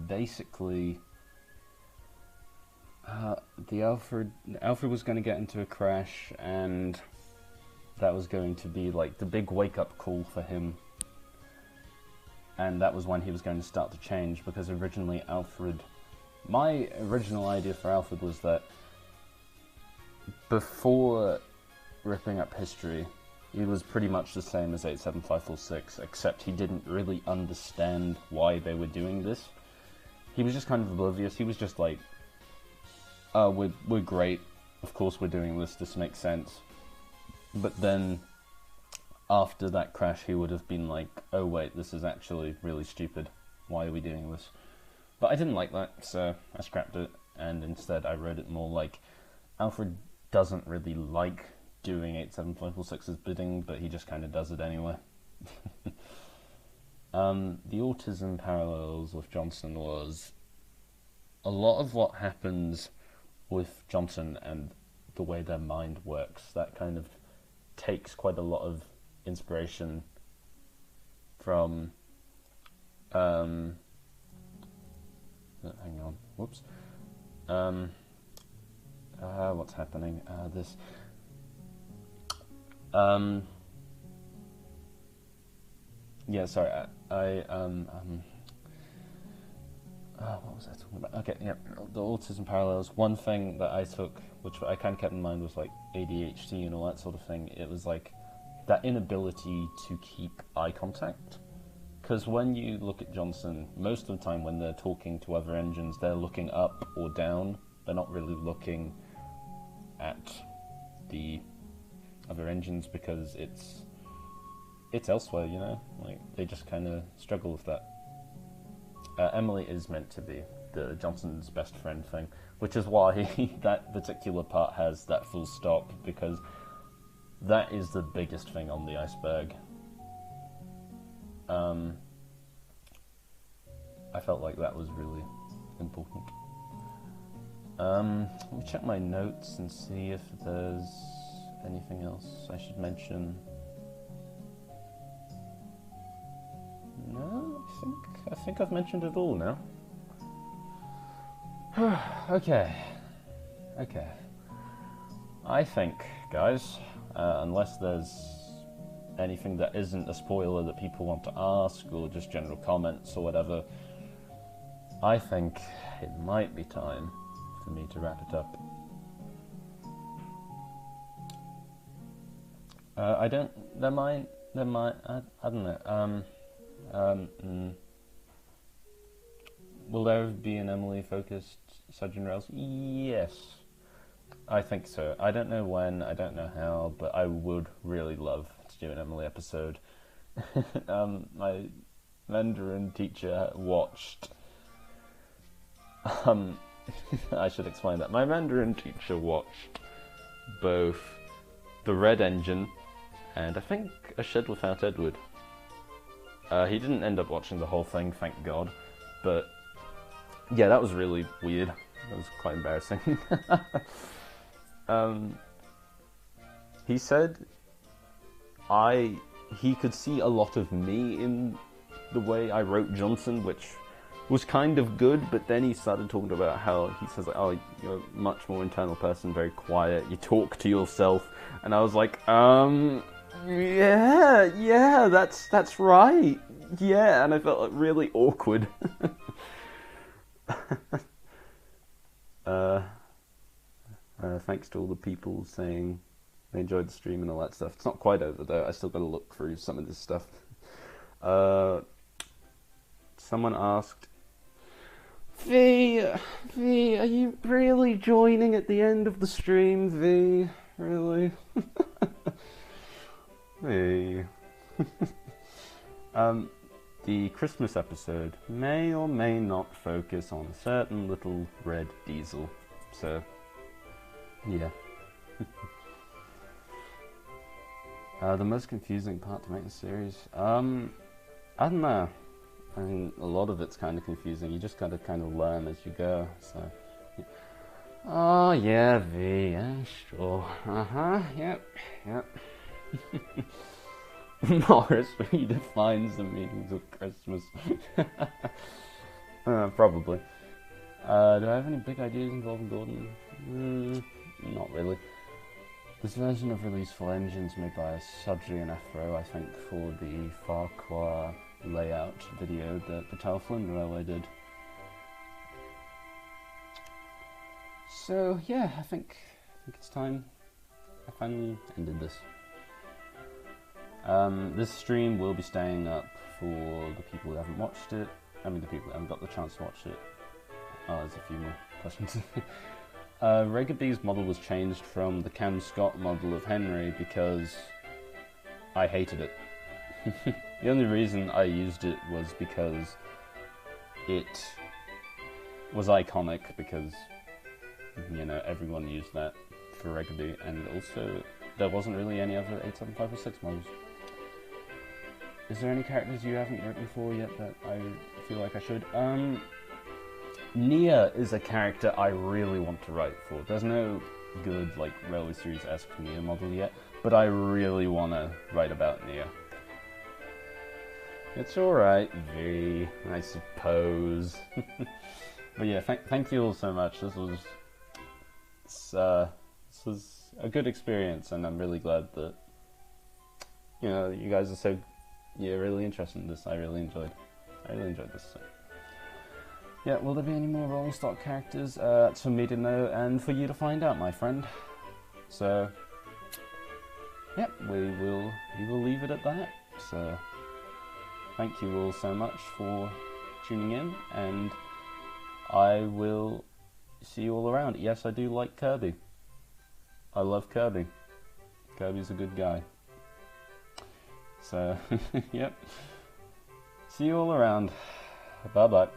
Basically, the Alfred was going to get into a crash, and that was going to be like the big wake-up call for him. And that was when he was going to start to change, because originally my original idea for Alfred was that before ripping up history, he was pretty much the same as 87546, except he didn't really understand why they were doing this. He was just kind of oblivious. He was just like, oh, we're great. Of course we're doing this. This makes sense. But then, after that crash, he would have been like, oh wait, this is actually really stupid. Why are we doing this? But I didn't like that, so I scrapped it, and instead I wrote it more like, Alfred doesn't really like doing 87546's bidding, but he just kind of does it anyway. The autism parallels with Johnson was a lot of what happens with Johnson and the way their mind works. That kind of takes quite a lot of inspiration from hang on, whoops. What's happening? Yeah, sorry, what was I talking about? Okay, yeah, the autism parallels. One thing that I took, which I kind of kept in mind, was like ADHD and all that sort of thing. It was like that inability to keep eye contact. Because when you look at Johnson, most of the time when they're talking to other engines, they're looking up or down. They're not really looking at the other engines because it's elsewhere, you know? Like, they just kind of struggle with that. Emily is meant to be the Johnson's best friend thing, which is why that particular part has that full stop, because that is the biggest thing on the iceberg. I felt like that was really important. Let me check my notes and see if there's anything else I should mention. No, I think I've mentioned it all now. Okay. I think, guys, unless there's anything that isn't a spoiler that people want to ask, or just general comments or whatever, I think it might be time for me to wrap it up. I don't know. Will there be an Emily-focused Surgeon Rails? Yes, I think so. I don't know when, I don't know how, but I would really love to do an Emily episode. My Mandarin teacher watched... I should explain that. My Mandarin teacher watched both The Red Engine and I think A Shed Without Edward. He didn't end up watching the whole thing, thank God, but yeah, that was really weird. That was quite embarrassing. He said he could see a lot of me in the way I wrote Johnson, which was kind of good, but then he started talking about how he says, like, oh, you're a much more internal person, very quiet, you talk to yourself, and I was like, yeah, that's right, yeah, and I felt like really awkward. Thanks to all the people saying they enjoyed the stream and all that stuff. It's not quite over though, I still gotta look through some of this stuff. Someone asked, V, are you really joining at the end of the stream, V? Really? V. The Christmas episode may or may not focus on a certain little red diesel, so, yeah. The most confusing part to make the series? I don't know. I mean, a lot of it's kind of confusing. You just gotta kind of learn as you go, so... Oh yeah, V, yeah, sure. Yep. Morris redefines the meanings of Christmas. Probably. Do I have any big ideas involving Gordon? Not really. This version of releaseful engines made by Sudri and Afro, I think, for the Farquhar layout video that the Telflin Railway did. So yeah, I think it's time I finally ended this. This stream will be staying up for the people who haven't watched it. I mean, the people who haven't got the chance to watch it. Oh, there's a few more questions. Regaby's model was changed from the Cam Scott model of Henry because I hated it. The only reason I used it was because it was iconic, because, you know, everyone used that for Regaby, and also there wasn't really any other 875 or 6 models. Is there any characters you haven't written for yet that I feel like I should? Nia is a character I really want to write for. There's no good, like, Railway Series-esque Nia model yet, but I really want to write about Nia. It's alright, V, I suppose. But yeah, thank you all so much. This was a good experience, and I'm really glad that, you know, you guys are really interested in this. I really enjoyed this. So. Yeah, will there be any more Rolling Stock characters? That's for me to know and for you to find out, my friend. So, yeah, we will leave it at that. So, thank you all so much for tuning in, and I will see you all around. Yes, I do like Kirby. I love Kirby. Kirby's a good guy. So, yep. See you all around. Bye-bye.